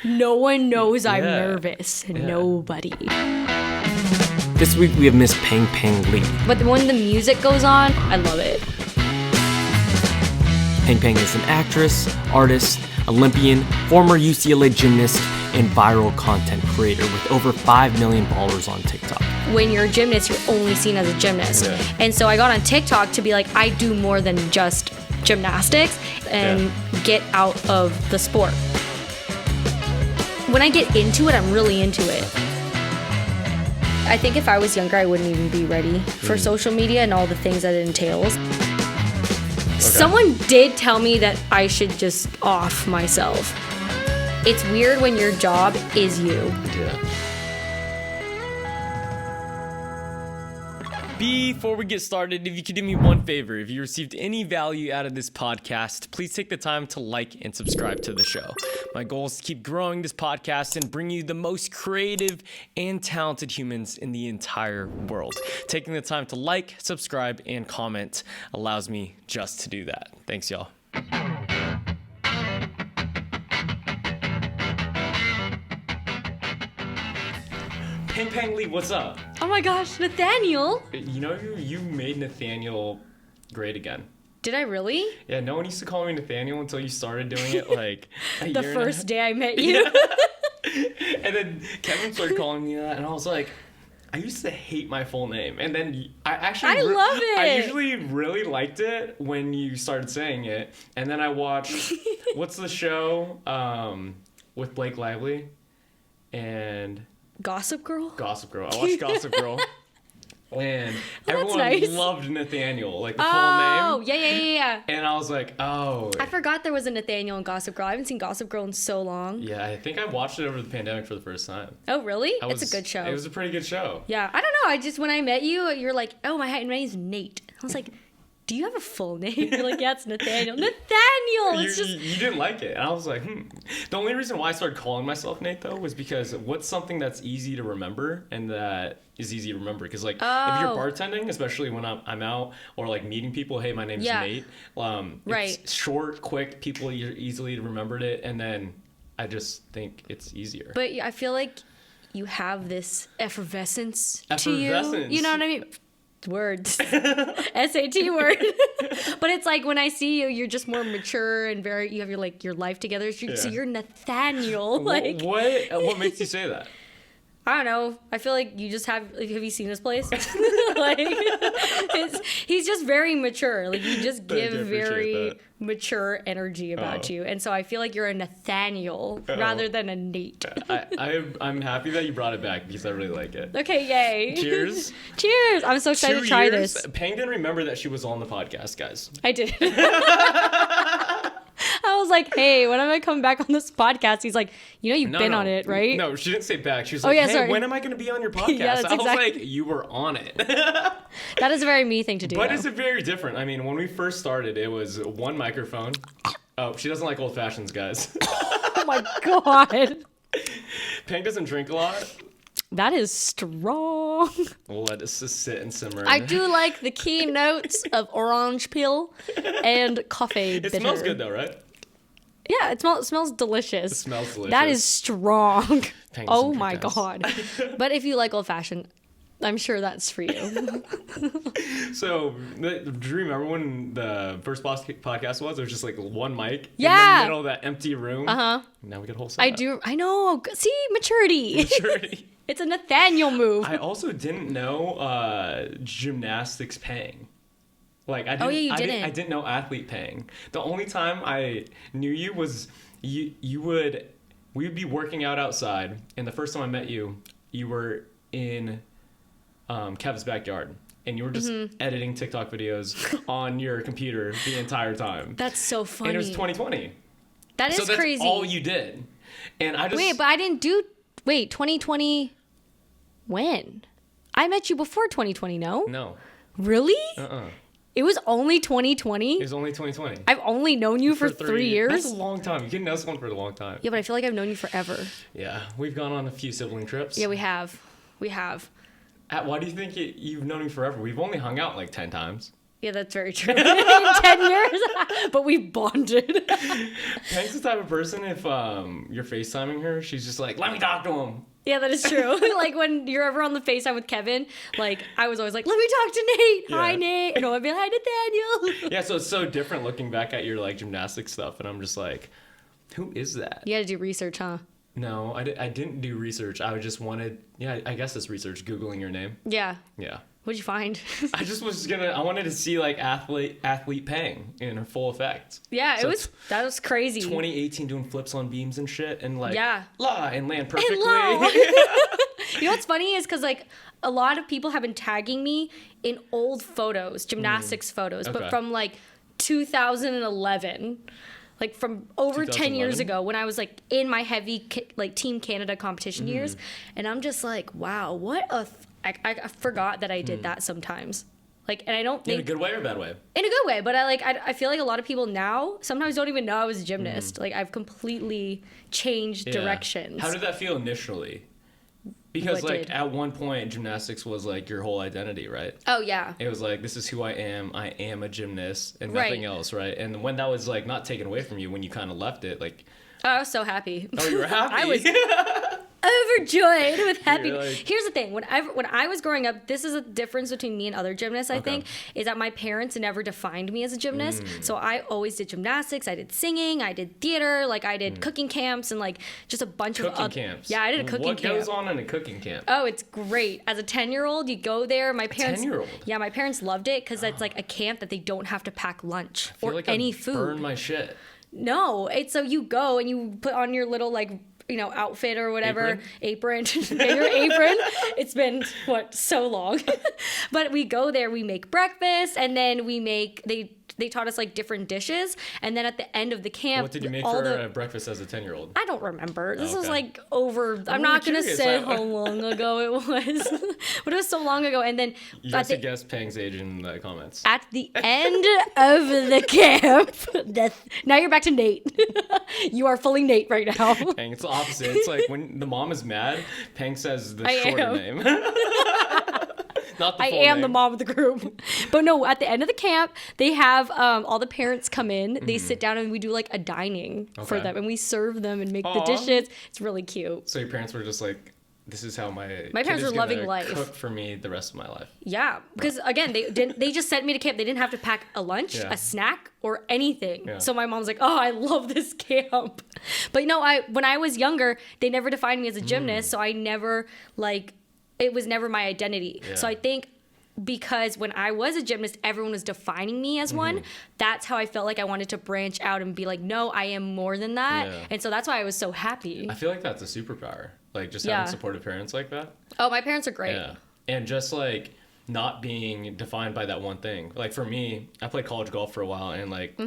No one knows I'm nervous. Yeah. Nobody. This week we have Miss Peng Peng Lee. But when the music goes on, I love it. Peng Peng is an actress, artist, Olympian, former UCLA gymnast, and viral content creator with over 5 million followers on TikTok. When you're a gymnast, you're only seen as a gymnast. Yeah. And so I got on TikTok to be like, I do more than just gymnastics and get out of the sport. When I get into it, I'm really into it. I think if I was younger, I wouldn't even be ready for social media and all the things that it entails. Okay. Someone did tell me that I should just off myself. It's weird when your job is you. Yeah. Before we get started, if you could do me one favor, if you received any value out of this podcast, please take the time to like and subscribe to the show. My goal is to keep growing this podcast and bring you the most creative and talented humans in the entire world. Taking the time to like, subscribe, and comment allows me just to do that. Thanks, y'all. Peng Peng Lee, what's up? Oh my gosh, Nathaniel. You know, you made Nathaniel great again. Did I really? Yeah, no one used to call me Nathaniel until you started doing it like the first day I met you. Yeah. And then Kevin started calling me that, and I was like, I used to hate my full name. And then I love it. I usually really liked it when you started saying it. And then I watched, what's the show with Blake Lively? And... Gossip Girl? Gossip Girl. I watched Gossip Girl. And everyone loved Nathaniel, like the full name. Oh, yeah. And I was like, oh. I forgot there was a Nathaniel in Gossip Girl. I haven't seen Gossip Girl in so long. Yeah, I think I watched it over the pandemic for the first time. Oh, really? It's a good show. It was a pretty good show. Yeah, I don't know. When I met you, you're like, oh, my name's Nate. I was like, do you have a full name? You're like, yeah, it's Nathaniel. Nathaniel! You didn't like it. And I was like, The only reason why I started calling myself Nate, though, was because what's something that's easy to remember and that is easy to remember? Because, like, if you're bartending, especially when I'm out or, like, meeting people, hey, my name's Nate. It's short, quick, people easily remembered it, and then I just think it's easier. But I feel like you have this effervescence to you. You know what I mean? Words. SAT word. But it's like when I see you, you're just more mature and you have your life together. So you're Nathaniel. Like what makes you say that? I don't know. I feel like you just have you seen this place? He's just very mature. Like you just give very mature energy about you. And so I feel like you're a Nathaniel rather than a Nate. I'm happy that you brought it back because I really like it. Okay, yay. Cheers. Cheers. I'm so excited to try this. Peng didn't remember that she was on the podcast, guys. I did. I was like, hey, when am I coming back on this podcast? He's like, you've been on it, right? No, she didn't say back. She was like, hey, when am I going to be on your podcast? Yeah, I was like, you were on it. That is a very me thing to do. But it's very different. I mean, when we first started, it was one microphone. Oh, she doesn't like old fashions, guys. Oh my God. Peng doesn't drink a lot. That is strong. We'll let this just sit and simmer. I do like the key notes of orange peel and coffee bitter. It smells good though, right? Yeah, it smells delicious. It smells delicious. That is strong. Oh my house. God. But if you like old fashioned, I'm sure that's for you. So, do you remember when the first podcast was? There was just like one mic in the middle of that empty room. Uh-huh. Now we got a whole set. I do. I know. See, maturity. It's a Nathaniel move. I also didn't know gymnastics Peng. Like I didn't. I didn't know athlete Peng. The only time I knew you was we would be working out outside, and the first time I met you, you were in Kev's backyard, and you were just editing TikTok videos on your computer the entire time. That's so funny. And it was 2020. That is so that's crazy. all you did. And I just but I didn't do 2020. When? I met you before 2020. No. Really? It was only 2020? It was only 2020. I've only known you for 3 years? That's a long time. You can know someone for a long time. Yeah, but I feel like I've known you forever. Yeah, we've gone on a few sibling trips. Yeah, we have. Why do you think you've known me forever? We've only hung out like 10 times. Yeah, that's very true. In 10 years, but we bonded. Peng's the type of person, if you're FaceTiming her, she's just like, let me talk to him. Yeah, that is true. Like when you're ever on the FaceTime with Kevin, like I was always like, let me talk to Nate. Yeah. Hi, Nate. And I'd be like, hi, Nathaniel. Yeah, so it's so different looking back at your like gymnastics stuff. And I'm just like, who is that? You had to do research, huh? No, I didn't do research. I just wanted, I guess it's research, Googling your name. Yeah. Yeah. What'd you find? I wanted to see like athlete Peng in her full effect. Yeah, so that was crazy. 2018 doing flips on beams and shit and like, yeah. And land perfectly. You know what's funny is because like a lot of people have been tagging me in old photos, gymnastics photos, but from like 2011. Like from over 10 years ago when I was like in my heavy like Team Canada competition years. And I'm just like, wow, what I forgot that I did that sometimes. Like, and I don't think... In a good way or a bad way? In a good way, but I feel like a lot of people now sometimes don't even know I was a gymnast. Like, I've completely changed directions. How did that feel initially? Because at one point, gymnastics was like your whole identity, right? Oh, yeah. It was like, this is who I am a gymnast and nothing else, right? And when that was like not taken away from you, when you kind of left it, like... Oh, I was so happy. Oh, you were happy? I was overjoyed with happiness. Like... Here's the thing. When I was growing up, this is a difference between me and other gymnasts, I think, is that my parents never defined me as a gymnast. So I always did gymnastics. I did singing. I did theater. Like, I did cooking camps and, like, just a bunch of other... camps? Yeah, I did a cooking camp. What goes on in a cooking camp? Oh, it's great. As a 10-year-old, you go there. My parents... 10-year-old? Yeah, my parents loved it because it's, like, a camp that they don't have to pack lunch or like any food. Burn my shit. No, it's so you go and you put on your little like outfit or whatever apron. Your apron. It's been so long, but we go there. We make breakfast and then they taught us like different dishes, and then at the end of the camp, what did you make for breakfast as a 10-year-old? I don't remember. This was like over. I'm not gonna say how long ago it was, but it was so long ago. And then you have to guess Peng's age in the comments. At the end of the camp, now you're back to Nate. You are fully Nate right now. Peng, it's the opposite. It's like when the mom is mad, Peng says the shorter name. Not the full name. The mom of the group. But no, at the end of the camp, they have all the parents come in. They sit down and we do like a dining for them. And we serve them and make the dishes. It's really cute. So your parents were just like, this is how my parents were loving life. Cook for me the rest of my life. Yeah. Because again, they just sent me to camp. They didn't have to pack a lunch, a snack, or anything. Yeah. So my mom's like, oh, I love this camp. But when I was younger, they never defined me as a gymnast. So I never it was never my identity. Yeah. So I think because when I was a gymnast, everyone was defining me as one. That's how I felt like I wanted to branch out and be like, no, I am more than that. Yeah. And so that's why I was so happy. I feel like that's a superpower. Like just having supportive parents like that. Oh, my parents are great. Yeah. And just like not being defined by that one thing. Like for me, I played college golf for a while and like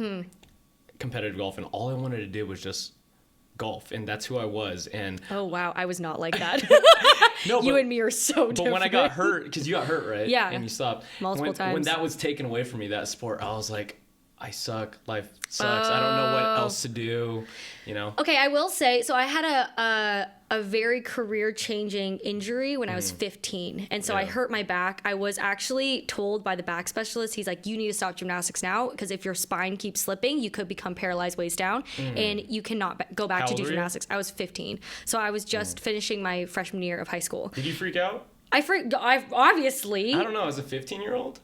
competitive golf, and all I wanted to do was just golf, and that's who I was. And oh wow, I was not like that. No, you and me are so different. But when I got hurt, because you got hurt, right? Yeah. And you stopped multiple times. When that was taken away from me, that sport, I was like, I suck. Life sucks. I don't know what else to do. Okay, I will say, so I had a very career-changing injury when I was 15. And so I hurt my back. I was actually told by the back specialist, he's like, you need to stop gymnastics now because if your spine keeps slipping, you could become paralyzed waist down and you cannot go back to do gymnastics. I was 15. So I was just finishing my freshman year of high school. Did you freak out? I obviously. I don't know, as a 15-year-old?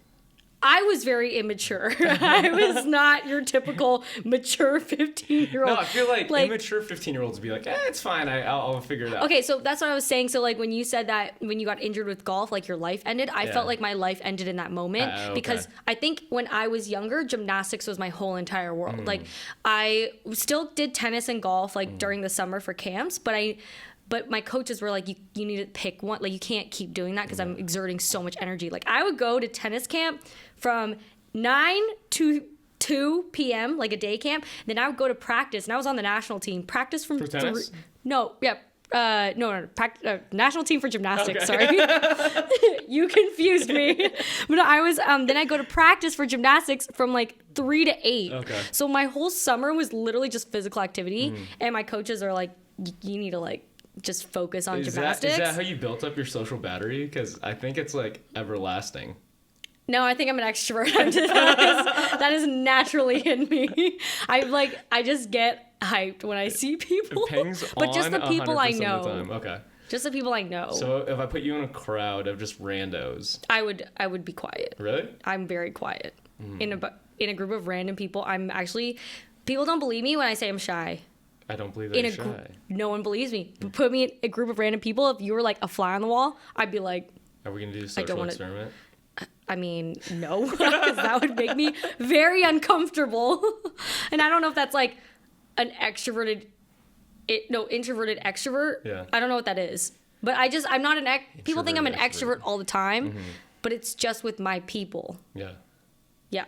I was very immature. I was not your typical mature 15-year-old. No, I feel like immature 15-year-olds would be like, it's fine. I'll figure it out. Okay, so that's what I was saying. So like when you said that when you got injured with golf, like your life ended, I felt like my life ended in that moment because I think when I was younger, gymnastics was my whole entire world. Like I still did tennis and golf like during the summer for camps, but my coaches were like, you need to pick one. Like, you can't keep doing that because I'm exerting so much energy. Like, I would go to tennis camp from 9 to 2 p.m., like a day camp. Then I would go to practice, and I was on the national team. Practice from... For tennis? No. National team for gymnastics, sorry. You confused me. But I was, then I go to practice for gymnastics from like 3 to 8. Okay. So my whole summer was literally just physical activity. And my coaches are like, you need to like, just focus on gymnastics. Is that how you built up your social battery? Because I think it's like everlasting. No, I think I'm an extrovert. That is naturally in me. I just get hyped when I see people. But just the people I know. Okay. Just the people I know. So if I put you in a crowd of just randos, I would be quiet. Really? I'm very quiet. In a group of random people, people don't believe me when I say I'm shy. I don't believe that you're shy. No one believes me. Put me in a group of random people. If you were like a fly on the wall, I'd be like, are we gonna do a social experiment? I mean, no, because that would make me very uncomfortable. And I don't know if that's like an introverted extrovert. Yeah. I don't know what that is. But I'm not people think I'm an extrovert all the time, but it's just with my people. Yeah. Yeah.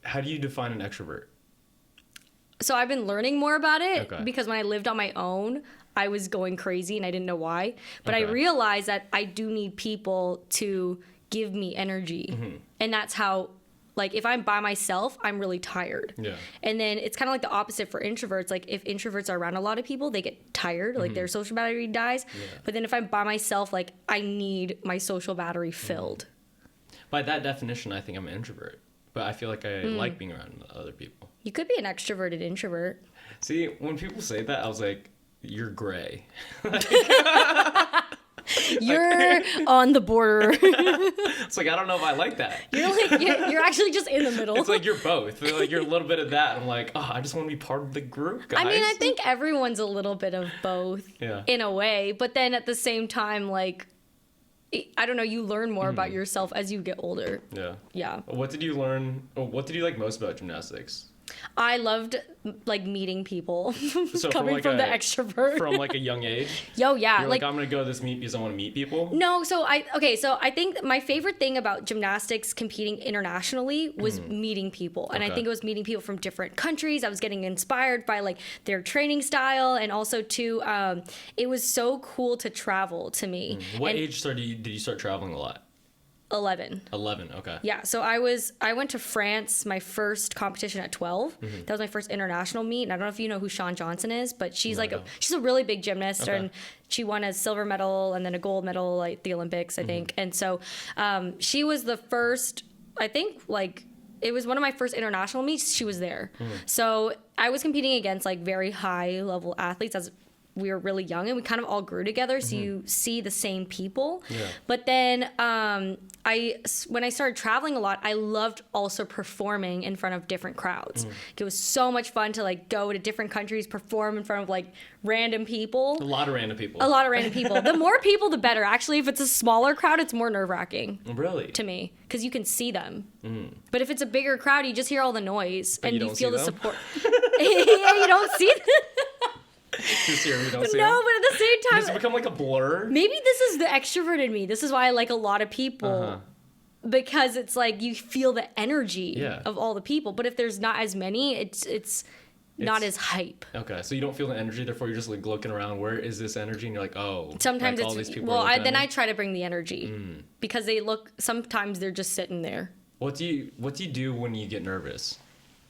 How do you define an extrovert? So I've been learning more about it because when I lived on my own, I was going crazy and I didn't know why. But I realized that I do need people to give me energy. And that's how, like, if I'm by myself, I'm really tired. Yeah. And then it's kind of like the opposite for introverts. Like, if introverts are around a lot of people, they get tired. Like, their social battery dies. Yeah. But then if I'm by myself, like, I need my social battery filled. By that definition, I think I'm an introvert. But I feel like I like being around other people. You could be an extroverted introvert. See, when people say that, I was like, you're gray. You're on the border. It's like, I don't know if I like that. You're actually just in the middle. It's like you're both. Like, you're a little bit of that. I'm like, I just want to be part of the group, guys. I mean, I think everyone's a little bit of both in a way. But then at the same time, like, I don't know, you learn more about yourself as you get older. Yeah. Yeah. What did you learn? What did you like most about gymnastics? I loved like meeting people. So coming from the extrovert. From like a young age? Yo, yeah. You're like, I'm gonna go to this meet because I want to meet people? No, so I think my favorite thing about gymnastics competing internationally was meeting people. And I think it was meeting people from different countries. I was getting inspired by like their training style, and also too, it was so cool to travel to me. What age did you start traveling a lot? 11. 11, okay. Yeah, so I went to France, my first competition at 12. That was my first international meet, and I don't know if you know who Shawn Johnson is, but she's she's a really big gymnast, and she won a silver medal and then a gold medal at the Olympics, I think. And so she was the first, I think, like, it was one of my first international meets. She was there. So I was competing against like very high level athletes as we were really young, and we kind of all grew together, so you see the same people. Yeah. But then when I started traveling a lot, I loved also performing in front of different crowds. It was so much fun to like go to different countries, perform in front of like random people. A lot of random people. The more people, the better. Actually, if it's a smaller crowd, it's more nerve-wracking. Really? To me, because you can see them. But if it's a bigger crowd, you just hear all the noise, and you feel the support. Yeah, you don't see them. Just here, we don't see no, them. but at the same time, does it become like a blur? Maybe this is the extrovert in me. This is why I like a lot of people, because it's like you feel the energy of all the people. But if there's not as many, it's not as hype. Okay, so you don't feel the energy, therefore you're just like looking around. Where is this energy? And you're like, oh. Sometimes like, it's all these people then I try to bring the energy because sometimes they're just sitting there. What do you do when you get nervous?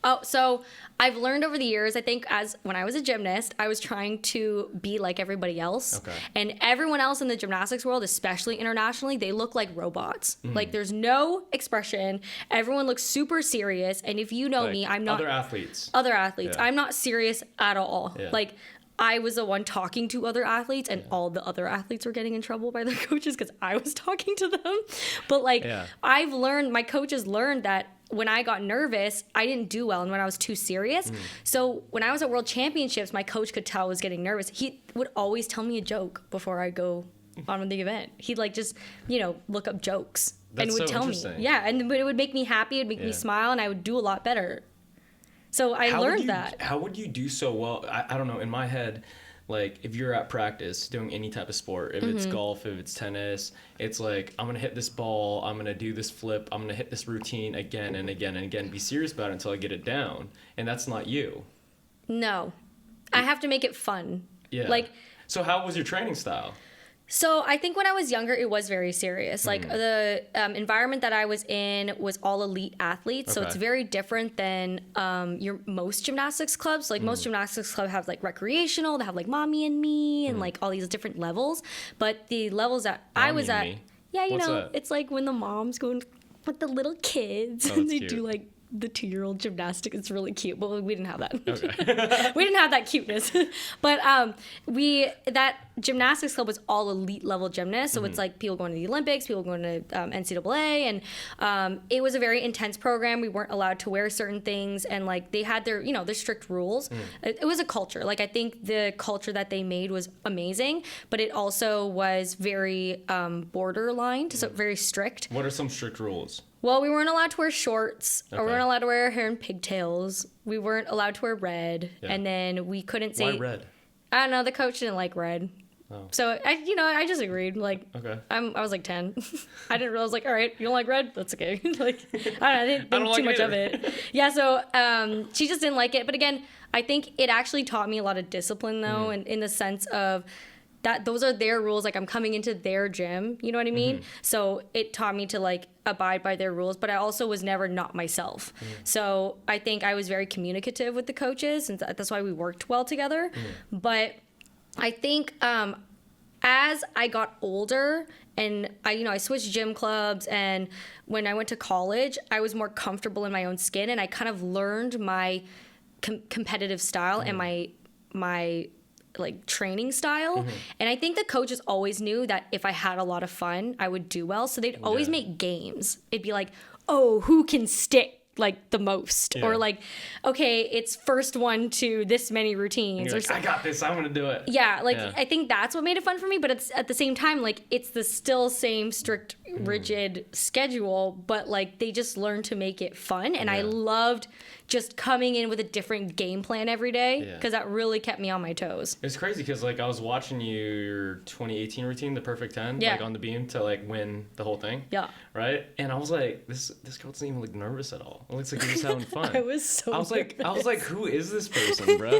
Oh, so I've learned over the years, I think when I was a gymnast, I was trying to be like everybody else. Okay. And everyone else in the gymnastics world, especially internationally, they look like robots. Like there's no expression. Everyone looks super serious. And if you know me, I'm not... Other athletes. Yeah. I'm not serious at all. Yeah. Like I was the one talking to other athletes, and all the other athletes were getting in trouble by their coaches because I was talking to them. But like my coaches learned that when I got nervous, I didn't do well, and when I was too serious. So when I was at World Championships, my coach could tell I was getting nervous. He would always tell me a joke before I go on the event. He'd like just, look up jokes. That's and would tell me. Yeah, but it would make me happy, it would make me smile, and I would do a lot better. So I learned that. How would you do so well? I don't know, in my head, like if you're at practice doing any type of sport, if it's golf, if it's tennis, it's like, I'm going to hit this ball, I'm going to do this flip, I'm going to hit this routine again and again and again, be serious about it until I get it down. And that's not you. No. I have to make it fun. Yeah. So how was your training style? So I think when I was younger, it was very serious. Like the environment that I was in was all elite athletes. So it's very different than your most gymnastics clubs. Like most gymnastics clubs have like recreational, they have like Mommy and Me and like all these different levels. But the levels that I was at, Yeah, What's that? it's like when the mom's going with the little kids and they do like the 2-year-old gymnastics. It's really cute, but we didn't have that. Okay. We didn't have that cuteness. But that gymnastics club was all elite level gymnasts. So it's like people going to the Olympics, people going to NCAA, and it was a very intense program. We weren't allowed to wear certain things, and like they had their their strict rules. It was a culture. Like I think the culture that they made was amazing, but it also was very borderline, so very strict. What are some strict rules? Well, we weren't allowed to wear shorts. Okay. Or we weren't allowed to wear our hair in pigtails. We weren't allowed to wear red. Yeah. And then we couldn't say... Why red? I don't know. The coach didn't like red. Oh. So, I just agreed. Like, okay. I was like 10. I didn't realize, like, all right, you don't like red? That's okay. Like, I didn't think too much of it. Yeah, so she just didn't like it. But again, I think it actually taught me a lot of discipline, though, and in the sense of... that those are their rules. Like I'm coming into their gym, you know what I mean? So it taught me to like abide by their rules, but I also was never not myself. So I think I was very communicative with the coaches, and that's why we worked well together. But I think as I got older and I switched gym clubs, and when I went to college, I was more comfortable in my own skin, and I kind of learned my competitive style and my like training style. And I think the coaches always knew that if I had a lot of fun, I would do well. So they'd always make games. It'd be like, oh, who can stick like the most, or like, okay, it's first one to this many routines, or like, I got this, I'm gonna do it. I think that's what made it fun for me. But it's at the same time, like, it's the still same strict rigid schedule, but like they just learned to make it fun. And I loved just coming in with a different game plan every day, because that really kept me on my toes. It's crazy because like I was watching your 2018 routine, the perfect 10, like on the beam to like win the whole thing, right? And I was like, this girl doesn't even look nervous at all. It looks like you're just having fun. I was like, who is this person, bro?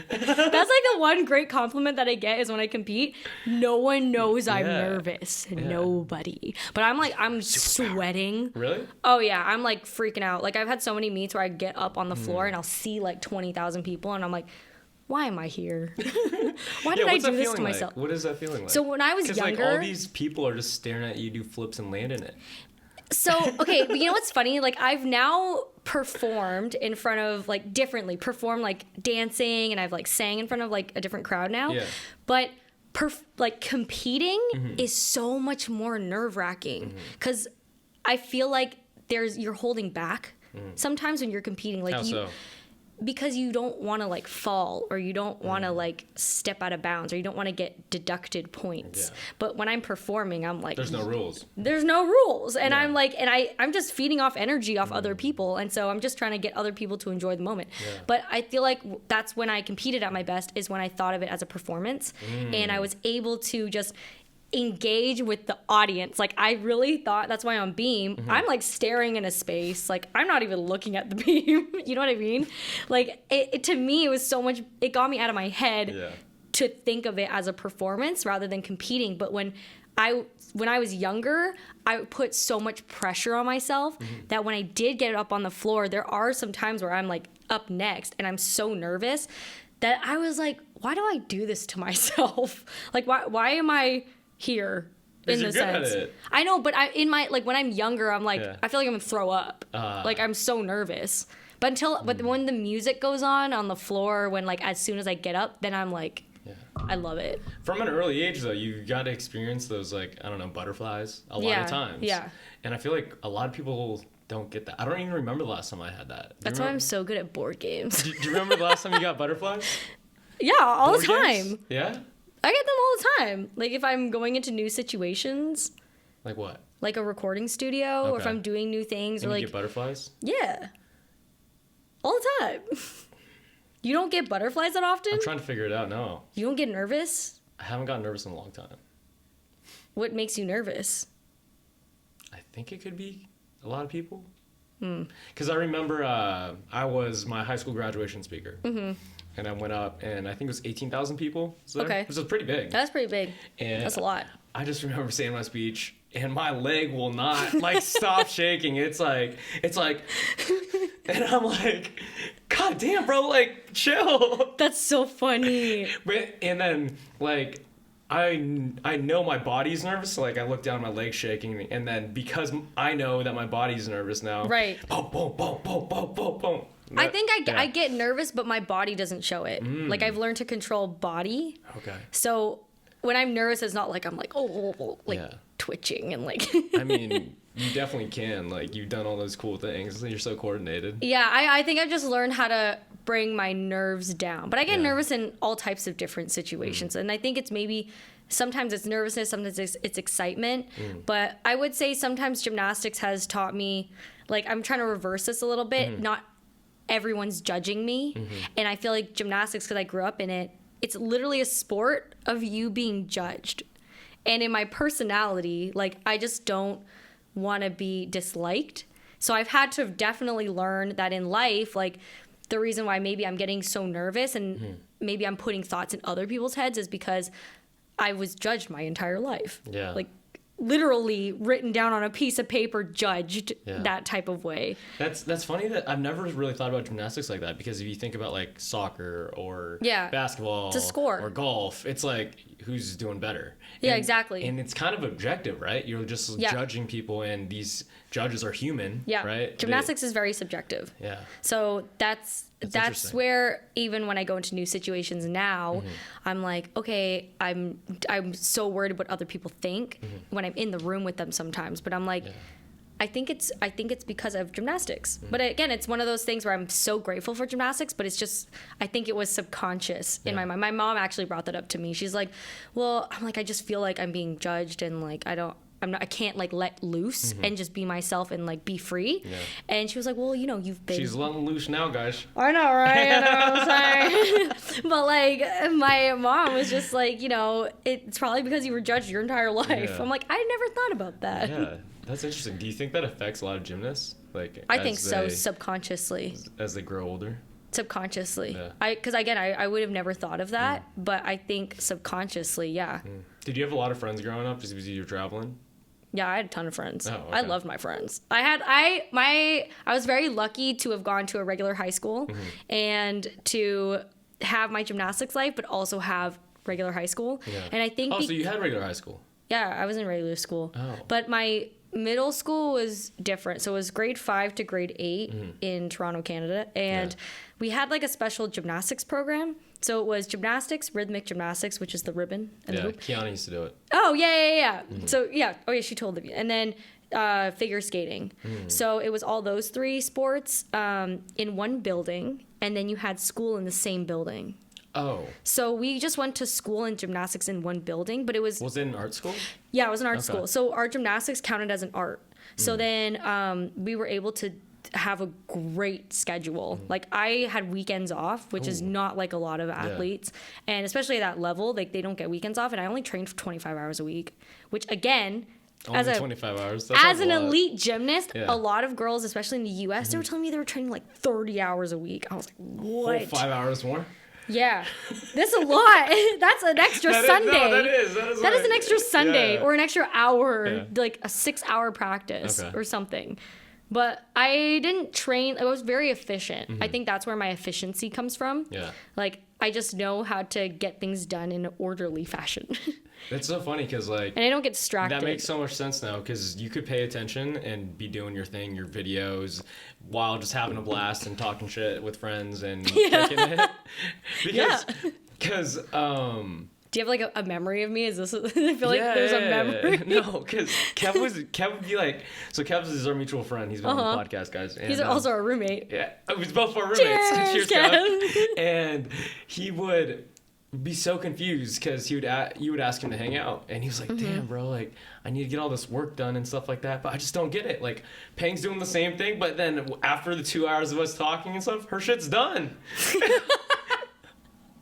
That's like the one great compliment that I get is when I compete, no one knows I'm nervous. Nobody. But I'm sweating. Really? Oh yeah, I'm like freaking out. Like I've had so many meets where I get up on the floor and I'll see like 20,000 people and I'm like, why am I here? Why did I do this to myself? What is that feeling like? So when I was younger, like all these people are just staring at you do flips and land in it. So, okay, but you know what's funny? Like, I've now performed in front of, like, differently. Performed, like, dancing, and I've, like, sang in front of, like, a different crowd now. Yeah. But, like, competing is so much more nerve-wracking. Because I feel like you're holding back sometimes when you're competing. Like, how so? Because you don't want to like fall, or you don't want to like step out of bounds, or you don't want to get deducted points. But when I'm performing, I'm like, there's no rules. And I'm like, I'm just feeding off energy off other people, and so I'm just trying to get other people to enjoy the moment. But I feel like that's when I competed at my best, is when I thought of it as a performance, and I was able to just engage with the audience. Like I really thought, that's why on beam I'm like staring in a space, like I'm not even looking at the beam. You know what I mean? Like it to me, it was so much, it got me out of my head to think of it as a performance rather than competing. But when I was younger, I put so much pressure on myself that when I did get up on the floor, there are some times where I'm like up next and I'm so nervous that I was like, why do I do this to myself? Like why am I here in the sense? I know, but when I'm younger, I'm like, I feel like I'm gonna throw up. Like I'm so nervous. But when the music goes on the floor, when like as soon as I get up, then I'm like, I love it. From an early age though, you got to experience those like, I don't know, butterflies a lot of times. Yeah. And I feel like a lot of people don't get that. I don't even remember the last time I had that. That's why I'm so good at board games. Do you remember the last time you got butterflies? Yeah, all the time. Games? Yeah? I get them all the time. Like if I'm going into new situations. Like what? Like a recording studio, or if I'm doing new things, and or you like get butterflies? Yeah. All the time. You don't get butterflies that often? I'm trying to figure it out. No. You don't get nervous? I haven't gotten nervous in a long time. What makes you nervous? I think it could be a lot of people. Because I remember I was my high school graduation speaker. And I went up, and I think it was 18,000 people. Okay. This was pretty big. That's pretty big. And that's a lot. I just remember saying my speech, and my leg will not like stop shaking. It's like, and I'm like, God damn, bro, like chill. That's so funny. And then like I know my body's nervous, so like I look down, my legs shaking, and then because I know that my body's nervous now, right? Boom, boom, boom, boom, boom, boom, boom. I think I get nervous, but my body doesn't show it. Like I've learned to control body. Okay. So when I'm nervous, it's not like I'm like twitching and like. I mean, you definitely can. Like you've done all those cool things. You're so coordinated. Yeah, I think I've just learned how to bring my nerves down. But I get nervous in all types of different situations, and I think it's maybe. Sometimes it's nervousness, sometimes it's excitement. But I would say sometimes gymnastics has taught me, like I'm trying to reverse this a little bit. Not everyone's judging me. And I feel like gymnastics, because I grew up in it, it's literally a sport of you being judged. And in my personality, like I just don't want to be disliked. So I've had to definitely learn that in life, like the reason why maybe I'm getting so nervous and maybe I'm putting thoughts in other people's heads is because I was judged my entire life. Yeah. Like literally written down on a piece of paper, judged that type of way. That's funny that I've never really thought about gymnastics like that, because if you think about like soccer or basketball it's a score. Or golf, it's like who's doing better. Yeah, exactly. And it's kind of objective, right? You're just judging people, and these judges are human, right? Gymnastics is very subjective. Yeah. So that's where even when I go into new situations now, I'm like, okay, I'm so worried what other people think when I'm in the room with them sometimes. But I'm like, I think it's because of gymnastics. But again, it's one of those things where I'm so grateful for gymnastics, but it's just, I think it was subconscious in my mind. My mom actually brought that up to me. She's like, well, I'm like, I just feel like I'm being judged, and like, I can't like let loose and just be myself and like be free. Yeah. And she was like, well, you know, you've been. She's letting loose now, guys. I know, right? I know, sorry. But like, my mom was just like, you know, it's probably because you were judged your entire life. Yeah. I'm like, I never thought about that. Yeah, that's interesting. Do you think that affects a lot of gymnasts? Like, I think so, subconsciously. As they grow older? Subconsciously. Yeah. Because again, I would have never thought of that, but I think subconsciously, yeah. Did you have a lot of friends growing up just because you were traveling? Yeah, I had a ton of friends. Oh, okay. I loved my friends. I was very lucky to have gone to a regular high school and to have my gymnastics life, but also have regular high school. Yeah. And I think so you had regular high school? Yeah, I was in regular school. Oh. But my middle school was different. So it was grade 5 to grade 8 in Toronto, Canada. And we had like a special gymnastics program. So it was gymnastics, rhythmic gymnastics, which is the ribbon and the hoop. Kiana used to do it. Oh, yeah. So, she told me. And then figure skating. So it was all those 3 sports in one building, and then you had school in the same building. Oh. So we just went to school and gymnastics in one building, but it was... Was it an art school? Yeah, it was an art school. So our gymnastics counted as an art. So then we were able to have a great schedule. Like I had weekends off, which is not like a lot of athletes. And especially at that level, like they don't get weekends off. And I only trained for 25 hours a week, which again... Only 25 hours. That's as an elite gymnast, a lot of girls, especially in the U.S., they were telling me they were training like 30 hours a week. I was like, what? 5 hours more? Yeah. That's a lot. That's an extra Sunday. That is an extra Sunday or an extra hour, like a 6-hour practice or something. But I didn't train. I was very efficient. I think that's where my efficiency comes from. Yeah. Like, I just know how to get things done in an orderly fashion. That's so funny because, like... And I don't get distracted. That makes so much sense now because you could pay attention and be doing your thing, your videos, while just having a blast and talking shit with friends and kicking it. Because, do you have like a memory of me? Is this? I feel like there's a memory. No, because Kev would be like, so Kev is our mutual friend. He's been on the podcast, guys. And, he's also our roommate. Yeah, he's both our roommates. Cheers, Kev. And he would be so confused because you would ask him to hang out, and he was like, "Damn, bro, like I need to get all this work done and stuff like that, but I just don't get it. Like Peng's doing the same thing, but then after the 2 hours of us talking and stuff, her shit's done."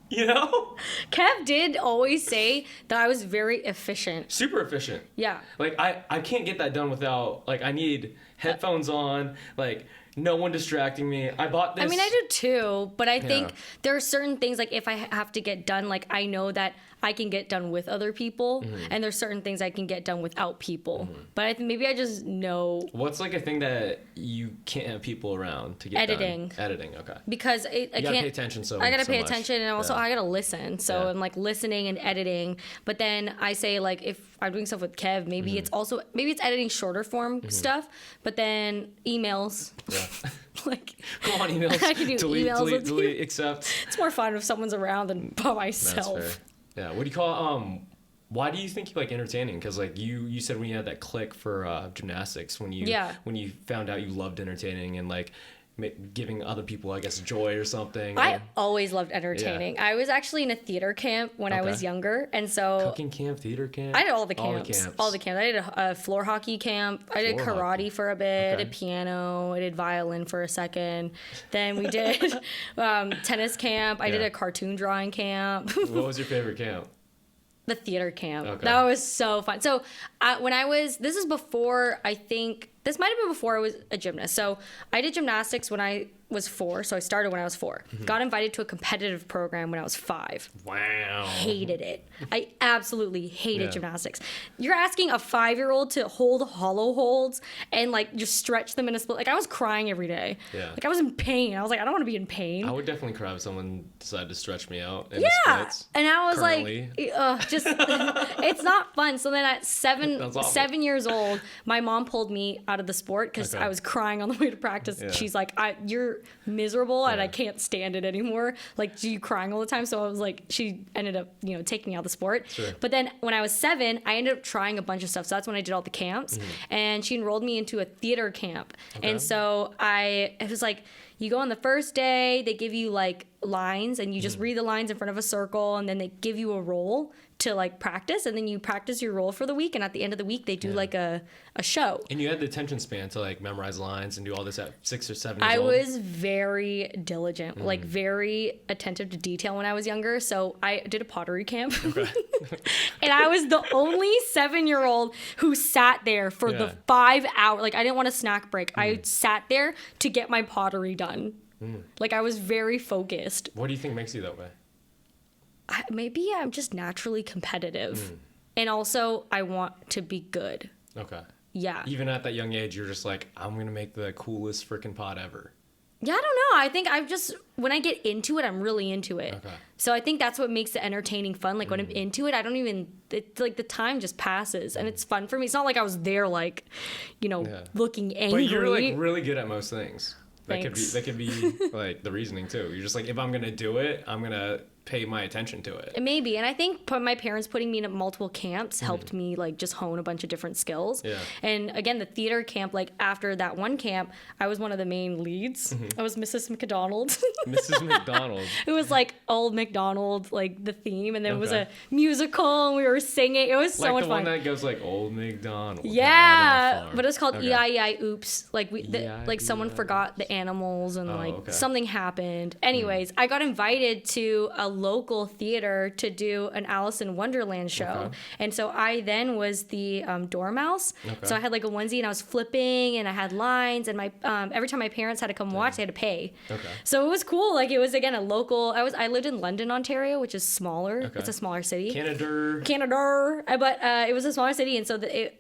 You know? Kev did always say that I was very efficient. Super efficient. Yeah. Like, I can't get that done without, like, I need headphones on, like, no one distracting me. I bought this. I mean, I do too, but I think there are certain things, like if I have to get done, like I know that I can get done with other people, and there's certain things I can get done without people. But I think maybe I just know. What's like a thing that you can't have people around to get done? Editing, okay. Because I gotta can't pay attention. I gotta pay attention, and also I gotta listen. So I'm like listening and editing. But then I say, like, if I'm doing stuff with Kev, maybe it's editing shorter form stuff. But then emails. Yeah. Like, come on, emails. I can do emails. Delete, accept. It's more fun if someone's around than by myself. That's fair. Yeah. What do you call why do you think you like entertaining? Because like you said when you had that click for gymnastics, when you found out you loved entertaining and like giving other people, I guess, joy or something. I always loved entertaining. Yeah. I was actually in a theater camp when I was younger, and so cooking camp, theater camp. I did all the camps. All the camps. I did a floor hockey camp. I did karate for a bit. I did piano. I did violin for a second. Then we did tennis camp. I did a cartoon drawing camp. What was your favorite camp? The theater camp. Okay. That was so fun. So this is before, I think, this might have been before I was a gymnast. So I did gymnastics when I was 4. So I started when I was 4. Got invited to a competitive program when I was 5. Wow. Hated it. I absolutely hated gymnastics. You're asking a 5-year-old to hold hollow holds and like just stretch them in a split. Like I was crying every day. Yeah. Like I was in pain. I was like, I don't want to be in pain. I would definitely cry if someone decided to stretch me out in the splits. And I was like, just it's not fun. So then at 7 years old, my mom pulled me out of the sport because I was crying on the way to practice. Yeah. She's like, you're miserable and I can't stand it anymore. Like, you crying all the time. So I was like, she ended up, taking me out of the sport. Sure. But then when I was 7, I ended up trying a bunch of stuff. So that's when I did all the camps. And she enrolled me into a theater camp. Okay. And so it was like, you go on the first day, they give you like lines and you just read the lines in front of a circle, and then they give you a role to like practice, and then you practice your role for the week, and at the end of the week they do like a show. And you had the attention span to like memorize lines and do all this at 6 or 7 years old? I was very diligent, like very attentive to detail when I was younger. So I did a pottery camp. Okay. And I was the only 7-year-old who sat there for the 5 hours. Like I didn't want a snack break. I sat there to get my pottery done. Like I was very focused. What do you think makes you that way? Maybe I'm just naturally competitive. And also I want to be good. Okay. Yeah. Even at that young age, you're just like, I'm going to make the coolest freaking pot ever. Yeah, I don't know. I think when I get into it, I'm really into it. Okay. So I think that's what makes it entertaining fun. Like when I'm into it, like the time just passes and it's fun for me. It's not like I was there like, looking angry. But you're like really good at most things. That could be like the reasoning too. You're just like, if I'm going to do it, I'm going to pay my attention to it. Maybe. And I think my parents putting me in multiple camps helped me like just hone a bunch of different skills. Yeah. And again, the theater camp, like after that one camp, I was one of the main leads. I was Mrs. McDonald. Mrs. McDonald. It was like Old McDonald, like the theme. And then it was a musical and we were singing. It was so much fun. Like the one that goes like Old McDonald. Yeah. But it was called E-I-E-I Oops. Like like someone forgot the animals and something happened. Anyways, I got invited to a local theater to do an Alice in Wonderland show. Okay. And so I then was the dormouse. Okay. So I had like a onesie and I was flipping and I had lines and my every time my parents had to come watch, they had to pay. Okay. So it was cool. Like it was again a local. I lived in London, Ontario, which is smaller. Okay. It's a smaller city. Canada. But it was a smaller city, and so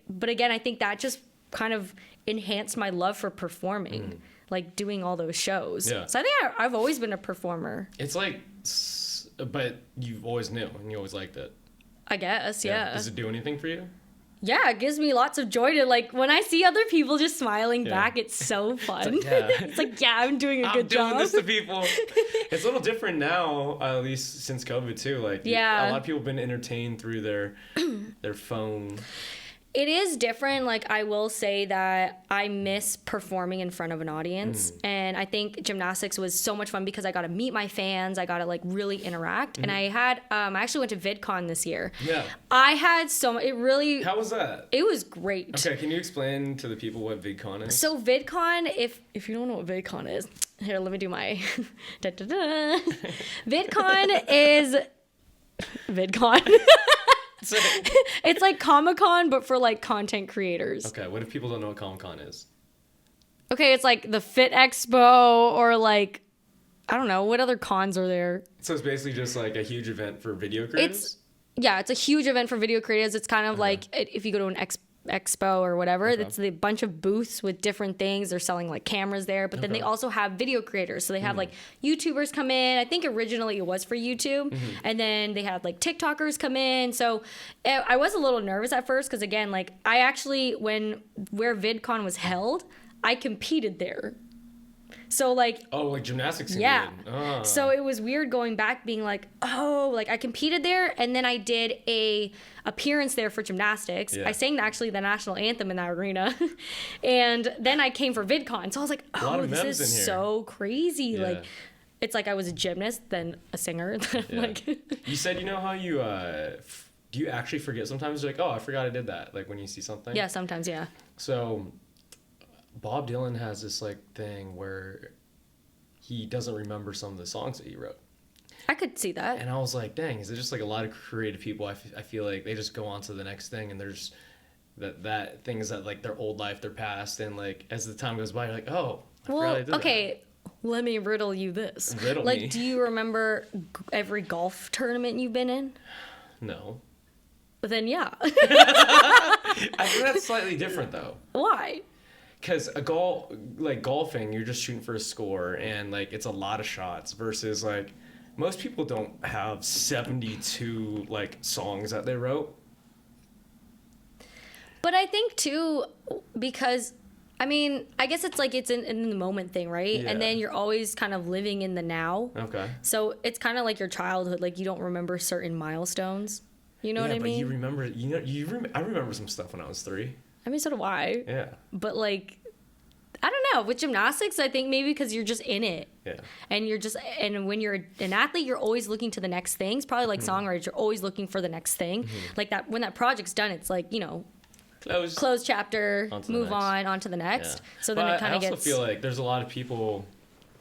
but again, I think that just kind of enhanced my love for performing, like doing all those shows. Yeah. So I think I've always been a performer. It's like. But you always knew and you always liked it. I guess, yeah. Does it do anything for you? Yeah, it gives me lots of joy to like when I see other people just smiling back. It's so fun. It's like, I'm doing a good job. I'm doing this to people. It's a little different now, at least since COVID too. Like, a lot of people have been entertained through their phone. It is different. Like, I will say that I miss performing in front of an audience. And I think gymnastics was so much fun because I got to meet my fans. I got to, like, really interact. And I actually went to VidCon this year. Yeah. I had so much. How was that? It was great. Okay, can you explain to the people what VidCon is? So VidCon, if you don't know what VidCon is, here, let me do my da-da-da. VidCon is VidCon. It's like Comic-Con, but for like content creators. Okay, what if people don't know what Comic-Con is? Okay, it's like the Fit Expo or like, I don't know, what other cons are there? So it's basically just like a huge event for video creators? It's a huge event for video creators. It's kind of like if you go to an expo or whatever, it's a bunch of booths with different things. They're selling like cameras there, but then they also have video creators. So they have like YouTubers come in. I think originally it was for YouTube, and then they had like TikTokers come in. So I was a little nervous at first because again, like I actually where VidCon was held, I competed there. So like like gymnastics. So it was weird going back being like, like I competed there and then I did a appearance there for gymnastics. I sang actually the national anthem in that arena. And then I came for VidCon. So I was like, this is so crazy. Like it's like I was a gymnast then a singer. Like you said, you know how you do you actually forget sometimes? You're like, I forgot I did that, like when you see something? Yeah, sometimes, yeah. So Bob Dylan has this like thing where he doesn't remember some of the songs that he wrote. I could see that. And I was like, dang, is it just like a lot of creative people? I feel like they just go on to the next thing and there's that things that like their old life, their past, and like as the time goes by, you're like, okay, let me riddle you this. Riddle me. Like, do you remember every golf tournament you've been in? No. But then yeah. I think that's slightly different though. Why? Because golfing, you're just shooting for a score, and like it's a lot of shots versus like most people don't have 72 like songs that they wrote. But I think too, because I mean, I guess it's like it's in the moment thing, right? Yeah. And then you're always kind of living in the now. Okay. So it's kind of like your childhood, like you don't remember certain milestones. You know what I mean? But you remember, I remember some stuff when I was 3. I mean, so do I. Yeah. But like, I don't know. With gymnastics, I think maybe because you're just in it. Yeah. And when you're an athlete, you're always looking to the next thing. It's probably like songwriters, you're always looking for the next thing. Like that, when that project's done, it's like, close chapter, move on to the next. Yeah. So then it kind of gets. I also feel like there's a lot of people,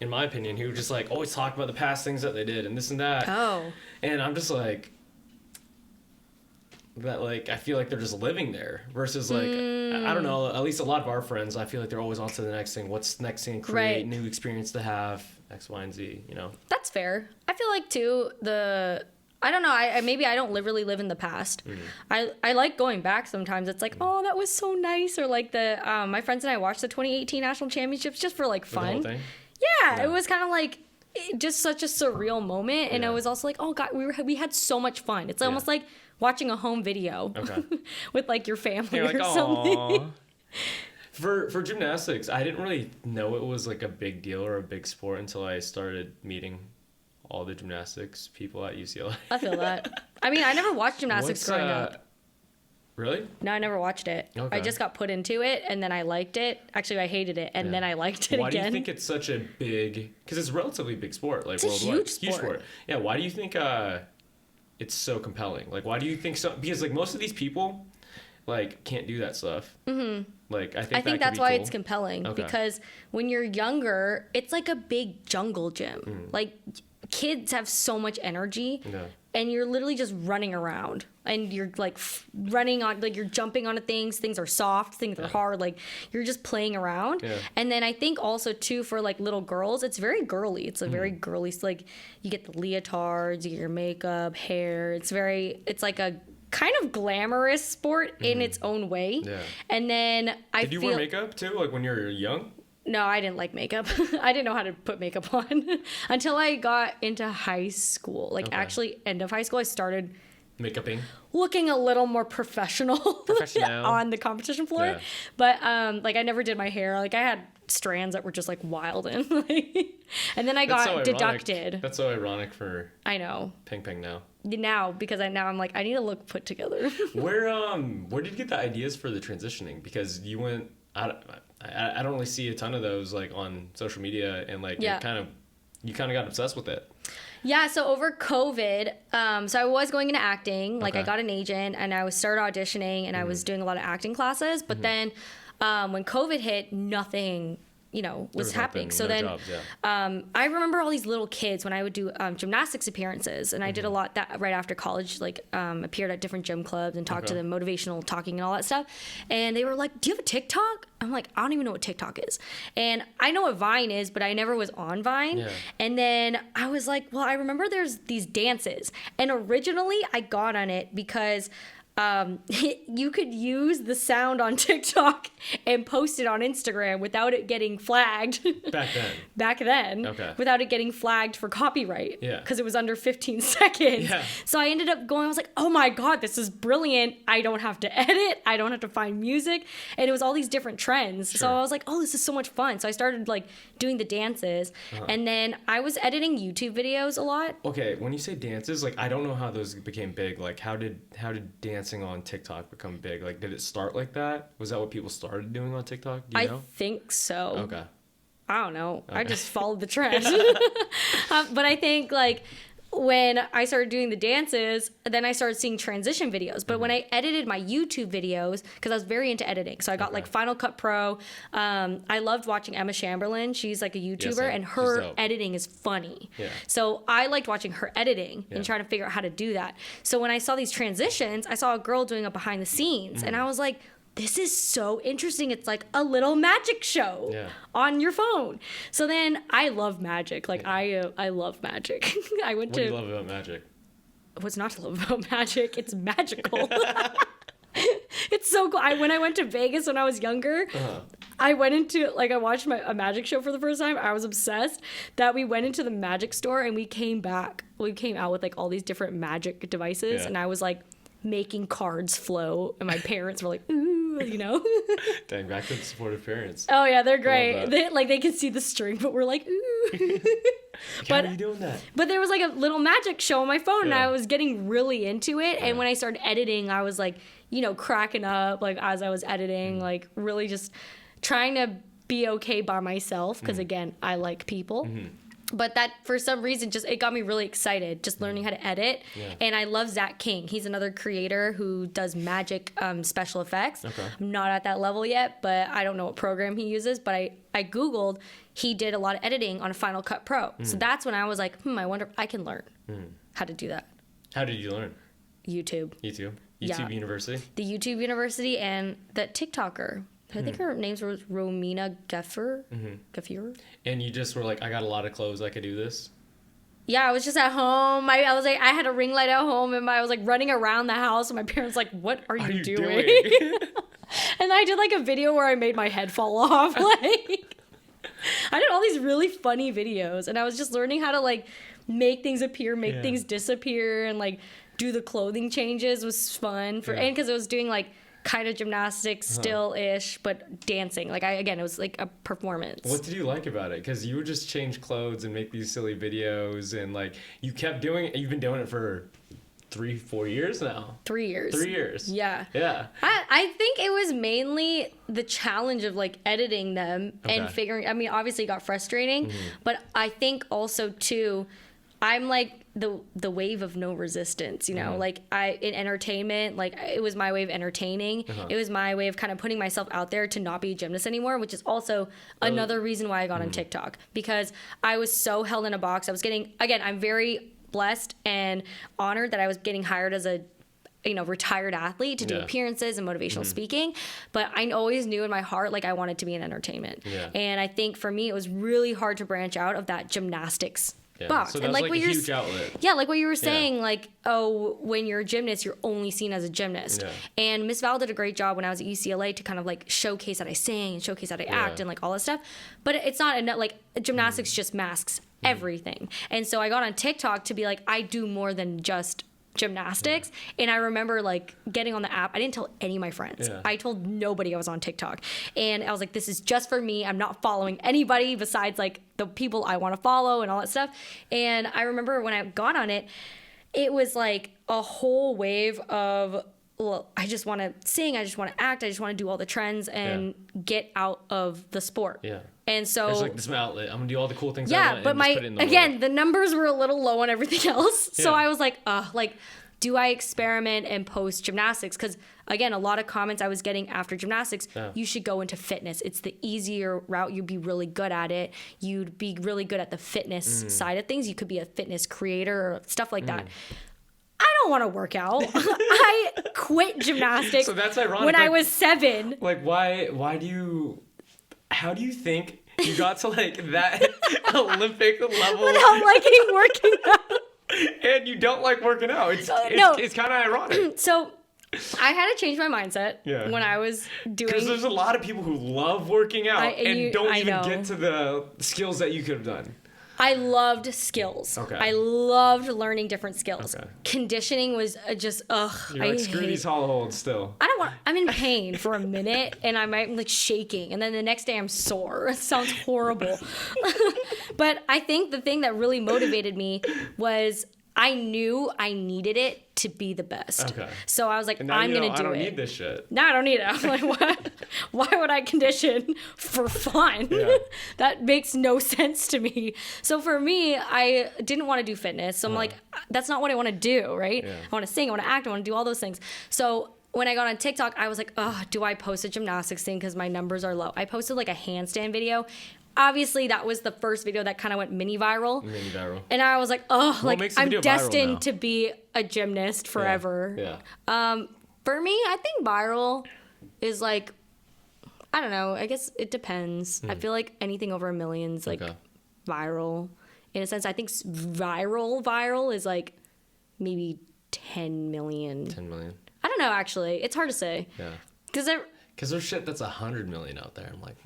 in my opinion, who just like always talk about the past things that they did and this and that. Oh. And I'm just like, that like I feel like they're just living there versus like I don't know, at least a lot of our friends, I feel like they're always on to the next thing. What's the next thing? Create new experience to have X, Y, and Z. That's fair. I feel like too I don't know. I maybe I don't really live in the past. I like going back sometimes. It's like that was so nice, or like the my friends and I watched the 2018 national championships just for like fun. The whole thing? Yeah, it was kind of like just such a surreal moment, and I was also like, oh god, we had so much fun. It's almost like watching a home video with like your family or something. For gymnastics, I didn't really know it was like a big deal or a big sport until I started meeting all the gymnastics people at UCLA. I feel that. I mean, I never watched gymnastics growing up. Really? No, I never watched it. Okay. I just got put into it, and then I liked it. Actually, I hated it, and then I liked it again. Why do you think it's such a big... Because it's a relatively big sport, like worldwide. It's a huge sport. Yeah, why do you think it's so compelling? Like, why do you think so? Because like most of these people like can't do that stuff. Like I think that's why it's compelling, because when you're younger, it's like a big jungle gym. Like kids have so much energy, and you're literally just running around, and you're like running on, like you're jumping onto things. Things are soft, things are hard. Like you're just playing around. And then I think also too for like little girls, it's very girly. It's a very girly. Like you get the leotards, you get your makeup, hair. It's like a kind of glamorous sport in its own way. Yeah. And then Did you wear makeup too, like when you were young? No, I didn't like makeup. I didn't know how to put makeup on until I got into high school. Like actually end of high school, I started makeuping, looking a little more professional on the competition floor. Yeah. But like I never did my hair. Like I had strands that were just like wild and and then I got deducted. That's so ironic for I know Peng Peng now because I'm like I need to look put together. Where did you get the ideas for the transitioning? Because you went I don't really see a ton of those like on social media, and like you kind of got obsessed with it. Yeah, so over COVID, so I was going into acting. Like I got an agent, and I started auditioning, and I was doing a lot of acting classes. But then when COVID hit, nothing was happening. So then I remember all these little kids when I would do gymnastics appearances, and I did a lot that right after college, like appeared at different gym clubs and talked to them, motivational talking and all that stuff. And they were like, do you have a TikTok? I'm like, I don't even know what TikTok is. And I know what Vine is, but I never was on Vine. Yeah. And then I was like, well, I remember there's these dances. And originally I got on it because you could use the sound on TikTok and post it on Instagram without it getting flagged. Back then. Okay. Without it getting flagged for copyright. Yeah. Because it was under 15 seconds. Yeah. So I ended up going, I was like, oh my God, this is brilliant. I don't have to edit. I don't have to find music. And it was all these different trends. Sure. So I was like, oh, this is so much fun. So I started like doing the dances. And then I was editing YouTube videos a lot. Okay. When you say dances, like, I don't know how those became big. Like, how did dancing on TikTok become big? Like, did it start like that? Was that what people started doing on TikTok? Do you know? I think so. Okay. I don't know. Okay. I just followed the trend. But I think like when I started doing the dances, then I started seeing transition videos. But when I edited my YouTube videos, because I was very into editing, so I got like Final Cut Pro. I loved watching Emma Chamberlain. She's like a YouTuber, and her editing is funny. Yeah. So I liked watching her editing and trying to figure out how to do that. So when I saw these transitions, I saw a girl doing a behind the scenes, and I was like, this is so interesting. It's like a little magic show on your phone. So then I love magic. Like I love magic. What do you love about magic? What's not to love about magic? It's magical. It's so cool. When I went to Vegas when I was younger, I went into, like, I watched a magic show for the first time. I was obsessed that we went into the magic store and we came out with like all these different magic devices. And I was like making cards flow, and my parents were like, ooh. Dang, back to the supportive parents. Oh yeah, they're great. They can see the string, but we're like, ooh. How are you doing that? But there was like a little magic show on my phone, and I was getting really into it. And when I started editing, I was like, cracking up, like as I was editing, like really just trying to be okay by myself, because again, I like people. But that, for some reason, it got me really excited, just learning how to edit. Yeah. And I love Zach King. He's another creator who does magic special effects. Okay. I'm not at that level yet, but I don't know what program he uses. But I Googled, he did a lot of editing on Final Cut Pro. So that's when I was like, I wonder if I can learn how to do that. How did you learn? YouTube University? The YouTube University and the TikToker. I think her name was Romina Geffer. And you just were like, I got a lot of clothes, I could do this? Yeah, I was just at home. I was like, I had a ring light at home, and I was like running around the house, and my parents like, what are you doing? And I did like a video where I made my head fall off. Like, I did all these really funny videos, and I was just learning how to like make things appear, make things disappear, and like do the clothing changes was fun and because I was doing like kind of gymnastics still-ish, but dancing. Like it was like a performance. What did you like about it? Because you would just change clothes and make these silly videos, and like you kept doing it. You've been doing it for 3-4 years now. 3 years. 3 years. Yeah. Yeah. I think it was mainly the challenge of like editing them and figuring. I mean, obviously it got frustrating, but I think also too, I'm like the wave of no resistance, like in entertainment, like it was my way of entertaining. It was my way of kind of putting myself out there to not be a gymnast anymore, which is also another reason why I got on TikTok, because I was so held in a box. I'm very blessed and honored that I was getting hired as a retired athlete to do appearances and motivational speaking, but I always knew in my heart like I wanted to be in entertainment. And I think for me it was really hard to branch out of that gymnastics box. So that's like a huge outlet. Yeah, like what you were saying, like, oh, when you're a gymnast, you're only seen as a gymnast. Yeah. And Miss Val did a great job when I was at UCLA to kind of like showcase that I sing and showcase that I act and like all that stuff. But it's not like gymnastics just masks everything. And so I got on TikTok to be like, I do more than just gymnastics. And I remember like getting on the app. I didn't tell any of my friends. I told nobody I was on TikTok. And I was like, this is just for me. I'm not following anybody besides like the people I want to follow and all that stuff. And I remember when I got on it, it was like a whole wave of, well, I just want to sing, I just want to act, I just want to do all the trends and get out of the sport. Yeah. And so it's like this outlet. I'm gonna do all the cool things. Yeah, but the numbers were a little low on everything else. So I was like, do I experiment and post gymnastics? Because again, a lot of comments I was getting after gymnastics, you should go into fitness. It's the easier route. You'd be really good at it. You'd be really good at the fitness side of things. You could be a fitness creator or stuff like that. I don't want to work out. I quit gymnastics so that's ironic. when I was 7. Like, how do you think you got to like that Olympic level without liking working out? And you don't like working out. It's kind of ironic. So I had to change my mindset when I was doing... Because there's a lot of people who love working out and don't even get to the skills that you could have done. I loved skills. Okay. I loved learning different skills. Okay. Conditioning was just, You're like, screw these hollow holds still. I'm in pain for a minute and I'm like shaking. And then the next day I'm sore. It sounds horrible. But I think the thing that really motivated me was I knew I needed it to be the best. Okay. So I was like, I'm going to do it. I don't need this shit. No, I don't need it. I'm like, what? Why would I condition for fun? Yeah. That makes no sense to me. So for me, I didn't want to do fitness. So I'm like, that's not what I want to do, right? Yeah. I want to sing, I want to act, I want to do all those things. So when I got on TikTok, I was like, do I post a gymnastics thing because my numbers are low? I posted like a handstand video. Obviously, that was the first video that kind of went mini viral. And I was like, I'm destined to be a gymnast forever. Yeah. For me, I think viral is like, I don't know. I guess it depends. I feel like anything over 1 million's like viral. In a sense, I think viral is like maybe 10 million. 10 million. I don't know, actually. It's hard to say. Yeah. Because there's shit that's 100 million out there. I'm like,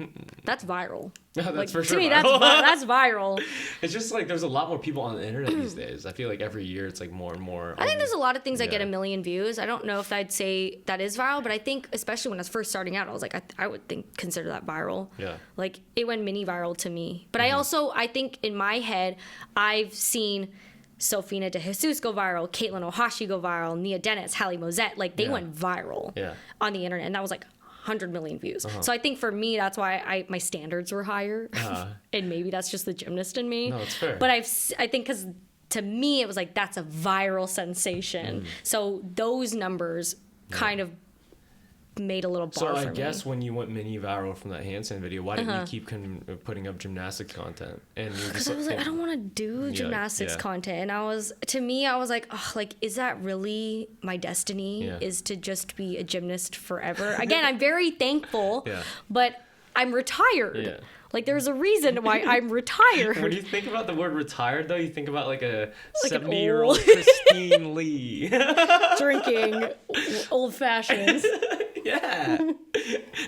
That's viral. No, that's like, for sure. To me, that's viral. It's just like there's a lot more people on the internet these days. I feel like every year it's like more and more. I think there's a lot of things that get 1 million views. I don't know if I'd say that is viral, but I think especially when I was first starting out, I was like, I would consider that viral. Yeah. Like it went mini viral to me. But I think in my head, I've seen Sofina De Jesus go viral, Caitlin Ohashi go viral, Nia Dennis, Hallie Mozette, like they went viral on the internet, and that was like 100 million views. So I think for me, that's why my standards were higher, and maybe that's just the gymnast in me. No, it's fair. But I think because to me it was like that's a viral sensation. So those numbers kind of made a little bar for me. So I guess when you went mini viral from that handstand video, why didn't you keep putting up gymnastics content? And because I was like, I don't want to do gymnastics content. And I was like, is that really my destiny? Is to just be a gymnast forever? Again, I'm very thankful, but I'm retired. Yeah. Like, there's a reason why I'm retired. When you think about the word retired, though, you think about like a 70-year-old Christine Lee. Drinking old fashions. Yeah.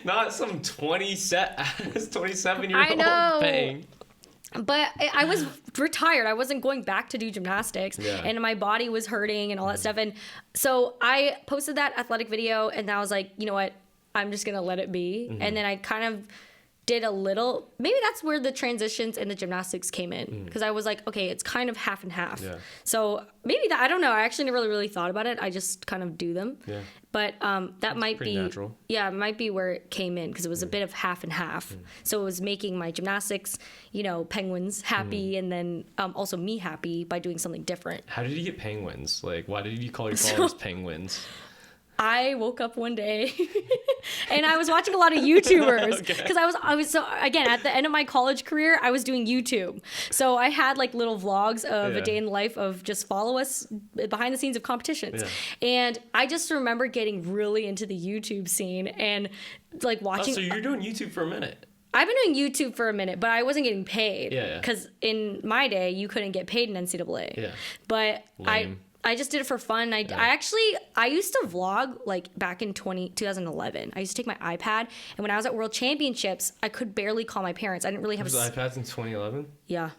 Not some 27-year-old Peng. But I was retired. I wasn't going back to do gymnastics. Yeah. And my body was hurting and all that stuff. And so I posted that athletic video, and I was like, you know what? I'm just going to let it be. And then I kind of did a little, maybe that's where the transitions and the gymnastics came in, because I was like, okay, it's kind of half and half. Yeah. So maybe that, I don't know, I actually never really thought about it. I just kind of do them. Yeah. But that might be natural. Yeah, it might be where it came in, because it was a bit of half and half. So it was making my gymnastics, penguins happy, and then also me happy by doing something different. How did you get penguins? Like, why did you call your followers penguins? I woke up one day and I was watching a lot of YouTubers, because I was so, again, at the end of my college career, I was doing YouTube. So I had like little vlogs of a day in the life of just follow us behind the scenes of competitions. Yeah. And I just remember getting really into the YouTube scene and like watching. Oh, so you're doing YouTube for a minute? I've been doing YouTube for a minute, but I wasn't getting paid. Because in my day, you couldn't get paid in NCAA. Yeah. But Lame. I just did it for fun. I used to vlog like back in 2011. I used to take my iPad, and when I was at World Championships, I could barely call my parents. I didn't really have iPads in 2011? Yeah.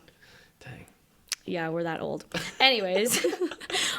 Dang. Yeah, we're that old. Anyways,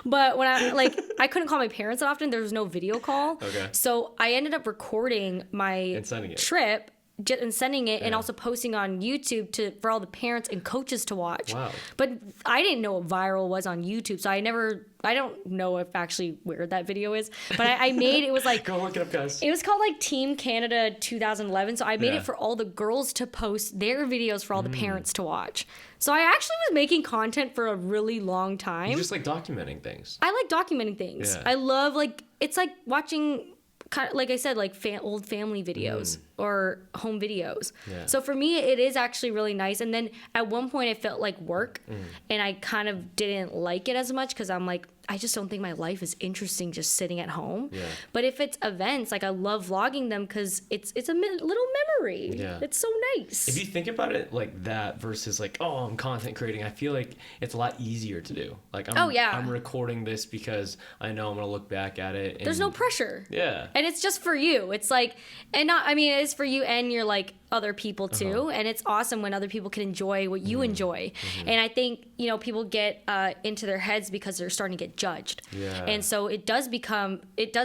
but when I couldn't call my parents that often. There was no video call. Okay. So I ended up recording my trip and sending it, and also posting on YouTube for all the parents and coaches to watch. Wow. But I didn't know what viral was on YouTube, so I don't know if actually where that video is, but I made, it was like, go look it up, guys. It was called like Team Canada 2011, so I made it for all the girls to post their videos for all the parents to watch. So I actually was making content for a really long time. You just like documenting things. I like documenting things. I love, like, it's like watching, kind of, like I said, like old family videos or home videos. So for me, it is actually really nice. And then at one point I felt like work, and I kind of didn't like it as much, because I'm like, I just don't think my life is interesting just sitting at home. But if it's events, like, I love vlogging them because it's a little memory. It's so nice. If you think about it like that versus like, oh, I'm content creating, I feel like it's a lot easier to do. Like, I'm recording this because I know I'm going to look back at it. And, there's no pressure. Yeah. And it's just for you. It's like, and not, I mean, it is for you and your, like, other people too. And it's awesome when other people can enjoy what you enjoy. And I think, you know, people get into their heads because they're starting to get judged. And so it does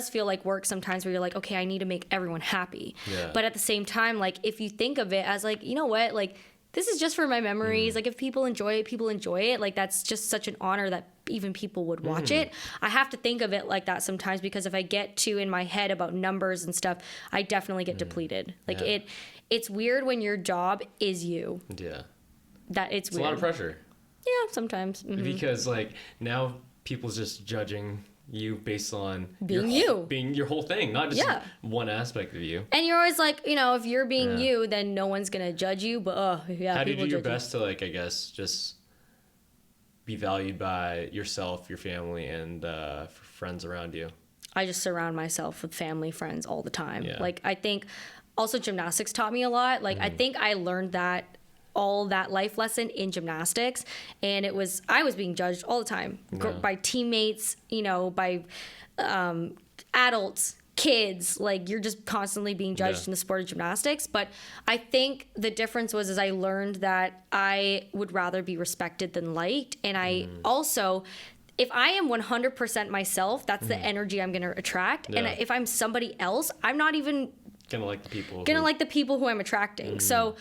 feel like work sometimes, where you're like, okay, I need to make everyone happy. But at the same time, like, if you think of it as like, you know what, like, this is just for my memories. Like, if people enjoy it. Like, that's just such an honor that even people would watch it. I have to think of it like that sometimes, because if I get too in my head about numbers and stuff, I definitely get depleted. Like, it's weird when your job is you. That it's weird. A lot of pressure. Yeah, sometimes. Because like now people's just judging you based on being your whole thing, not just one aspect of you. And you're always like, you know, if you're being you, then no one's gonna judge you. But how do you do your best to, like, I guess, just be valued by yourself, your family, and friends around you? I just surround myself with family, friends all the time. Like, I think also gymnastics taught me a lot. Like, I think I learned all that life lesson in gymnastics, and I was being judged all the time by teammates, you know, by adults, kids. Like, you're just constantly being judged in the sport of gymnastics. But I think the difference was I learned that I would rather be respected than liked. And I also, if I am 100% myself, that's the energy I'm going to attract. And if I'm somebody else, I'm not even gonna like the people who I'm attracting. So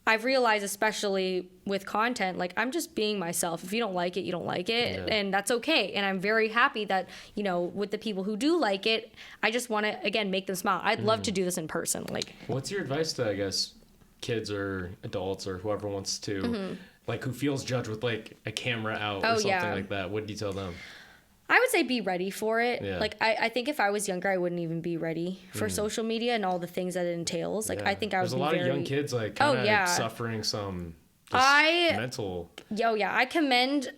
I've realized, especially with content, like, I'm just being myself. If you don't like it, you don't like it, and that's okay. And I'm very happy that, you know, with the people who do like it, I just want to, again, make them smile. I'd love to do this in person. Like, what's your advice to, I guess, kids or adults or whoever wants to, like, who feels judged with, like, a camera out or something like that? What do you tell them? I would say be ready for it. Like, I think if I was younger, I wouldn't even be ready for social media and all the things that it entails. Like, I think I would be very... There's a lot of young kids, like, kind of suffering some mental... I commend,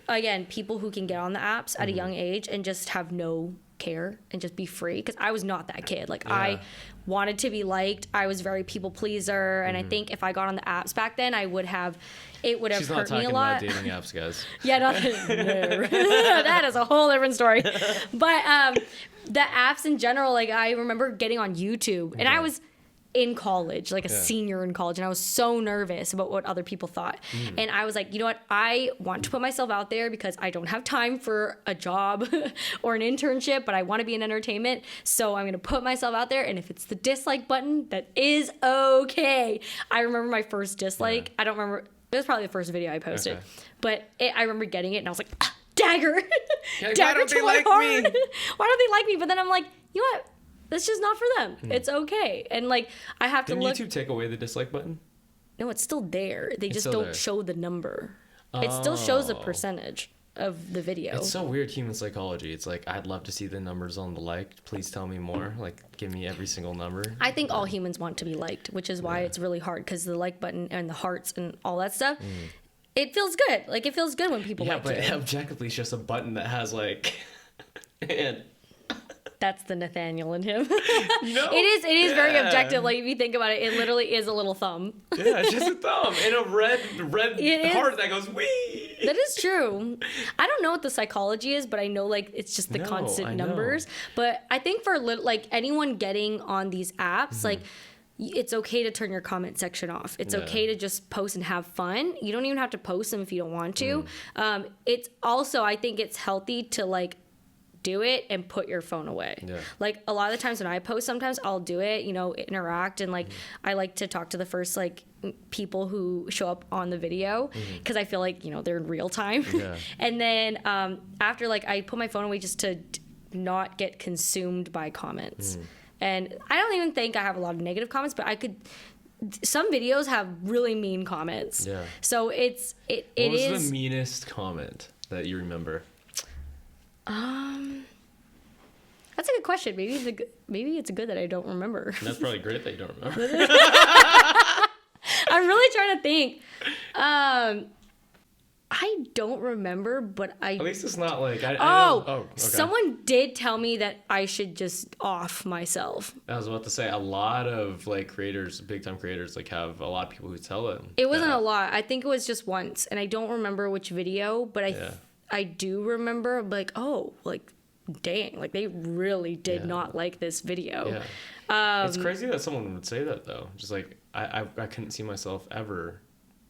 again, people who can get on the apps at a young age and just have no care and just be free. Because I was not that kid. Like, I wanted to be liked. I was very people pleaser. And I think if I got on the apps back then, it would have hurt me a lot. She's not talking about dating apps, guys. No. That is a whole different story. But the apps in general, like, I remember getting on YouTube, and I was in college, like a senior in college, and I was so nervous about what other people thought. And I was like, you know what? I want to put myself out there because I don't have time for a job or an internship, but I want to be in entertainment. So I'm going to put myself out there. And if it's the dislike button, that is okay. I remember my first dislike. I don't remember. It was probably the first video I posted, but I remember getting it and I was like, dagger, dagger to my heart. Why don't they like me? But then I'm like, you know what? That's just not for them. It's okay. And like, I have to look. Didn't YouTube take away the dislike button? No, it's still there. They just don't show the number. It still shows the percentage of the video. It's so weird, human psychology. It's like, I'd love to see the numbers on the like. Please tell me more. Like, give me every single number. I think all humans want to be liked, which is why it's really hard, because the like button and the hearts and all that stuff, it feels good. Like, it feels good when people like you. Yeah, but objectively, it's just a button that has like... and that's the Nathaniel in him. No, it is very objective. Like, if you think about it, it literally is a little thumb. Yeah, it's just a thumb and a red heart that goes wee. That is true. I don't know what the psychology is, but I know, like, it's just the constant numbers. But I think for like anyone getting on these apps, like, it's okay to turn your comment section off. It's okay to just post and have fun. You don't even have to post them if you don't want to. It's also, I think it's healthy to like do it and put your phone away. Yeah. Like a lot of the times when I post, sometimes I'll do it, you know, interact, and like I like to talk to the first like people who show up on the video because I feel like, you know, they're in real time. Yeah. And then after, like, I put my phone away just to not get consumed by comments. And I don't even think I have a lot of negative comments, but some videos have really mean comments. Yeah. So it what is. What was the meanest comment that you remember? That's a good question. Maybe it's good that I don't remember. And that's probably great that you don't remember. I'm really trying to think. I don't remember, but At least it's not like... okay. Someone did tell me that I should just off myself. I was about to say, a lot of like creators, big time creators, like have a lot of people who tell them. It wasn't a lot. I think it was just once, and I don't remember which video, but I do remember like, oh, like, dang, like they really did not like this video. Yeah. It's crazy that someone would say that though. Just like I couldn't see myself ever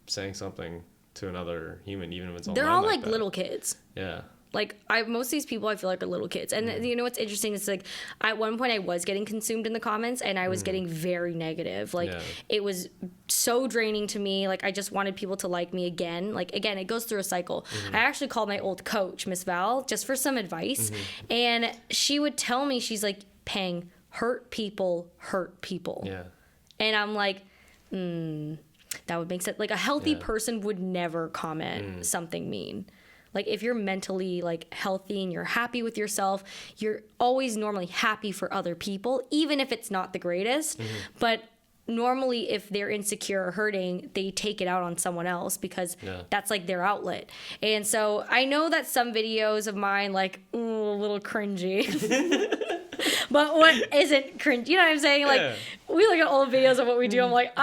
saying something to another human, even if it's online. They're all like little kids. Yeah. Like most of these people I feel like are little kids. And you know what's interesting is like at one point I was getting consumed in the comments and I was getting very negative. Like it was so draining to me. Like I just wanted people to like me again. Like again, it goes through a cycle. I actually called my old coach, Miss Val, just for some advice. And she would tell me, she's like, Peng, hurt people hurt people. Yeah. And I'm like, that would make sense. Like a healthy person would never comment something mean. Like if you're mentally like healthy and you're happy with yourself, you're always normally happy for other people, even if it's not the greatest. But normally if they're insecure or hurting, they take it out on someone else because that's like their outlet. And so I know that some videos of mine like a little cringy. But what isn't cringe? You know what I'm saying? Like, we look at old videos of what we do. I'm like,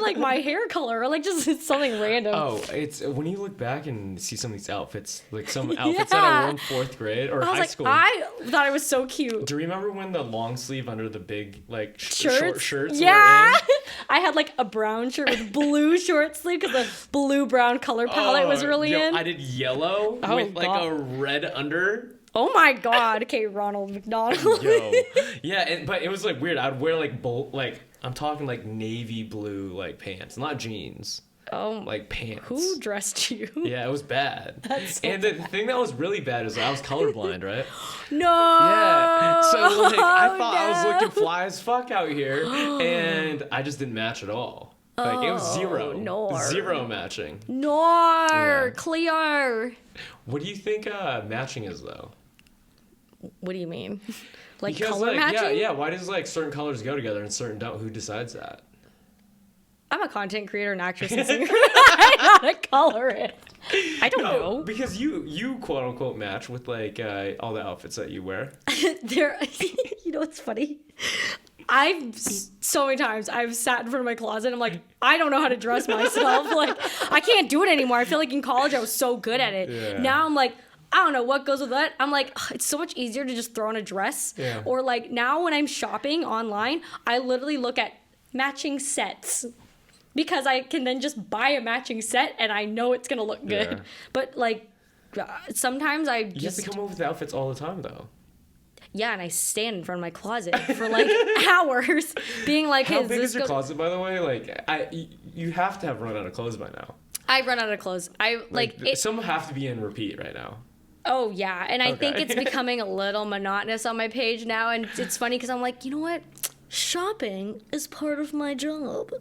like my hair color, or like just something random. Oh, it's when you look back and see some of these outfits, like some outfits that I wore in 4th grade or high school. I thought it was so cute. Do you remember when the long sleeve under the big like short shirts? Yeah. I had like a brown shirt with blue short sleeve because the blue-brown color palette was really in. I did yellow with like a red under. Oh my God. Okay, Ronald McDonald. Yo. Yeah, but it was like weird. I'd wear like I'm talking like navy blue like pants, not jeans. Oh. Like pants. Who dressed you? Yeah, it was bad. That's so and the thing that was really bad is I was colorblind, right? No. Yeah. So like I thought I was looking fly as fuck out here and I just didn't match at all. Like it was zero matching. Clear. What do you think matching is though? What do you mean? Like because, color matching? Yeah. Why does like certain colors go together and certain don't? Who decides that? I'm a content creator and actress and singer. I'm not a colorist. I don't know. Because you quote unquote match with like all the outfits that you wear. You know what's funny? So many times I've sat in front of my closet and I'm like, I don't know how to dress myself. Like I can't do it anymore. I feel like in college I was so good at it. Yeah. Now I'm like, I don't know what goes with that. I'm like, it's so much easier to just throw on a dress. Yeah. Or like now when I'm shopping online, I literally look at matching sets. Because I can then just buy a matching set and I know it's going to look good. Yeah. But like sometimes You have to come up with outfits all the time though. Yeah, and I stand in front of my closet for like hours being like, hey, how big is your closet, by the way? Like, you have to have run out of clothes by now. I've run out of clothes. Some have to be in repeat right now. Oh, yeah. And I think it's becoming a little monotonous on my page now. And it's funny because I'm like, you know what? Shopping is part of my job.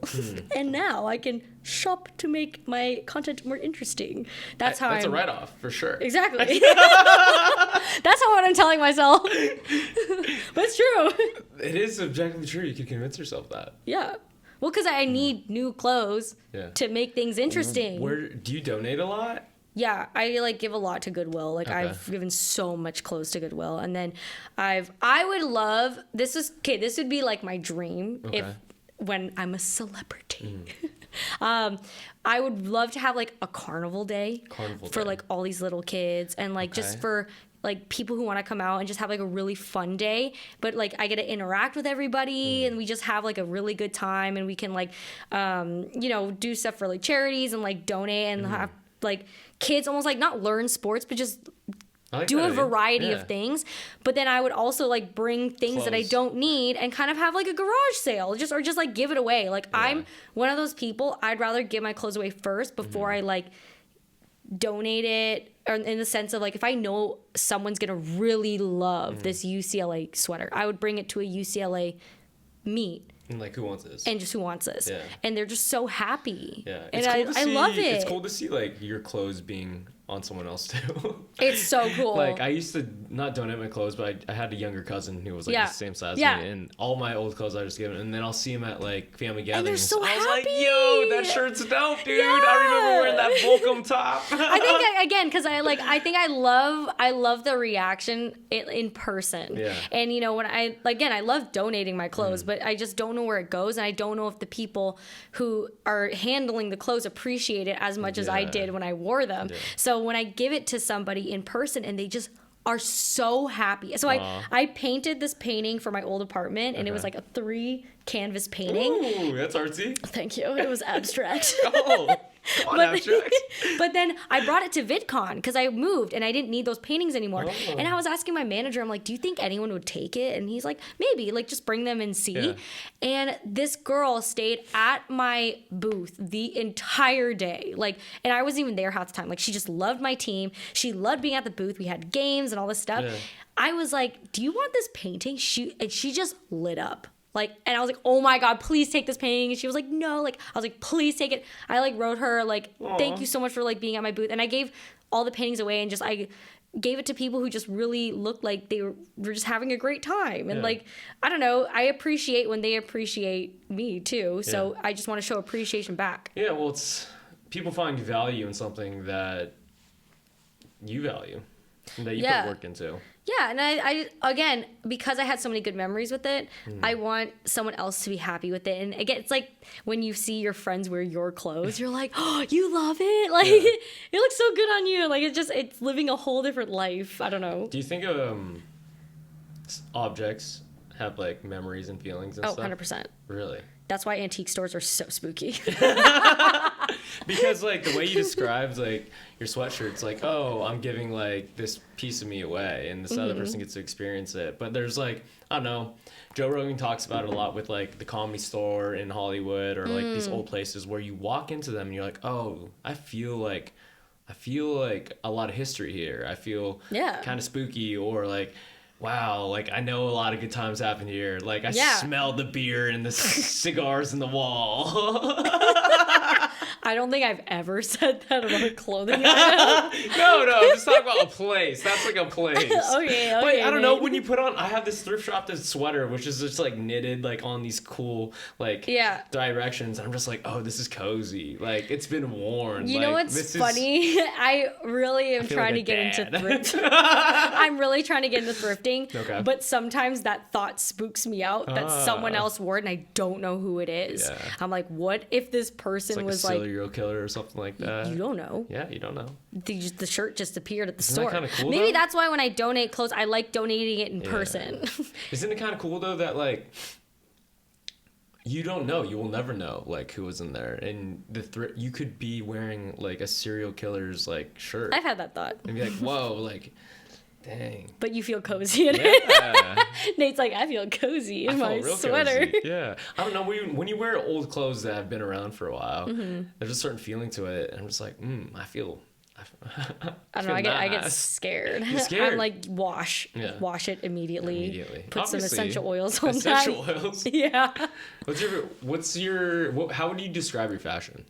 And now I can shop to make my content more interesting. That's a write-off, for sure. Exactly. That's what I'm telling myself. But it's true. It is objectively true. You can convince yourself that. Yeah. Well, because I need new clothes to make things interesting. Do you donate a lot? Yeah, I like give a lot to Goodwill. Like I've given so much clothes to Goodwill, and then I would love this would be like my dream when I'm a celebrity. I would love to have like a carnival day for like all these little kids and like just for like people who want to come out and just have like a really fun day, but like I get to interact with everybody and we just have like a really good time and we can like do stuff for like charities and like donate and have like kids almost like not learn sports but just do a variety of things. But then I would also like bring things that I don't need and kind of have like a garage sale, or just like give it away. Like I'm one of those people, I'd rather give my clothes away first before I like donate it, or in the sense of like if I know someone's gonna really love this UCLA sweater, I would bring it to a UCLA meet. And like, who wants this? And just who wants this? Yeah. And they're just so happy. Yeah. And I love it. It's cool to see like your clothes being on someone else too. It's so cool. Like I used to not donate my clothes, but I had a younger cousin who was like the same size as me, and all my old clothes I just give him, and then I'll see him at like family gatherings. And they're so happy. I was like, yo, that shirt's dope, dude. I remember wearing that Volcom top. I think again, because I think I love the reaction in person. Yeah. And you know, when I love donating my clothes, but I just don't know where it goes, and I don't know if the people who are handling the clothes appreciate it as much as I did when I wore them. Yeah. So when I give it to somebody in person and they just are so happy. So I painted this painting for my old apartment, and it was like a 3 canvas painting. Ooh, that's artsy. Thank you. It was abstract. Oh. Abstract. But then I brought it to VidCon because I moved and I didn't need those paintings anymore. Oh. And I was asking my manager, I'm like, do you think anyone would take it? And he's like, maybe, like just bring them and see. Yeah. And this girl stayed at my booth the entire day. Like, and I wasn't even there half the time. Like, she just loved my team. She loved being at the booth. We had games and all this stuff. Yeah. I was like, do you want this painting? She just lit up. Like, and I was like, oh my God, please take this painting. And she was like, no. Like, I was like, please take it. I like wrote her like, thank you so much for like being at my booth. And I gave all the paintings away, and just I gave it to people who just really looked like they were just having a great time. And like, I don't know, I appreciate when they appreciate me too. So I just want to show appreciation back. Yeah, well, it's people find value in something that you value and that you put work into. Yeah, and I again, because I had so many good memories with it, I want someone else to be happy with it. And again, it's like when you see your friends wear your clothes, you're like, oh, you love it. Like, it looks so good on you. Like, it's living a whole different life. I don't know. Do you think objects have, like, memories and feelings and stuff? 100%. Really? That's why antique stores are so spooky. Because, like, the way you described, like, your sweatshirt's like, oh, I'm giving, like, this piece of me away, and this other person gets to experience it. But there's, like, I don't know, Joe Rogan talks about it a lot with, like, the Comedy Store in Hollywood, or, like, these old places where you walk into them and you're like, oh, I feel like a lot of history here. I feel kind of spooky, or, like, wow, like, I know a lot of good times happen here. Like, I smell the beer and the cigars in the wall. I don't think I've ever said that about a clothing item. No, I'm just talking about a place. That's like a place. Okay. But I don't know, when you put on, I have this thrift shop sweater, which is just like knitted like on these cool like directions. I'm just like, oh, this is cozy. Like, it's been worn. You know what's funny? I really am trying to get into thrift. I'm really trying to get into thrifting. Okay. But sometimes that thought spooks me out that someone else wore it and I don't know who it is. Yeah. I'm like, what if this person was like serial killer or something like that? You don't know. Yeah, you don't know. The shirt just appeared at the store. Isn't that kind of cool, Maybe though? that's why when I donate clothes, I like donating it in person. Isn't it kind of cool, though, that, like, you don't know. You will never know, like, who was in there. And you could be wearing, like, a serial killer's, like, shirt. I've had that thought. And be like, whoa, like, dang. But you feel cozy in it. Nate's like, I feel cozy in my sweater. Cozy. Yeah. I don't know. When you wear old clothes that have been around for a while, there's a certain feeling to it. And I'm just like, I feel I don't know. I get scared. You're scared. I'm like, wash it immediately. Put Obviously, some essential oils on essential oils. Yeah. How would you describe your fashion?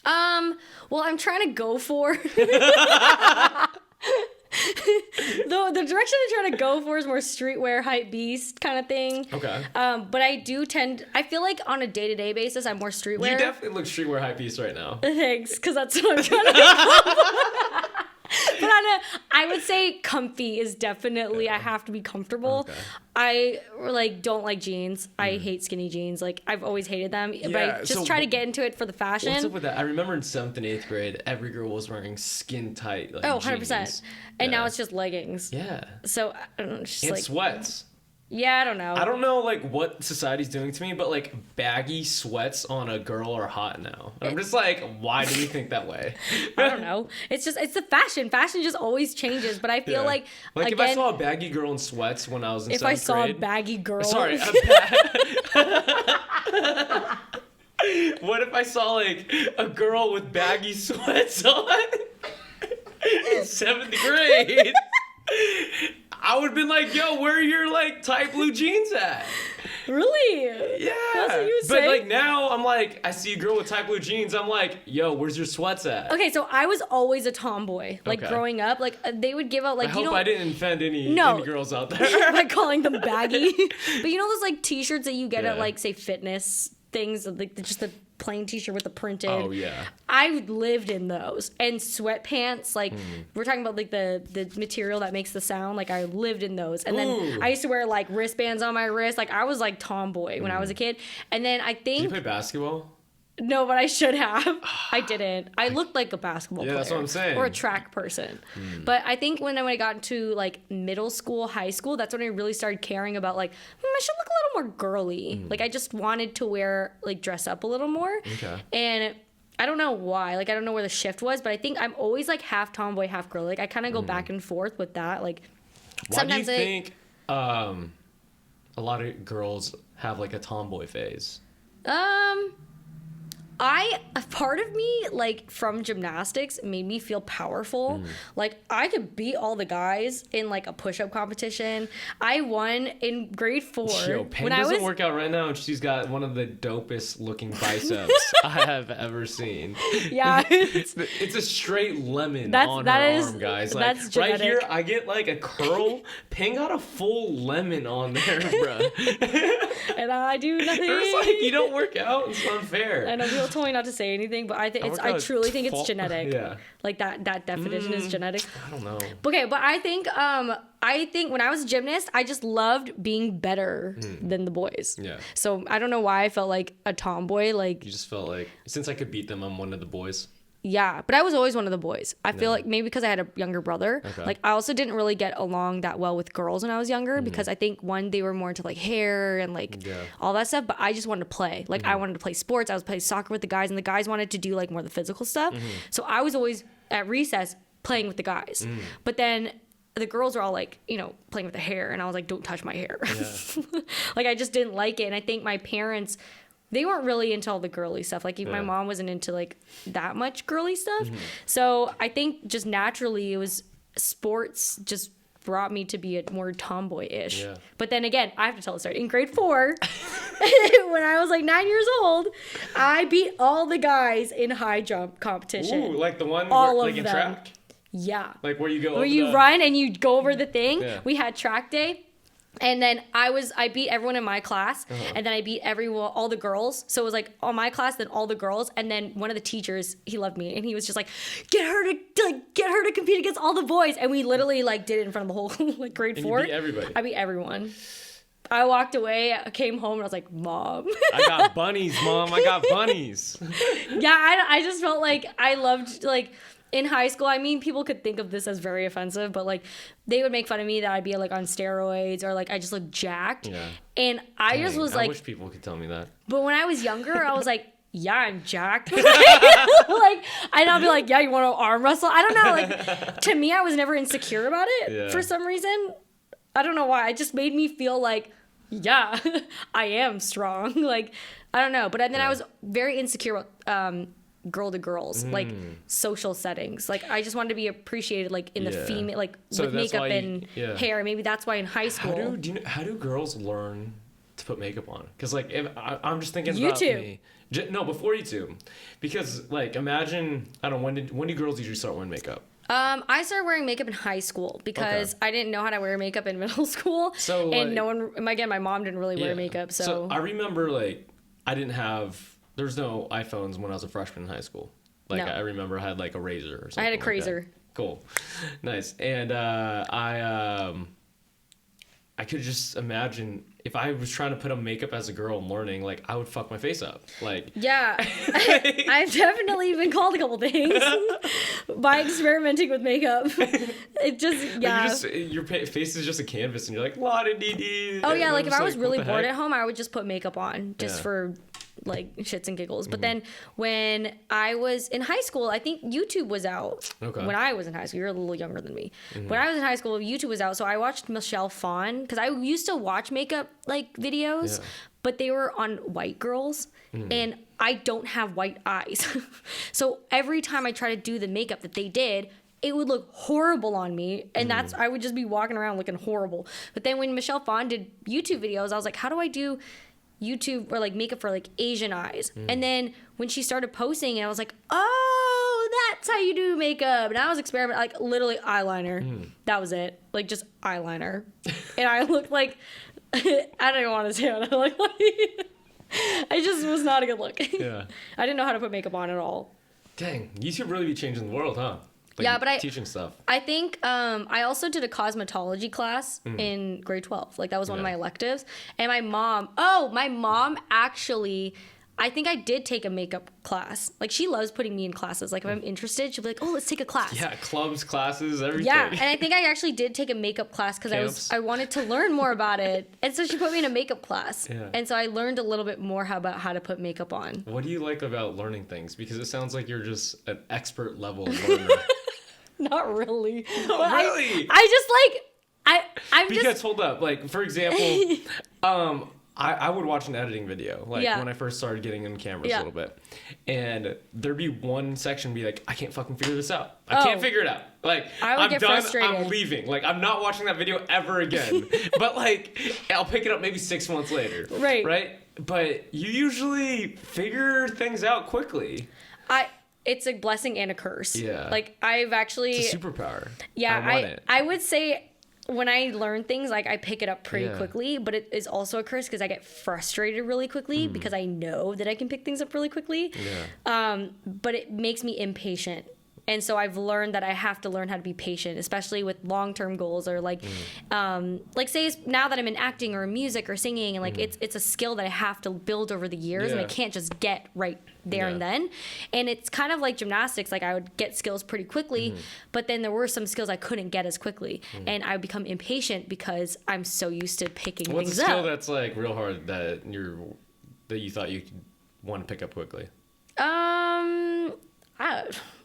Well, I'm trying to go for the direction I'm trying to go for is more streetwear, hype beast kind of thing. Okay. But I feel like on a day-to-day basis, I'm more streetwear. You definitely look streetwear hype beast right now. Thanks, because that's what I'm trying to get. But I would say comfy is definitely, I have to be comfortable. Okay. I don't like jeans. I hate skinny jeans. Like, I've always hated them. Yeah, but I just try to get into it for the fashion. What's up with that? I remember in 7th and 8th grade, every girl was wearing skin tight, like, 100%. Jeans. And now it's just leggings. Yeah. So, I don't know, it's just and sweats. Yeah, I don't know. I don't know, like, what society's doing to me, but, like, baggy sweats on a girl are hot now. And I'm just like, why do you think that way? I don't know. It's the fashion. Fashion just always changes, but I feel like again, if I saw a baggy girl in sweats when I was in 7th grade. If I saw a baggy girl. Sorry. What if I saw, like, a girl with baggy sweats on in 7th grade? I would have been like, yo, where are your, like, tight blue jeans at? Really? Yeah. That's what you would But, say? like, now I'm like, I see a girl with tight blue jeans. I'm like, yo, where's your sweats at? Okay, so I was always a tomboy. Like, growing up, like, they would give out, like, I hope I didn't offend any girls out there. By calling them baggy. But you know those, like, t-shirts that you get at, like, say, fitness things, like, just the plain t-shirt with the printed. Oh, yeah. I lived in those. And sweatpants, like, we're talking about, like, the material that makes the sound. Like, I lived in those. And then I used to wear, like, wristbands on my wrist. Like, I was, like, tomboy when I was a kid. And then I think... Did you play basketball? No, but I should have. I didn't. I looked like a basketball player. Yeah, that's what I'm saying. Or a track person. But I think when I got into, like, middle school, high school, that's when I really started caring about, like, I should look a little more girly. Like, I just wanted to wear, like, dress up a little more. Okay. And I don't know why. Like, I don't know where the shift was, but I think I'm always, like, half tomboy, half girly. Like, I kind of go back and forth with that. Like, why do you think a lot of girls have, like, a tomboy phase? A part of me, like, from gymnastics made me feel powerful. Like, I could beat all the guys in, like, a push-up competition. I won in grade 4. Yo, Peng doesn't work out right now, and she's got one of the dopest looking biceps I have ever seen. Yeah. It's a straight lemon on her arm, guys. Like, that's genetic. right here, I get, like, a curl. Peng got a full lemon on there, bro. And I do nothing. It's like, you don't work out. It's unfair. I know people told me not to say anything, but I think I truly think it's genetic. Yeah. Like that definition is genetic. I don't know. Okay, but I think when I was a gymnast, I just loved being better than the boys. Yeah. So I don't know why I felt like a tomboy. Like, you just felt like, since I could beat them, I'm one of the boys. Yeah, but I was always one of the boys. I feel like maybe because I had a younger brother. Okay. Like, I also didn't really get along that well with girls when I was younger because I think, one, they were more into, like, hair and, like, all that stuff. But I just wanted to play. Like, I wanted to play sports. I was playing soccer with the guys, and the guys wanted to do, like, more of the physical stuff. So I was always at recess playing with the guys. But then the girls are all, like, you know, playing with the hair. And I was like, don't touch my hair. Yeah. Like, I just didn't like it. And I think my parents... They weren't really into all the girly stuff. Like, even my mom wasn't into, like, that much girly stuff. So I think just naturally it was sports just brought me to be a more tomboy-ish. Yeah. But then again, I have to tell the story. In grade 4, when I was, like, 9 years old, I beat all the guys in high jump competition. Ooh, like the one like in track? Yeah. Like where you go where you run and you go over the thing. Yeah. We had track day. And then I beat everyone in my class, and then I beat all the girls. So it was like all my class, then all the girls, and then one of the teachers, he loved me, and he was just like, get her to compete against all the boys, and we literally, like, did it in front of the whole, like, grade 4. You beat everybody. I beat everyone. I walked away, I came home, and I was like, Mom. I got bunnies, Mom. I got bunnies. Yeah, I just felt like I loved, like. In high school, I mean, people could think of this as very offensive, but, like, they would make fun of me that I'd be, like, on steroids or, like, I just look jacked. Yeah. And I just was like... I wish people could tell me that. But when I was younger, I was like, yeah, I'm jacked. Like, and I'll be like, yeah, you want to arm wrestle? I don't know. Like, to me, I was never insecure about it for some reason. I don't know why. It just made me feel like, yeah, I am strong. Like, I don't know. But then I was very insecure about... girl to girls, like social settings. Like, I just wanted to be appreciated, like, in the female, like, so with makeup and hair. Maybe that's why in high school. How do girls learn to put makeup on? Because, like, if I'm just thinking about YouTube. Me. No, before YouTube, because, like, imagine, I don't know, when do girls usually start wearing makeup? I started wearing makeup in high school because I didn't know how to wear makeup in middle school. So, and like, my mom didn't really wear makeup. So I remember, like, there's no iPhones when I was a freshman in high school. Like, I remember I had, like, a Razor or something. I had a Crazer. Cool. Nice. And I could just imagine if I was trying to put on makeup as a girl and learning, like, I would fuck my face up. Like, yeah, I've definitely been called a couple things by experimenting with makeup. It just, yeah. Like your face is just a canvas, and you're like, la-di-dee-dee. Oh, yeah, like, if I was really bored at home, I would just put makeup on just for, like, shits and giggles. But then when I was in high school, I think YouTube was out. Okay. When I was in high school. You're a little younger than me. When I was in high school, YouTube was out. So I watched Michelle Phan, because I used to watch makeup, like, videos, but they were on white girls. And I don't have white eyes. So every time I try to do the makeup that they did, it would look horrible on me, and I would just be walking around looking horrible. But then when Michelle Phan did YouTube videos, I was like, how do I do YouTube or like makeup for like Asian eyes? And then when she started posting, I was like, oh, that's how you do makeup. And I was experimenting, like, literally eyeliner. That was it, like, just eyeliner. And I looked like I don't even want to say what I look like. I just was not a good look. I didn't know how to put makeup on at all. Dang, YouTube really be changing the world, huh? Like, yeah, but teaching stuff. I think I also did a cosmetology class in grade 12. Like, that was one of my electives. And my mom actually, I think I did take a makeup class. Like, she loves putting me in classes. Like, if I'm interested, she'll be like, oh, let's take a class. Yeah, clubs, classes, everything. Yeah, and I think I actually did take a makeup class because I wanted to learn more about it. And so she put me in a makeup class. Yeah. And so I learned a little bit more about how to put makeup on. What do you like about learning things? Because it sounds like you're just an expert level learner. Not really. Not really. I just like I'm because just hold up, like, for example, I would watch an editing video, like, when I first started getting in cameras a little bit, and there'd be one section be like, I can't fucking figure this out. I can't figure it out. Like, I'm done. Frustrated. I'm leaving. Like, I'm not watching that video ever again. But, like, I'll pick it up maybe 6 months later. Right. But you usually figure things out quickly. It's a blessing and a curse. Yeah. Like, I've actually... It's a superpower. Yeah, I would say when I learn things, like, I pick it up pretty quickly, but it is also a curse because I get frustrated really quickly because I know that I can pick things up really quickly. Yeah. But it makes me impatient. And so I've learned that I have to learn how to be patient, especially with long-term goals or like say now that I'm in acting or music or singing, and like it's a skill that I have to build over the years, and I can't just get right there and then. And it's kind of like gymnastics. Like, I would get skills pretty quickly, but then there were some skills I couldn't get as quickly, and I would become impatient because I'm so used to picking things up. What's a skill that's like real hard that you thought you could want to pick up quickly?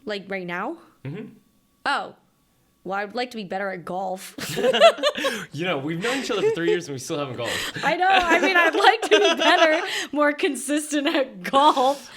Like right now? Oh, well, I'd like to be better at golf. You know, we've known each other for 3 years and we still haven't golfed. I know. I mean, I'd like to be better, more consistent at golf.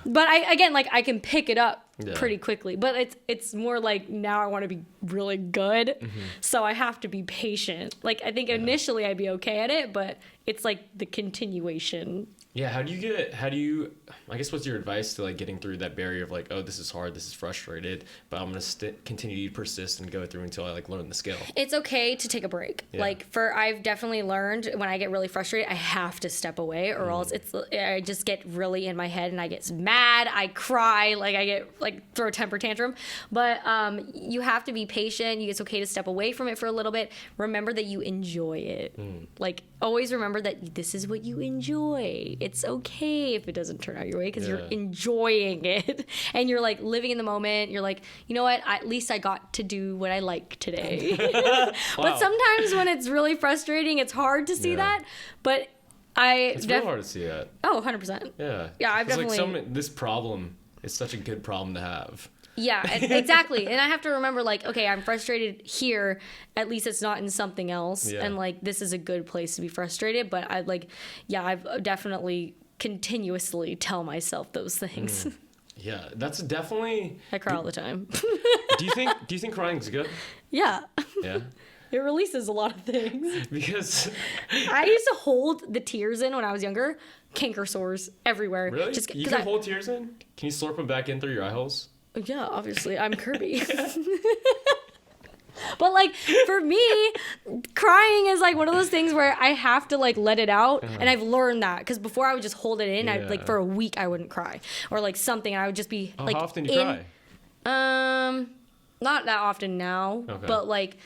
But I can pick it up pretty quickly. But it's more like now I want to be really good. So I have to be patient. Like, I think initially I'd be okay at it, but it's like the continuation. Yeah, I guess what's your advice to like getting through that barrier of like, oh, this is hard, this is frustrated, but I'm going to continue to persist and go through until I like learn the skill. It's okay to take a break. Yeah. I've definitely learned when I get really frustrated, I have to step away or else I just get really in my head and I get mad, I cry, like I get like throw a temper tantrum. But you have to be patient. It's okay to step away from it for a little bit. Remember that you enjoy it. Like, always remember that this is what you enjoy. It's okay if it doesn't turn out your way because you're enjoying it and you're like living in the moment. You're like, you know what? At least I got to do what I like today. But sometimes when it's really frustrating, it's hard to see that. But it's real hard to see that. Oh, 100%. Yeah. Yeah, I've definitely. Like this problem is such a good problem to have. Yeah, exactly. And I have to remember, like, okay, I'm frustrated here. At least it's not in something else. Yeah. And, like, this is a good place to be frustrated. But I've definitely continuously tell myself those things. Yeah, that's definitely... I cry all the time. Do you think crying's good? Yeah. Yeah? It releases a lot of things. Because... I used to hold the tears in when I was younger. Canker sores everywhere. Really? You can hold tears in? Can you slurp them back in through your eye holes? Yeah, obviously. I'm Kirby. But, like, for me, crying is, like, one of those things where I have to, like, let it out. And I've learned that. Because before I would just hold it in. Like, for a week, I wouldn't cry. Or, like, something. And I would just be, like... How often do you cry? Not that often now. Okay. But, like,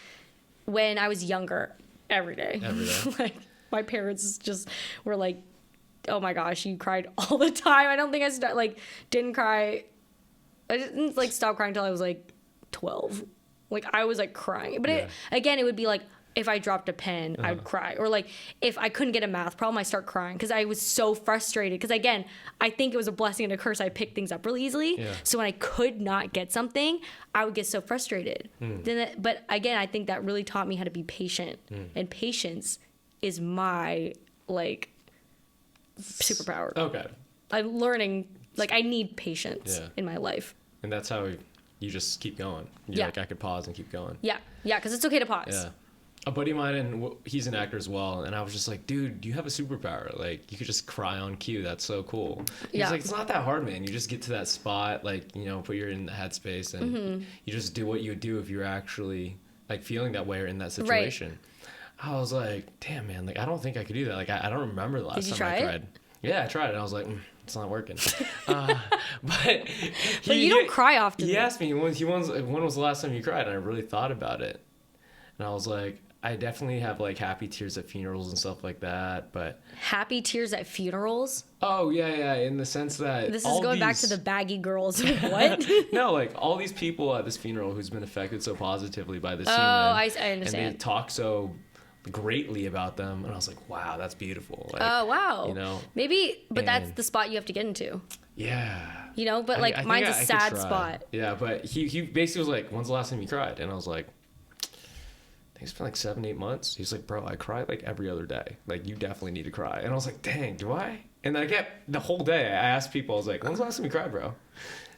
when I was younger... every day. Like, my parents just were like, oh my gosh, you cried all the time. I don't think I didn't cry. I didn't like stop crying until I was like 12. Like, I was like crying. But it would be like, if I dropped a pen, I'd cry. Or like, if I couldn't get a math problem, I start crying because I was so frustrated. Because again, I think it was a blessing and a curse. I picked things up really easily. Yeah. So when I could not get something, I would get so frustrated. But again, I think that really taught me how to be patient. And patience is my like superpower. Okay. I'm learning, like, I need patience in my life. And that's how you just keep going. You're like, I could pause and keep going. Yeah, because it's okay to pause. Yeah. A buddy of mine, and he's an actor as well, and I was just like, dude, you have a superpower. Like, you could just cry on cue. That's so cool. He's like, it's not that hard, man. You just get to that spot, like, you know, put you in the headspace, and you just do what you would do if you're actually, like, feeling that way or in that situation. Right. I was like, damn, man, like, I don't think I could do that. Like, I don't remember the last time I cried. Yeah, I tried it. I was like, it's not working. But you don't cry often. He asked me, when was the last time you cried? And I really thought about it. And I was like, I definitely have like happy tears at funerals and stuff like that, but... Happy tears at funerals? Oh, yeah, in the sense that... This is going back to the baggy girls. What? No, like all these people at this funeral who's been affected so positively by this human. I understand. And they talk so greatly about them, and I was like, wow, that's beautiful. Like, oh, wow. You know? Maybe, but that's the spot you have to get into. Yeah. You know, but like mine's a sad spot. Yeah, but he basically was like, when's the last time you cried? And I was like... It's been like 7-8 months. He's like, bro, I cry like every other day. Like, you definitely need to cry. And I was like, dang, do I? And then I kept the whole day. I asked people, I was like, when's the last time you cried, bro?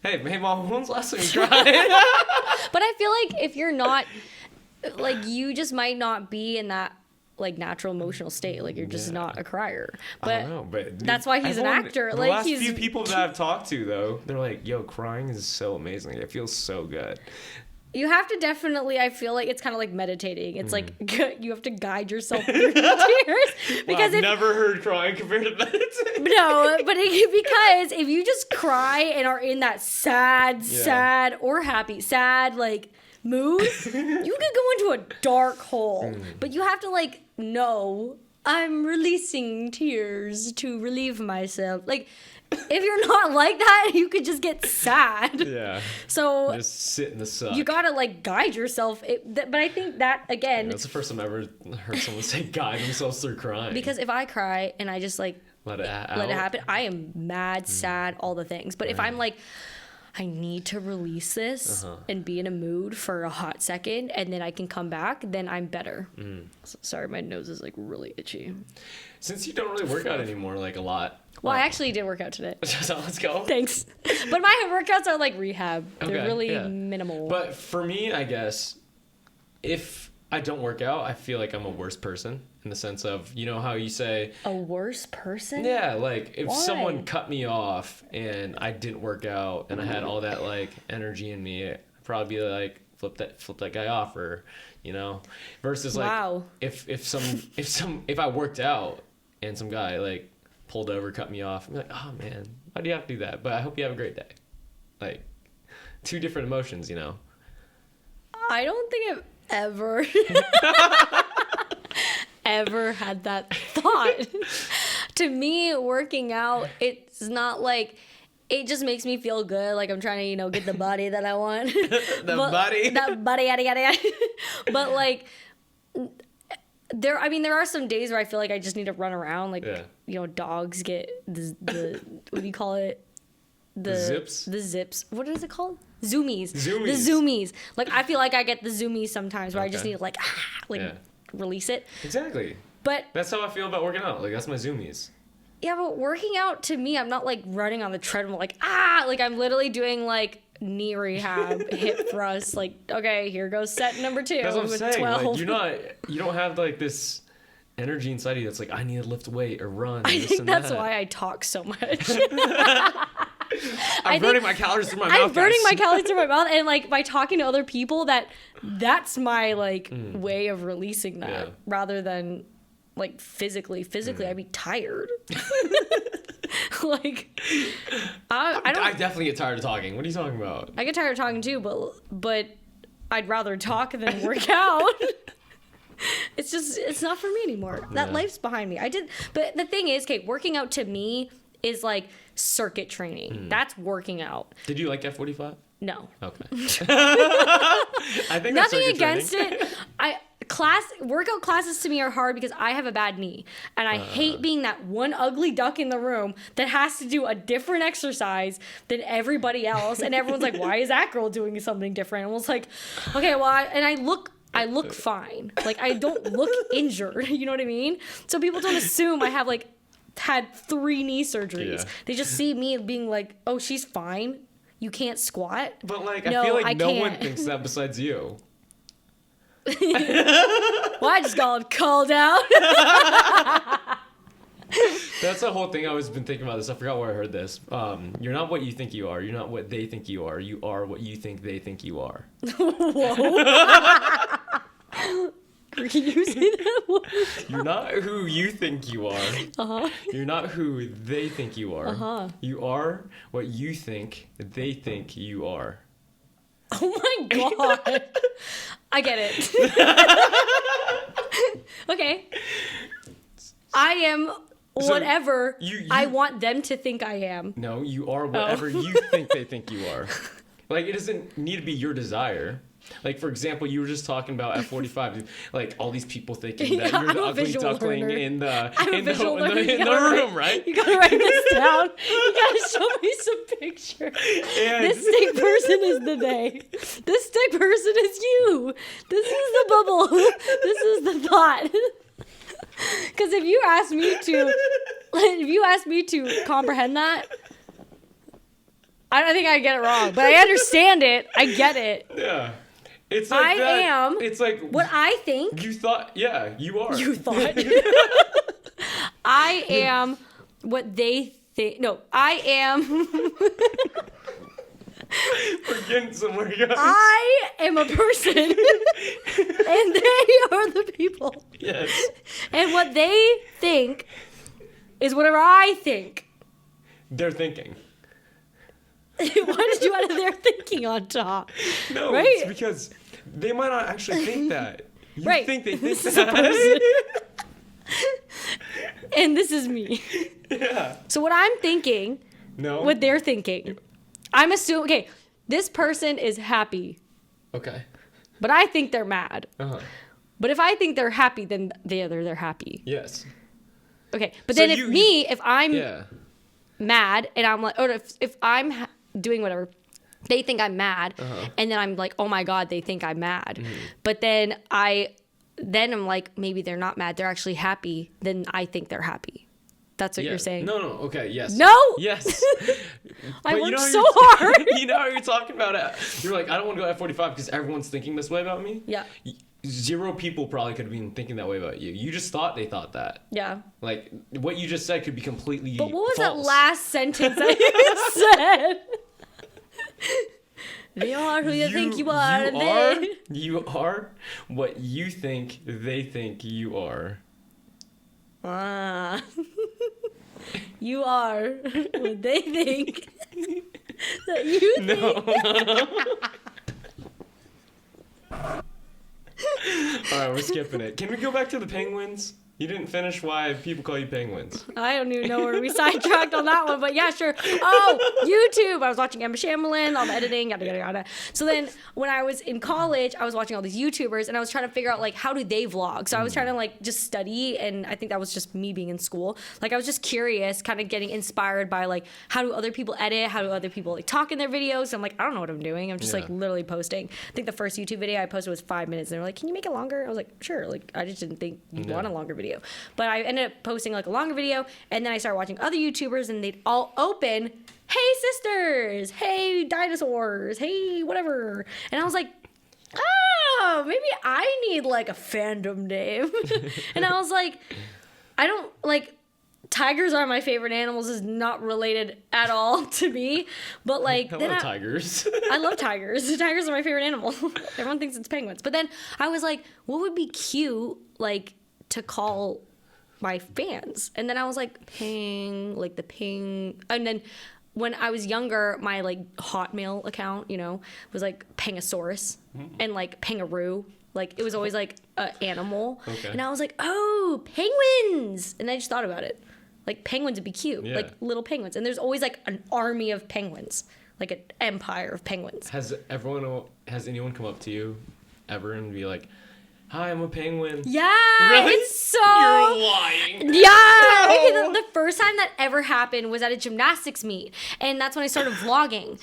Hey, mom, when's the last time you cried? But I feel like if you're not, like, you just might not be in that like natural emotional state. Like, you're just not a crier. But I don't know, but that's why he's an actor. The like, last few people that I've talked to, though, they're like, yo, crying is so amazing. It feels so good. You have to definitely, I feel like it's kind of like meditating. It's like you have to guide yourself through tears. Because I've never heard crying compared to meditating. No, but because if you just cry and are in that sad or happy, sad like mood, you could go into a dark hole. But you have to like know I'm releasing tears to relieve myself. Like, if you're not like that, you could just get sad. Yeah. So just sit in the suck. You gotta like guide yourself. But I think that again. That's the first time I ever heard someone say guide themselves through crying. Because if I cry and I just like let it happen, I am mad, sad, all the things. But if I'm like, I need to release this and be in a mood for a hot second, and then I can come back, then I'm better. Sorry, my nose is like really itchy. Since you don't really work out anymore, like a lot. Well, I actually did work out today. So let's go. Thanks. But my workouts are like rehab. They're really minimal. But for me, I guess, if I don't work out, I feel like I'm a worse person in the sense of, you know how you say... A worse person? Yeah, like if someone cut me off and I didn't work out and I had all that like energy in me, I'd probably be like, flip that guy off, or, you know, versus like if I worked out and some guy like pulled over, cut me off, I'm like, oh man, why do you have to do that? But I hope you have a great day. Like, two different emotions, you know. I don't think I've ever had that thought. To me, working out, it's not like, it just makes me feel good. Like I'm trying to, you know, get the body that I want. That body, yada, yada, yada. But like, there are some days where I feel like I just need to run around. Like, you know, dogs get the what do you call it? The zips. What is it called? Zoomies. The zoomies. Like, I feel like I get the zoomies sometimes where I just need to like release it. Exactly. But that's how I feel about working out. Like, that's my zoomies. Yeah, but working out, to me, I'm not like running on the treadmill like I'm literally doing like knee rehab, hip thrusts. Like, okay, here goes set number 2. That's what I'm saying. 12. Like, you don't have like this energy inside you that's like, I need to lift weight or run. I think that's why I talk so much. I'm burning my calories through my mouth. And like by talking to other people, that's my like way of releasing that rather than like physically. I'd be tired. Like, I definitely get tired of talking. What are you talking about? I get tired of talking too, but I'd rather talk than work out. it's not for me anymore. That life's behind me. But the thing is, okay, working out to me is like circuit training. That's working out. Did you like F45? No. Okay. I think nothing against it. Workout classes to me are hard because I have a bad knee, and I hate being that one ugly duck in the room that has to do a different exercise than everybody else, and everyone's like, "Why is that girl doing something different?" And it's like, okay, well, I look fine. Like, I don't look injured. You know what I mean? So people don't assume I have like had 3 knee surgeries. Yeah. They just see me being like, "Oh, she's fine. You can't squat." But like, I feel like no one thinks that besides you. Well, I just got called out. That's the whole thing. I've always been thinking about this. I forgot where I heard this. You're not what you think you are. You're not what they think you are. You are what you think they think you are. Whoa. Can you say that word? You're not who you think you are. Uh-huh. You're not who they think you are. Uh-huh. You are what you think they think you are. Oh my God. I get it. Okay. I am whatever I want them to think I am. No, you are whatever you think they think you are. Like, it doesn't need to be your desire. Like, for example, you were just talking about F45, like all these people thinking that you're the ugly duckling in the room, right? You gotta write this down. You gotta show me some pictures. This stick person is the they. This stick person is you. This is the bubble. This is the thought. Because if you ask me to comprehend that, I don't think I get it wrong, but I understand it. I get it. Yeah. It's like it's like what I think. You thought, yeah, you are. You thought. I am what they think. No, I am. We're getting somewhere, guys. I am a person, and they are the people. Yes. And what they think is whatever I think. They're thinking. Why did you add their thinking on top? No, right? It's because they might not actually think that. You right. think they think this that. Is a person. And this is me. Yeah. So what I'm thinking, what they're thinking, I'm assuming, okay, this person is happy. Okay. But I think they're mad. Uh-huh. But if I think they're happy, then they're happy. Yes. Okay, but so then if I'm mad and I'm like, or if I'm doing whatever, they think I'm mad, and then I'm like, oh my God, they think I'm mad. Mm-hmm. But then I'm like, maybe they're not mad, they're actually happy. Then I think they're happy. That's what you're saying. No. Okay. Yes. No. Yes. I worked so hard. You know how you're talking about it. You're like, I don't want to go F45 because everyone's thinking this way about me. Yeah. 0 people probably could have been thinking that way about you. You just thought they thought that. Yeah. Like, what you just said could be completely false. But what was that last sentence that you said? They are who you think you are. You are what you think they think you are. You are what they think that you think. No. All right, we're skipping it. Can we go back to the penguins? You didn't finish why people call you penguins. I don't even know where we sidetracked on that one, but yeah, sure. Oh, YouTube. I was watching Emma Chamberlain, all the editing, yada, yada, yada. So then when I was in college, I was watching all these YouTubers, and I was trying to figure out, like, how do they vlog? So I was trying to, like, just study, and I think that was just me being in school. Like, I was just curious, kind of getting inspired by, like, how do other people edit? How do other people, like, talk in their videos? So I'm like, I don't know what I'm doing. I'm just, like, literally posting. I think the first YouTube video I posted was 5 minutes, and they were like, can you make it longer? I was like, sure. Like, I just didn't think you'd want a longer video. But I ended up posting like a longer video, and then I started watching other YouTubers, and they'd all open, hey sisters, hey dinosaurs, hey whatever. And I was like, oh, maybe I need like a fandom name. And I was like, I don't like, tigers are my favorite animals is not related at all to me, but like I love tigers. I love tigers. Tigers are my favorite animal. Everyone thinks it's penguins. But then I was like, what would be cute, like, to call my fans? And then I was like, Peng, like the Peng. And then when I was younger, my like Hotmail account, you know, was like Pengasaurus and like Pengaroo. Like, it was always like an animal. Okay. And I was like, oh, penguins. And I just thought about it. Like, penguins would be cute. Yeah. Like, little penguins. And there's always like an army of penguins. Like an empire of penguins. Has anyone come up to you ever and be like, hi, I'm a penguin? Yeah. Really? It's so... You're lying. Yeah. Okay, the first time that ever happened was at a gymnastics meet. And that's when I started vlogging.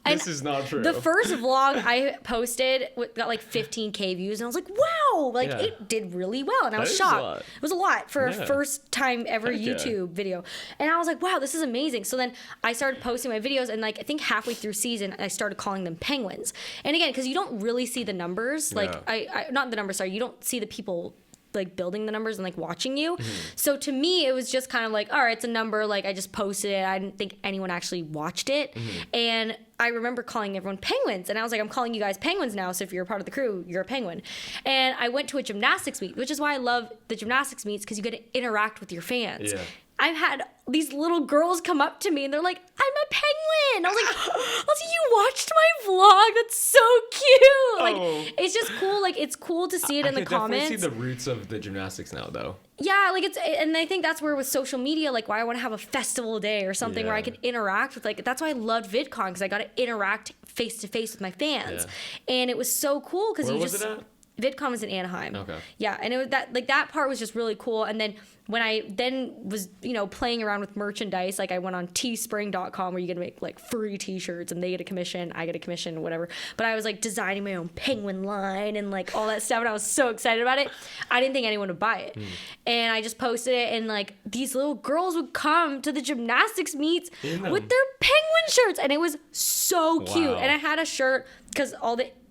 This is not true. The first vlog I posted got like 15K views. And I was like, wow. Like, it did really well. And I was shocked. It was a lot for a first time ever YouTube video. And I was like, wow, this is amazing. So then I started posting my videos. And like, I think halfway through season, I started calling them penguins. And again, because you don't really see the numbers. Like, not the numbers, sorry. You don't see the people like building the numbers and like watching you. So to me, it was just kind of like, all right, it's a number. Like, I just posted it. I didn't think anyone actually watched it. And I remember calling everyone penguins. And I was like, I'm calling you guys penguins now. So if you're a part of the crew, you're a penguin. And I went to a gymnastics meet, which is why I love the gymnastics meets, because you get to interact with your fans. Yeah. I've had these little girls come up to me and they're like, I'm a penguin. I was like, you watched my vlog? That's so cute. Like, it's just cool. Like, it's cool to see it in the comments. I can definitely see the roots of the gymnastics now, though. Yeah, like, and I think that's where with social media, like, why I want to have a festival day or something where I can interact with, like, that's why I loved VidCon, because I got to interact face to face with my fans. And it was so cool because Where was it at? VidCon was in Anaheim. Okay. Yeah, and it was that part was just really cool. And then when I then was, playing around with merchandise, like I went on teespring.com where you get to make like free t-shirts and they get a commission, I get a commission, whatever. But I was like designing my own penguin line and like all that stuff, and I was so excited about it. I didn't think anyone would buy it. And I just posted it, and like these little girls would come to the gymnastics meets with their penguin shirts, and it was so cute. And I had a shirt because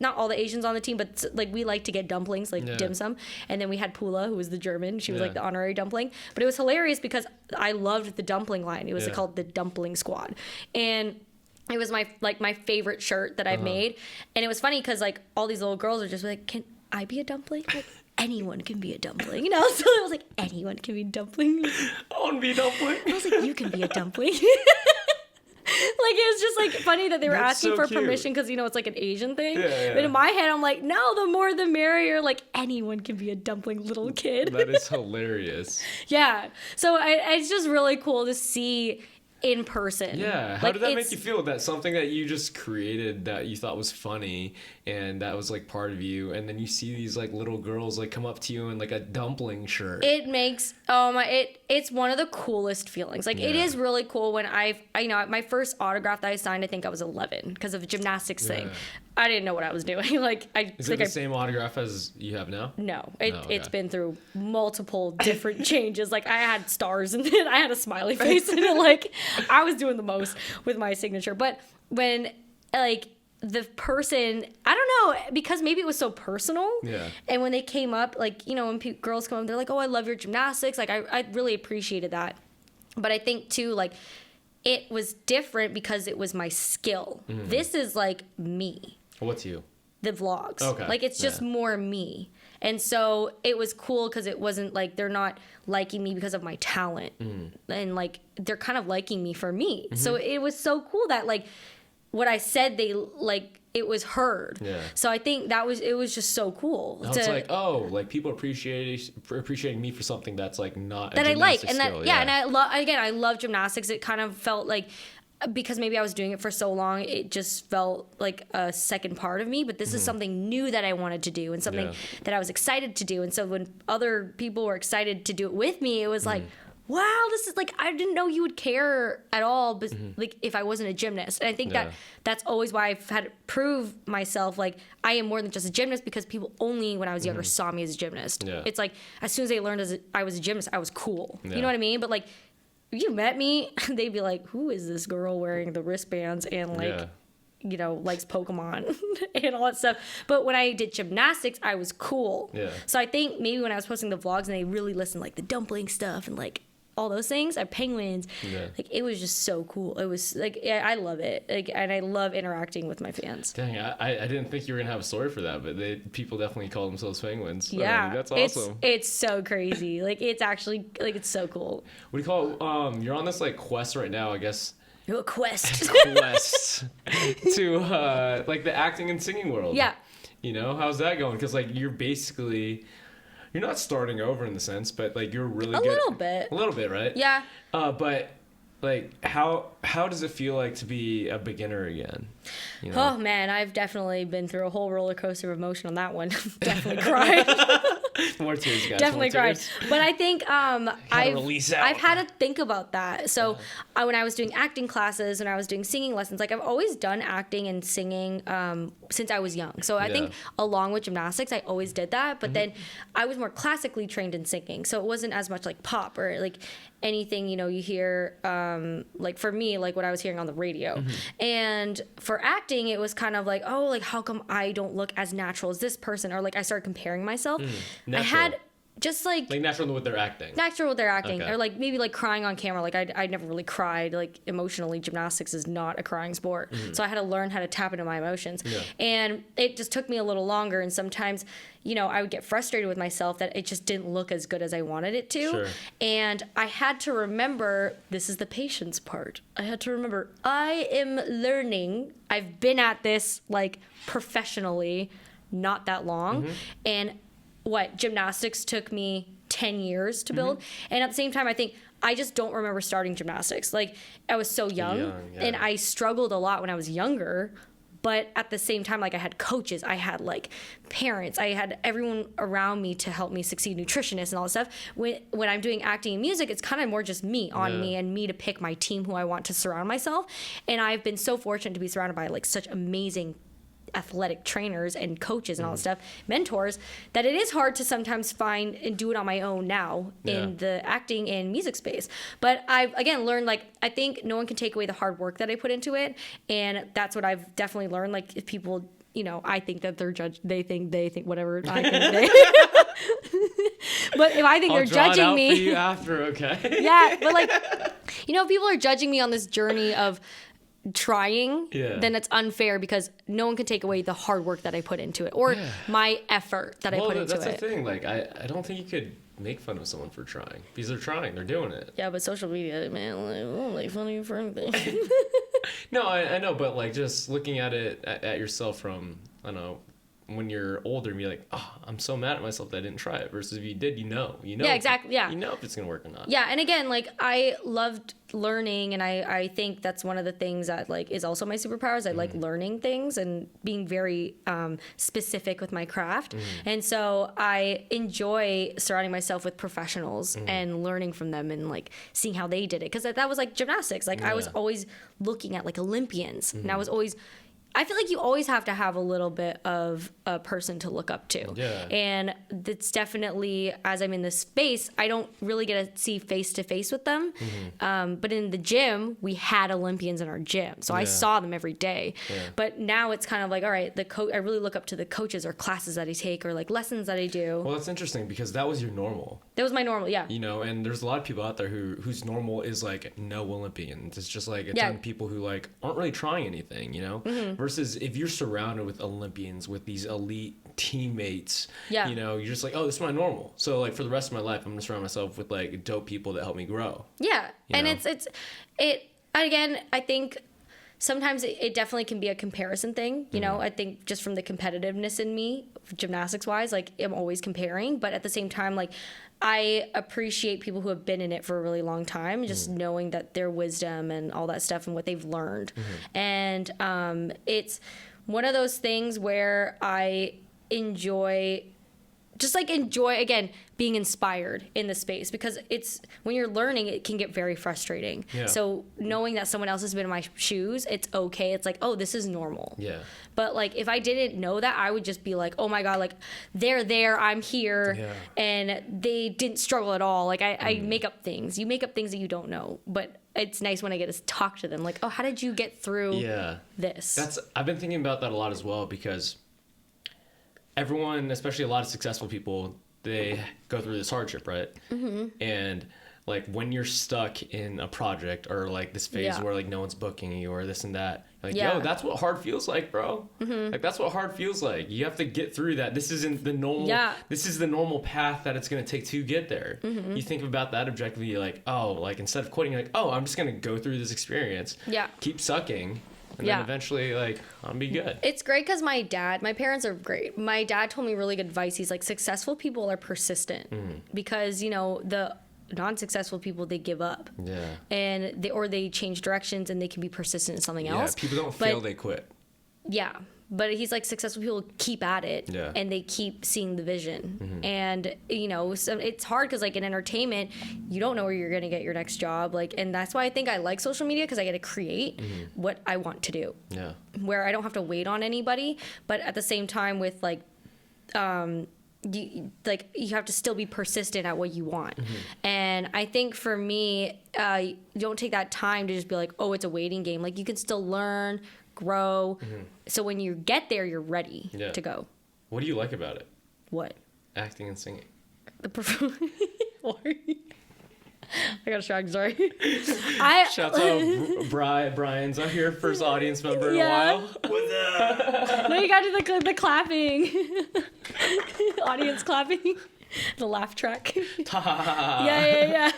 not all the Asians on the team, but like we like to get dumplings, like dim sum. And then we had Pula, who was the German. She was like the honorary dumpling. But it was hilarious because I loved the dumpling line. It was called the Dumpling Squad. And it was my favorite shirt that I've made. And it was funny because like all these little girls are just like, can I be a dumpling? Like, anyone can be a dumpling, So it was like, anyone can be a dumpling. I want to be a dumpling. I was like, you can be a dumpling. Like, it was just like funny that they were asking for permission because it's like an Asian thing. But in my head, I'm like, no, the more the merrier. Like, anyone can be a dumpling little kid. That is hilarious. Yeah. So it's just really cool to see in person. Yeah. How did that make you feel? That something that you just created that you thought was funny and that was like part of you, and then you see these like little girls like come up to you in like a dumpling shirt. It makes it's one of the coolest feelings. Like, it is really cool when my first autograph that I signed, I think I was 11 because of a gymnastics thing. I didn't know what I was doing. Like, is it the same autograph as you have now? No, it's been through multiple different changes. Like, I had stars and then I had a smiley face and like I was doing the most with my signature. But when like the person, I don't know, because maybe it was so personal. Yeah. And when they came up, like, when girls come up, they're like, oh, I love your gymnastics. Like, I really appreciated that. But I think too, like, it was different because it was my skill. This is like me. What's you? The vlogs. Okay. Like, it's just more me. And so it was cool because it wasn't like they're not liking me because of my talent. And like, they're kind of liking me for me. So it was so cool that like what I said, they like, it was heard. Yeah. So I think it was just so cool. It's like, oh, like people appreciating me for something that's like not that a I like, and skill. and I love gymnastics. It kind of felt like, because maybe I was doing it for so long, it just felt like a second part of me. But this is something new that I wanted to do and something that I was excited to do. And so when other people were excited to do it with me, it was like, wow, this is like, I didn't know you would care at all, but like if I wasn't a gymnast. And I think that's always why I've had to prove myself, like I am more than just a gymnast, because people only when I was younger saw me as a gymnast. Yeah. It's like as soon as they learned I was a gymnast, I was cool. Yeah. You know what I mean? But like, if you met me, they'd be like, who is this girl wearing the wristbands and like, likes Pokemon and all that stuff. But when I did gymnastics, I was cool. Yeah. So I think maybe when I was posting the vlogs and they really listened, like the dumpling stuff and like all those things, penguins, like it was just so cool. It was like, I love it. Like, and I love interacting with my fans. Dang, I didn't think you were gonna have a story for that, but people definitely call themselves penguins. Yeah, that's awesome. It's so crazy. Like, it's actually like, it's so cool. What do you call it? You're on this like quest right now, I guess. A quest. Quest to like the acting and singing world. Yeah. You know, how's that going? Because like you're not starting over in the sense, but like you're really good. A little bit, right? Yeah. But like how does it feel like to be a beginner again? You know? Oh man, I've definitely been through a whole roller coaster of emotion on that one. Definitely cried. More tears, guys. Definitely cried. But I think I've had to think about that. So when I was doing acting classes, when I was doing singing lessons, like I've always done acting and singing since I was young. So I think along with gymnastics, I always did that. But then I was more classically trained in singing, so it wasn't as much like pop or like anything, you know, you hear like for me, like what I was hearing on the radio. And for acting, it was kind of like, oh, like how come I don't look as natural as this person? Or like I started comparing myself. I had just like natural with their acting. Okay. Or like maybe like crying on camera. Like I never really cried like emotionally. Gymnastics is not a crying sport. So I had to learn how to tap into my emotions. And it just took me a little longer. And sometimes, you know, I would get frustrated with myself that it just didn't look as good as I wanted it to. Sure. And I had to remember, this is the patience part. I had to remember I am learning. I've been at this like professionally not that long. And gymnastics took me 10 years to build. And at the same time, I think I just don't remember starting gymnastics. Like I was so young and I struggled a lot when I was younger. But at the same time, like I had coaches, I had like parents, I had everyone around me to help me succeed, nutritionists and all this stuff. When I'm doing acting and music, it's kind of more just me and me to pick my team who I want to surround myself. And I've been so fortunate to be surrounded by like such amazing athletic trainers and coaches and all that stuff, mentors, that it is hard to sometimes find and do it on my own now in the acting and music space. But I've again learned, like, I think no one can take away the hard work that I put into it, and that's what I've definitely learned. Like, if people, you know, I think that they're they think whatever I think they but if I think they're judging me for you after, okay? Yeah, but like, you know, if people are judging me on this journey of trying, then it's unfair, because no one can take away the hard work that I put into it, or my effort that I put into it. That's the thing. Like, I don't think you could make fun of someone for trying, because they're trying, they're doing it. Yeah, but social media, man, like, oh, make fun of you for anything. No, I know, but like just looking at it at yourself from, I don't know, when you're older and be like, oh, I'm so mad at myself that I didn't try it, versus if you did, you know. Yeah, exactly. Yeah. You know if it's going to work or not. Yeah. And again, like, I loved learning, and I think that's one of the things that like is also my superpowers. I like learning things and being very specific with my craft. And so I enjoy surrounding myself with professionals and learning from them and like seeing how they did it. Because that was like gymnastics. Like I was always looking at like Olympians, and I feel like you always have to have a little bit of a person to look up to. Yeah. And that's definitely, as I'm in this space, I don't really get to see face to face with them. But in the gym, we had Olympians in our gym. So I saw them every day. Yeah. But now it's kind of like, all right, I really look up to the coaches or classes that I take or like lessons that I do. Well, that's interesting, because that was your normal. That was my normal, yeah. You know, and there's a lot of people out there whose normal is like no Olympians. It's just like a ton of people who like aren't really trying anything, you know? Versus if you're surrounded with Olympians, with these elite teammates, you know, you're just like, oh, this is my normal. So like for the rest of my life, I'm gonna surround myself with like dope people that help me grow. Yeah, and it again, I think sometimes it definitely can be a comparison thing. You know, I think just from the competitiveness in me, gymnastics wise, like I'm always comparing, but at the same time, like I appreciate people who have been in it for a really long time, just knowing that their wisdom and all that stuff and what they've learned. And it's one of those things where I enjoy again being inspired in the space, because it's when you're learning, it can get very frustrating. So knowing that someone else has been in my shoes, it's okay. It's like, oh, this is normal. But like if I didn't know that, I would just be like, oh my god, like they're there, I'm here, and they didn't struggle at all. Like I make up things. You make up things that you don't know, but it's nice when I get to talk to them, like, oh, how did you get through this? I've been thinking about that a lot as well, because everyone, especially a lot of successful people, they go through this hardship, right? And like when you're stuck in a project or like this phase where like no one's booking you or this and that, like, yo, that's what hard feels like, bro. Like that's what hard feels like. You have to get through that. This isn't the normal. This is the normal path that it's going to take to get there. You think about that objectively, you're like, oh, like instead of quitting, you're like, oh, I'm just going to go through this experience. Keep sucking. And then eventually, like, I'll be good. It's great because my parents are great. My dad told me really good advice. He's like, successful people are persistent because, you know, the non-successful people, they give up. Yeah. And they change directions and they can be persistent in something else. Yeah, people don't fail, they quit. Yeah. But he's like, successful people keep at it and they keep seeing the vision. And, you know, so it's hard because, like, in entertainment, you don't know where you're going to get your next job. Like, and that's why I think I like social media, because I get to create what I want to do. Yeah. Where I don't have to wait on anybody. But at the same time with, like, you have to still be persistent at what you want. And I think for me, you don't take that time to just be like, oh, it's a waiting game. Like, you can still learn, grow. So when you get there, you're ready to go. What do you like about it? What? Acting and singing. The performance. I got distracted, sorry. Shouts out Brian's out here, first audience member in a while. What's up? No, you got to do the clapping. Audience clapping. The laugh track. Yeah.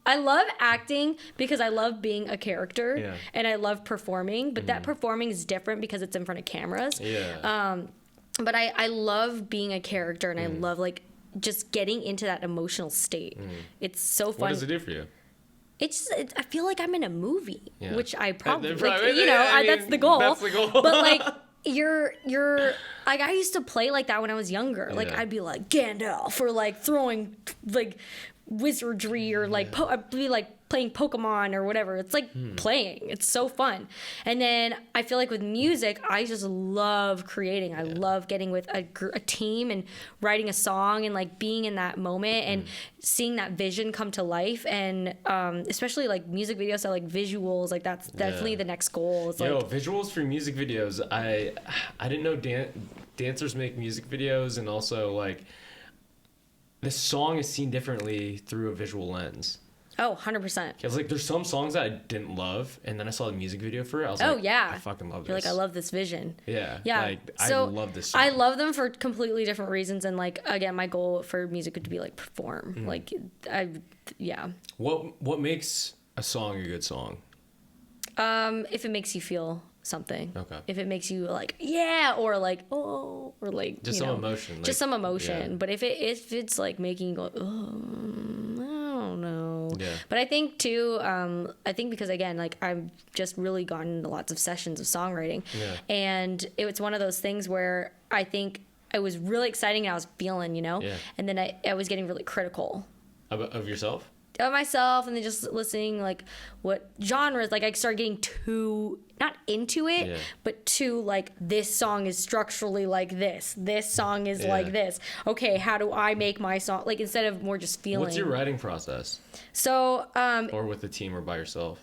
I love acting because I love being a character and I love performing, but that performing is different because it's in front of cameras. But I love being a character and I love, like, just getting into that emotional state. It's so fun. What does it do for you? I feel like I'm in a movie, which I probably, that's the goal. That's the goal. But, like, you're like, I used to play like that when I was younger. Like, I'd be like Gandalf, or like throwing like wizardry, or like I'd be like playing Pokemon or whatever. It's like playing. It's so fun. And then I feel like with music, I just love creating. I love getting with a team and writing a song and like being in that moment and seeing that vision come to life. And especially like music videos, so like visuals, like that's definitely the next goal. It's visuals for music videos. I didn't know dancers make music videos, and also like the song is seen differently through a visual lens. Oh, 100%. I was like, there's some songs that I didn't love, and then I saw the music video for it. I was like, I fucking love this. You're like, I love this vision. Yeah. Like, so I love this song. I love them for completely different reasons, and like, again, my goal for music would be like perform. Like, What makes a song a good song? If it makes you feel something. Okay. If it makes you like, or like, oh, or like, just some emotion. Like, just some emotion. But if it's like making you go, oh, I don't know. Yeah. But I think too, because again, like, I've just really gotten into lots of sessions of songwriting, and it's one of those things where I think it was really exciting and I was feeling, and then I was getting really critical of yourself. Of myself, and then just listening like what genres, like I started getting too not into it, but too like, this song is structurally like this song is like this, okay, how do I make my song, like, instead of more just feeling. What's your writing process? So or with the team, or by yourself?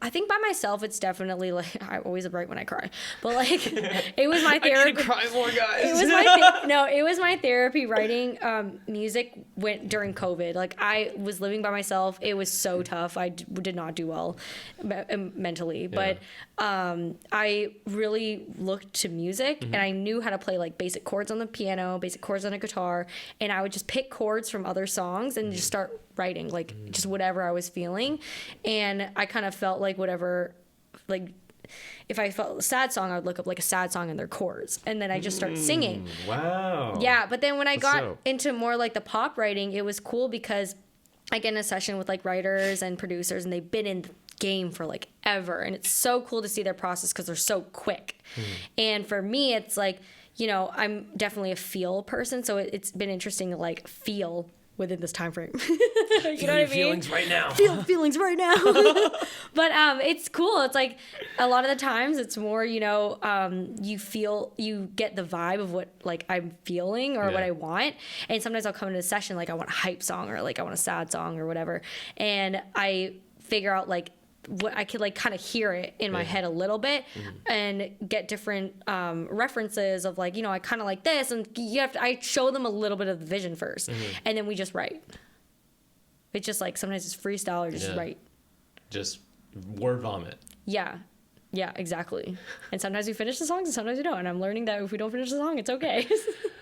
I think by myself, it's definitely like, I always write when I cry, but like, it was my therapy. I need to cry more, guys. It was my therapy. Writing music went during COVID. Like, I was living by myself. It was so tough. I did not do well mentally, but I really looked to music, and I knew how to play like basic chords on the piano, basic chords on a guitar, and I would just pick chords from other songs and just start writing, like, just whatever I was feeling. And I kind of felt like whatever, like, if I felt a sad song, I would look up like a sad song and their chords, and then I just start singing. Wow. Yeah, but then when I got into more like the pop writing, it was cool because I get in a session with like writers and producers, and they've been in the game for like ever, and it's so cool to see their process because they're so quick. And for me, it's like, I'm definitely a feel person, so it's been interesting to like feel within this time frame. You know what I mean? Feelings right now. Feel feelings right now. But it's cool. It's like a lot of the times it's more, you get the vibe of what like I'm feeling or what I want. And sometimes I'll come into a session like I want a hype song, or like I want a sad song or whatever. And I figure out like what I could like kind of hear it in my head a little bit, and get different references of like, I kind of like this, and I show them a little bit of the vision first, and then we just write. It's just like, sometimes it's freestyle or just write. Just word vomit. Yeah, exactly. And sometimes we finish the songs and sometimes we don't, and I'm learning that if we don't finish the song, it's okay.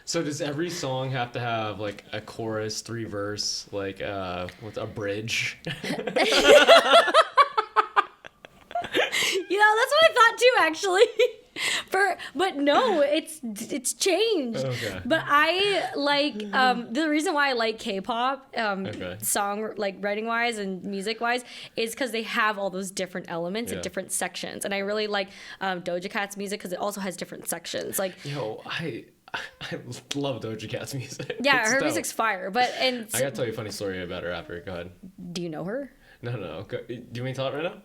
So does every song have to have like a chorus, 3 verse, like with a bridge? That's what I thought actually. But no, it's changed. Okay. But I like the reason why I like K-pop, song like writing wise and music wise, is because they have all those different elements and different sections, and I really like Doja Cat's music because it also has different sections. Like, I love Doja Cat's music. Yeah, it's her dope. music's fire. But I gotta tell you a funny story about her after. Go ahead. Do you know her? No. Do you want me to tell it right now?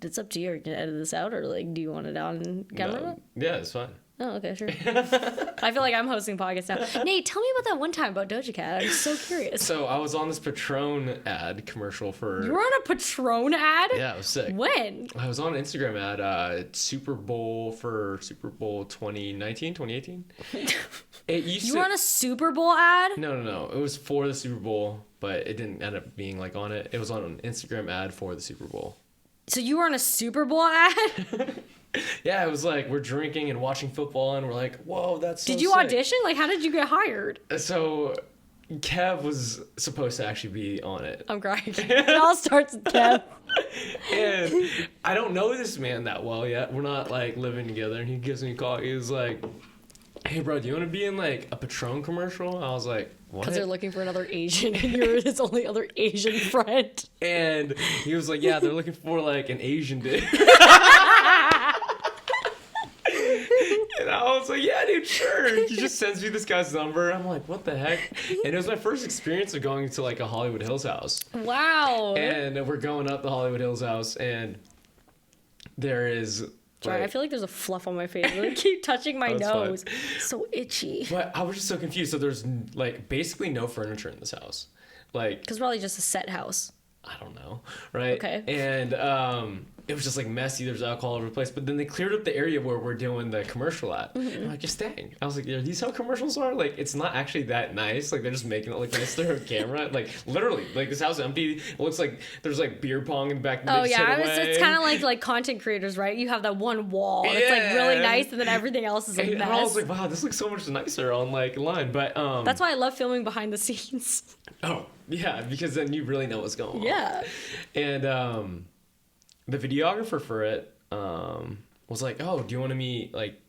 It's up to you. Can you edit this out, or like, do you want it on camera? No. Yeah, it's fine. Oh, okay, sure. I feel like I'm hosting podcasts now. Nate, tell me about that one time about Doja Cat. I'm so curious. So I was on this Patron ad commercial for... You were on a Patron ad? Yeah, it was sick. When? I was on an Instagram ad, Super Bowl 2019, 2018. You were on a Super Bowl ad? No. It was for the Super Bowl, but it didn't end up being like on it. It was on an Instagram ad for the Super Bowl. So you were on a Super Bowl ad? Yeah, it was like we're drinking and watching football, and we're like, "Whoa, that's so Did you sick. audition? Like, how did you get hired? So, Kev was supposed to actually be on it. I'm crying. It all starts with Kev. And I don't know this man that well yet. We're not like living together, and he gives me a call. He was like, "Hey, bro, do you want to be in like a Patron commercial?" I was like, "What?" Because they're looking for another Asian, and you're his only other Asian friend. And he was like, "Yeah, they're looking for like an Asian dude." And I was like, "Yeah, dude, sure." He just sends me this guy's number. I'm like, "What the heck?" And it was my first experience of going to like a Hollywood Hills house. Wow. And we're going up the Hollywood Hills house, and there is... Sorry, I feel like there's a fluff on my face. I keep touching my nose. Fine. So itchy. But I was just so confused. So there's like basically no furniture in this house. Like... Because probably just a set house. I don't know, right? Okay. And it was just like messy. There's alcohol all over the place. But then they cleared up the area where we're doing the commercial at. Mm-hmm. I'm like, just dang. I was like, are these how commercials are? Like, it's not actually that nice. Like, they're just making it look nice through a camera. Like, literally, like this house is empty. It looks like there's like beer pong in the back. Oh yeah, it's kind of like content creators, right? You have that one wall that's like really nice, and then everything else is a mess. And I was like, wow, this looks so much nicer on like line. But that's why I love filming behind the scenes. Oh yeah, because then you really know what's going on. Yeah. And the videographer for it was like, "Oh, do you want to meet like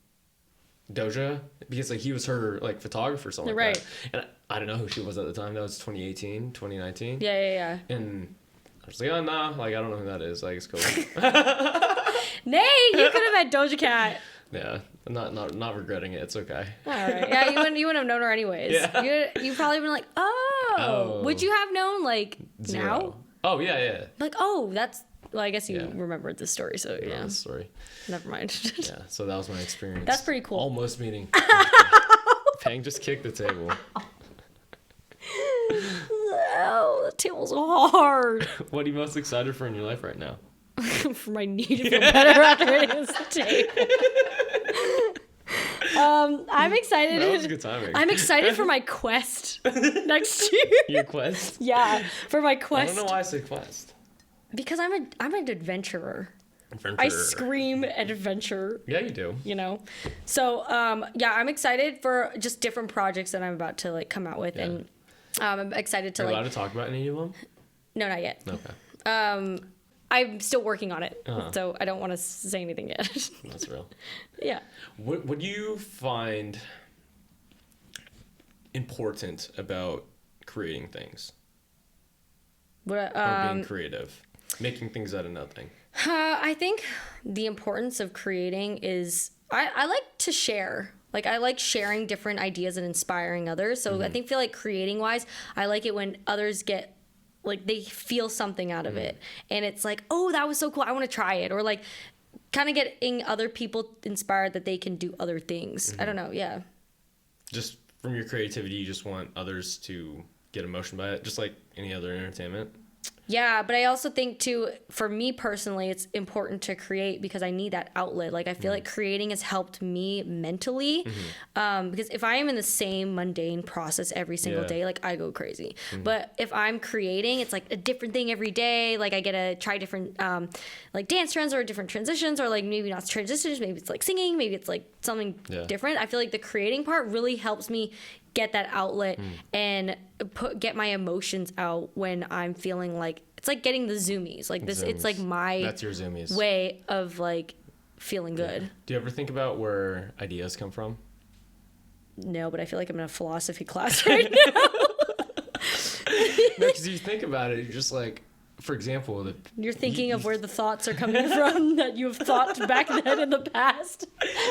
Doja?" Because like he was her like photographer or something like that. And I don't know who she was at the time. That was 2018, 2019. Yeah. And I was like, "Oh, nah, like I don't know who that is. Like it's cool." Nay, you could have met Doja Cat. Yeah, I'm not regretting it. It's okay. All right. Yeah, you wouldn't have known her anyways. Yeah. You probably been like, oh. Would you have known like Zero. Now? Oh yeah. Like, oh, that's... Well, I guess you remembered the story, so yeah. The story. Never mind. Yeah, so that was my experience. That's pretty cool. Almost meeting. Peng just kicked the table. Oh, the table's hard. What are you most excited for in your life right now? For my knee to feel better after hitting this table. I'm excited. That was good timing. I'm excited for my quest next year. Your quest? Yeah, for my quest. I don't know why I said quest. Because I'm an adventurer. I scream adventure. Yeah, you do. You know? So, yeah, I'm excited for just different projects that I'm about to, like, come out with. Yeah. And I'm excited to, Are you allowed to talk about any of them? No, not yet. Okay. I'm still working on it. So I don't want to say anything yet. That's real. Yeah. What do you find important about creating things? Or being creative? Making things out of nothing. I think the importance of creating is I like to share. Like, I like sharing different ideas and inspiring others. So I feel like creating wise, I like it when others get, like, they feel something out of it. And it's like, oh, that was so cool. I want to try it. Or like kind of getting other people inspired that they can do other things. I don't know. Yeah. Just from your creativity, you just want others to get emotion by it, just like any other entertainment. Yeah, but I also think, too, for me personally, it's important to create because I need that outlet. Like, I feel like creating has helped me mentally because if I am in the same mundane process every single day, like, I go crazy. But if I'm creating, it's, like, a different thing every day. Like, I get to try different, like, dance trends or different transitions or, like, maybe not transitions. Maybe it's, like, singing. Maybe it's, like, something different. I feel like the creating part really helps me get that outlet and get my emotions out when I'm feeling like it's like getting the zoomies. Like this, it's like my that's your zoomies way of like feeling good. Yeah. Do you ever think about where ideas come from? No, but I feel like I'm in a philosophy class right now. No, because you think about it, you're just like, for example, you're thinking of where the thoughts are coming from that you have thought back then in the past,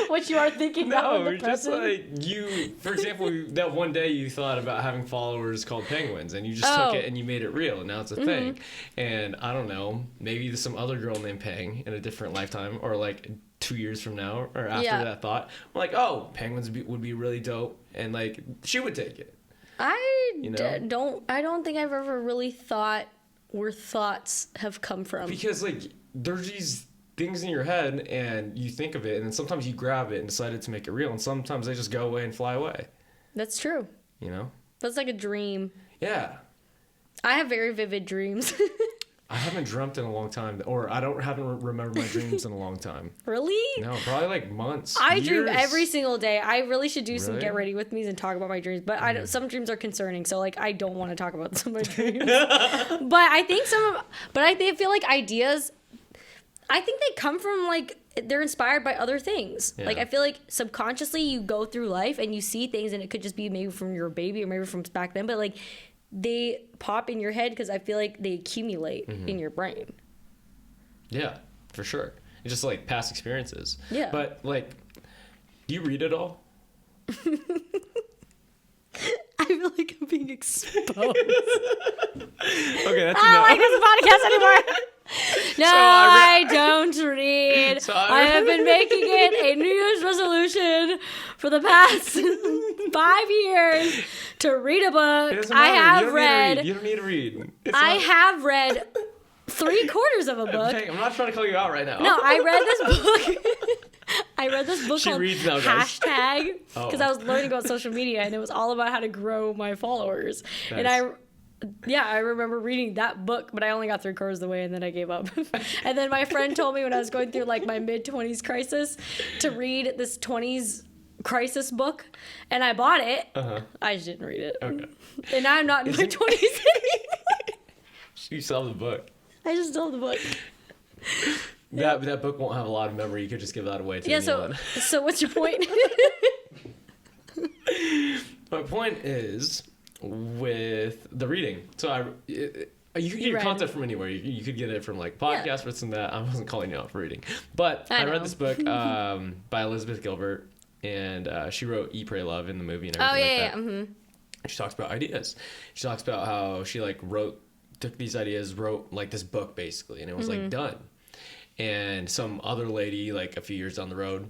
what you are thinking now in the present. No, just like you, for example, that one day you thought about having followers called penguins, and you just took it and you made it real, and now it's a thing. And I don't know, maybe there's some other girl named Peng in a different lifetime, or like 2 years from now, or after that thought, I'm like, oh, penguins would be really dope, and like she would take it. I don't think I've ever really thought where thoughts have come from. Because like there's these things in your head and you think of it, and then sometimes you grab it and decide to make it real, and sometimes they just go away and fly away. That's true. You know? That's like a dream. Yeah. I have very vivid dreams. I haven't dreamt in a long time, or haven't remembered my dreams in a long time. Really? No, probably like months. I years. dream every single day. I really should do some get ready with me's and talk about my dreams, but some dreams are concerning, so like I don't want to talk about some of my dreams. But I think I feel like ideas, I think they come from like they're inspired by other things. Yeah. Like I feel like subconsciously you go through life and you see things, and it could just be maybe from your baby or maybe from back then, but like they pop in your head because I feel like they accumulate in your brain. Yeah, for sure. It's just like past experiences. Yeah. But like, do you read it all? I feel like I'm being exposed. Okay, that's I don't like this podcast anymore. No, I don't read. So I have been making it a New Year's resolution for the past 5 years to read a book. I have read. You don't need to read. I have read 3/4 of a book. Hey, I'm not trying to call you out right now. No, I read this book. I read this book called Hashtag because I was learning about social media, and it was all about how to grow my followers. Nice. And I remember reading that book, but I only got 3/4 of the way, and then I gave up. And then my friend told me when I was going through like my mid-20s crisis to read this 20s crisis book, and I bought it. I just didn't read it. Okay. And now I'm not in my 20s anymore. You still have the book. I just still have the book. That book won't have a lot of memory. You could just give that away to anyone. So what's your point? My point is with the reading. So you could get your content from anywhere. You could get it from like podcasts, this and that. I wasn't calling you out for reading, but I read this book by Elizabeth Gilbert, and she wrote Eat, Pray, Love in the movie and everything like that. Mm-hmm. She talks about ideas. She talks about how she like took these ideas, wrote like this book basically, and it was like done. And some other lady, like a few years down the road,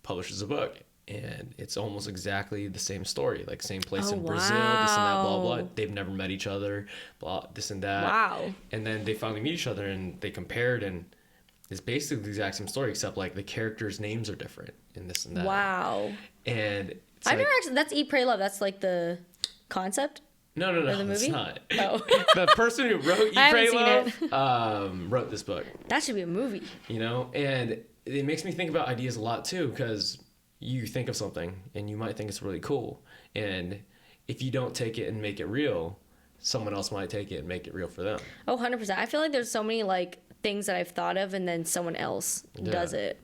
publishes a book, and it's almost exactly the same story, like same place in Brazil, this and that, blah blah. They've never met each other, blah this and that. Wow. And then they finally meet each other, and they compared, and it's basically the exact same story, except like the characters' names are different and this and that. Wow. And it's I've never actually. That's Eat, Pray, Love. That's like the concept. No, it's not. Oh. The person who wrote Eat, Pray, Love wrote this book. That should be a movie. You know, and it makes me think about ideas a lot too, because you think of something and you might think it's really cool, and if you don't take it and make it real, someone else might take it and make it real for them. Oh, 100%. I feel like there's so many like things that I've thought of and then someone else does it,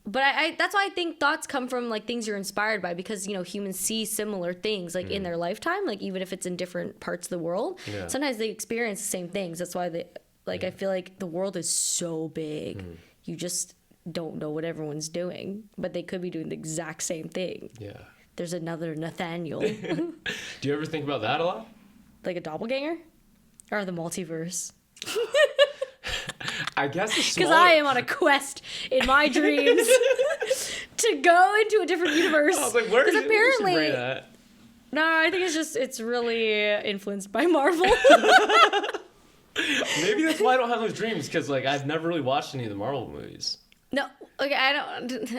but I that's why I think thoughts come from like things you're inspired by, because, you know, humans see similar things like in their lifetime, like even if it's in different parts of the world, sometimes they experience the same things. That's why I feel like the world is so big. You just don't know what everyone's doing, but they could be doing the exact same thing. Yeah. There's another Nathaniel. Do you ever think about that a lot? Like a doppelganger? Or the multiverse? I guess because I am on a quest in my dreams to go into a different universe. I was like, where's your brain at? No, I think it's really influenced by Marvel. Maybe that's why I don't have those dreams, because like I've never really watched any of the Marvel movies. No, okay,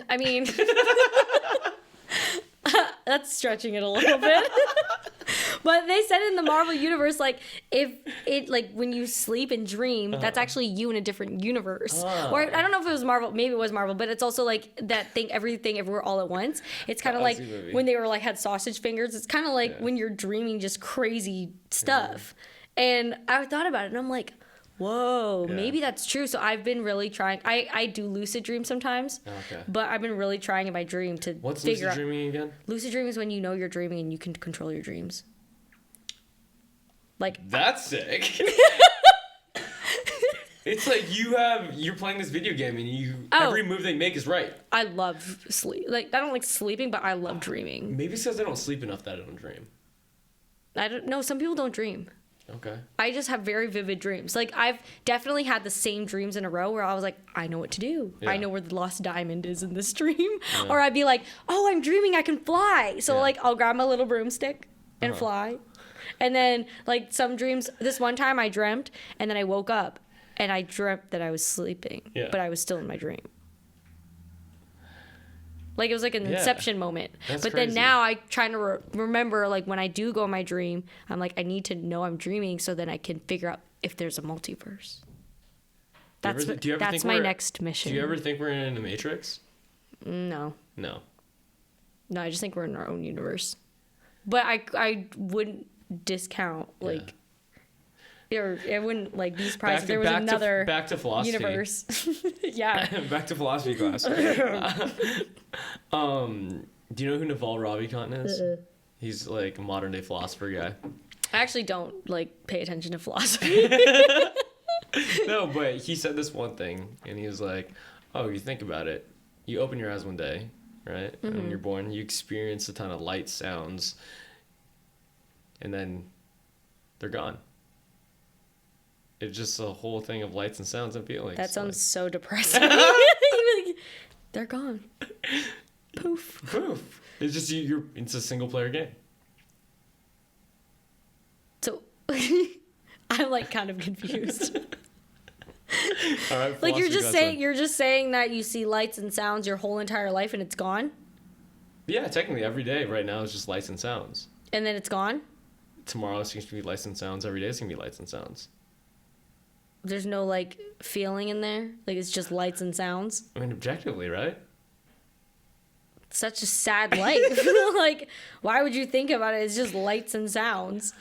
I mean, that's stretching it a little bit. But they said in the Marvel universe, like, if it, like, when you sleep and dream, that's actually you in a different universe. Or I don't know if it was Marvel, maybe it was Marvel, but it's also like that thing, everything, everywhere, all at once. It's kind of like when they were like, had sausage fingers. It's kind of like when you're dreaming just crazy stuff. And I thought about it, and I'm like, Whoa, maybe that's true. So I've been really trying. I do lucid dream sometimes. Okay. But I've been really trying in my dream to What's figure lucid dreaming again? Lucid dreaming is when you know you're dreaming and you can control your dreams. Like that's sick. It's like you're playing this video game and every move they make is right. I love sleep. Like I don't like sleeping, but I love dreaming. Maybe it's because I don't sleep enough that I don't dream. I don't know. Some people don't dream. Okay. I just have very vivid dreams. Like I've definitely had the same dreams in a row where I was like, I know what to do. Yeah. I know where the lost diamond is in this dream. Yeah. Or I'd be like, oh, I'm dreaming I can fly. So like I'll grab my little broomstick and fly. And then like some dreams, this one time I dreamt and then I woke up and I dreamt that I was sleeping, but I was still in my dream. Like, it was like an inception moment. That's but crazy. Then now I try to remember, like, when I do go in my dream, I'm like, I need to know I'm dreaming so then I can figure out if there's a multiverse. That's my next mission. Do you ever think we're in the Matrix? No. No. No, I just think we're in our own universe. But I wouldn't discount, like... Or it wouldn't like be surprised if there was another back to philosophy universe. Yeah. Back to philosophy class. Do you know who Naval Ravikant is? He's like a modern day philosopher guy. I actually don't like pay attention to philosophy. No, but he said this one thing and he was like, oh, you think about it. You open your eyes one day, right? Mm-hmm. And when you're born, you experience a ton of light sounds and then they're gone. It's just a whole thing of lights and sounds and feelings. That sounds so depressing. They're gone. Poof. Poof. It's just it's a single player game. So I'm like kind of confused. All right, like you're just saying that you see lights and sounds your whole entire life and it's gone? Yeah, technically every day right now is just lights and sounds. And then it's gone? Tomorrow seems to be lights and sounds. Every day is going to be lights and sounds. There's no like feeling in there? Like it's just lights and sounds? I mean, objectively, right? Such a sad life. Like, why would you think about it? It's just lights and sounds.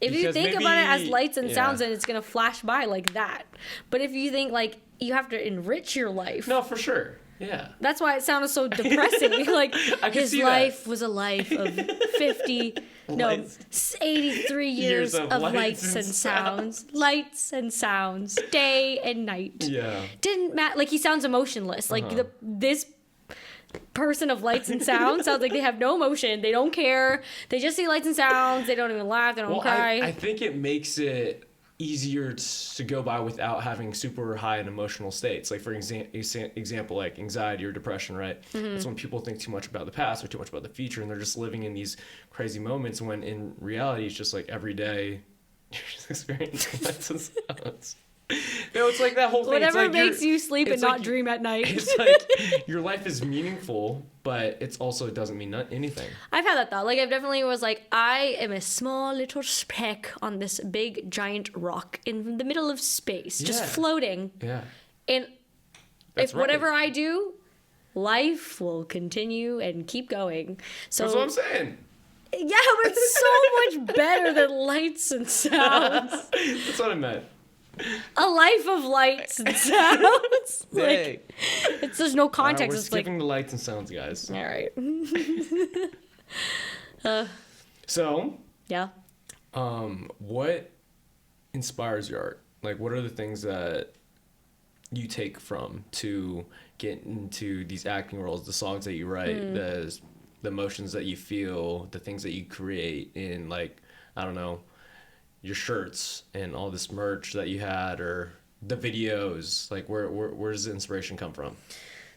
If you think about it as lights and sounds, then it's going to flash by like that. But if you think like you have to enrich your life. No, for sure. Yeah. That's why it sounded so depressing. Like his life was a life of 83 years of lights and sounds. Lights and sounds, day and night. Yeah. Didn't matter. Like he sounds emotionless. Like this person of lights and sounds sounds like they have no emotion. They don't care. They just see lights and sounds. They don't even laugh. They don't cry. I think it makes it easier to go by without having super high in emotional states. Like for example, like anxiety or depression, right? Mm-hmm. That's when people think too much about the past or too much about the future, and they're just living in these crazy moments when in reality it's just like every day you're just experiencing lights and sounds. No, it's like that whole thing. Whatever makes you sleep and not dream at night. It's like your life is meaningful, but it doesn't mean anything. I've had that thought. Like, I've definitely was like, I am a small little speck on this big giant rock in the middle of space, just floating. Yeah. And if whatever I do, life will continue and keep going. So that's what I'm saying. Yeah, but it's so much better than lights and sounds. That's what I meant. A life of lights and sounds. Like, there's no context. We're skipping the lights and sounds, guys. All right. So. Yeah. What inspires your art? Like, what are the things that you take from to get into these acting roles, the songs that you write, the emotions that you feel, the things that you create in, like, I don't know, your shirts and all this merch that you had, or the videos? Like, where does the inspiration come from?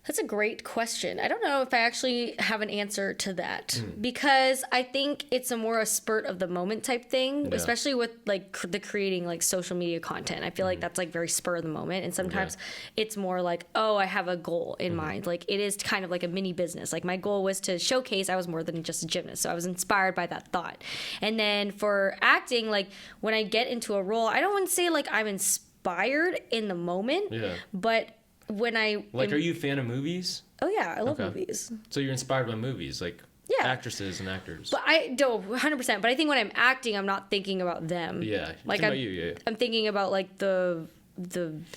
That's a great question. I don't know if I actually have an answer to that, because I think it's a spurt of the moment type thing, especially with like the creating like social media content. I feel like that's like very spur of the moment, and sometimes it's more like, oh, I have a goal in mind. Like, it is kind of like a mini business. Like, my goal was to showcase I was more than just a gymnast, so I was inspired by that thought. And then for acting, like when I get into a role, I don't want to say like I'm inspired in the moment, but when are you a fan of movies? Oh yeah, I love movies. So you're inspired by movies, like? actresses and actors. But I don't 100%. But I think when I'm acting, I'm not thinking about them. Yeah, like I'm thinking about like the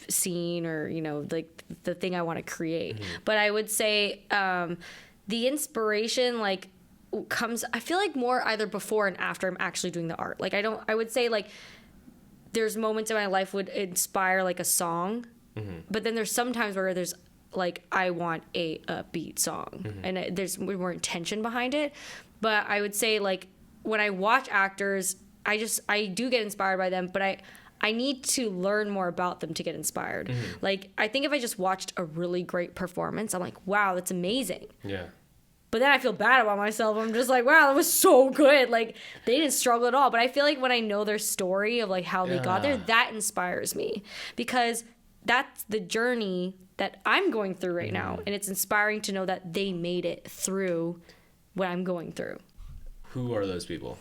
scene or like the thing I want to create. But I would say the inspiration like comes, I feel like, more either before and after I'm actually doing the art. Like I would say like there's moments in my life would inspire like a song, but then there's sometimes where there's like I want a upbeat song and there's more intention behind it. But I would say like when I watch actors, I do get inspired by them, but I need to learn more about them to get inspired. Like, I think if I just watched a really great performance, I'm like, wow, that's amazing. Yeah. But then I feel bad about myself. I'm just like, wow, that was so good. Like, they didn't struggle at all. But I feel like when I know their story of, like, how they got there, that inspires me. Because that's the journey that I'm going through right now. And it's inspiring to know that they made it through what I'm going through. Who are those people?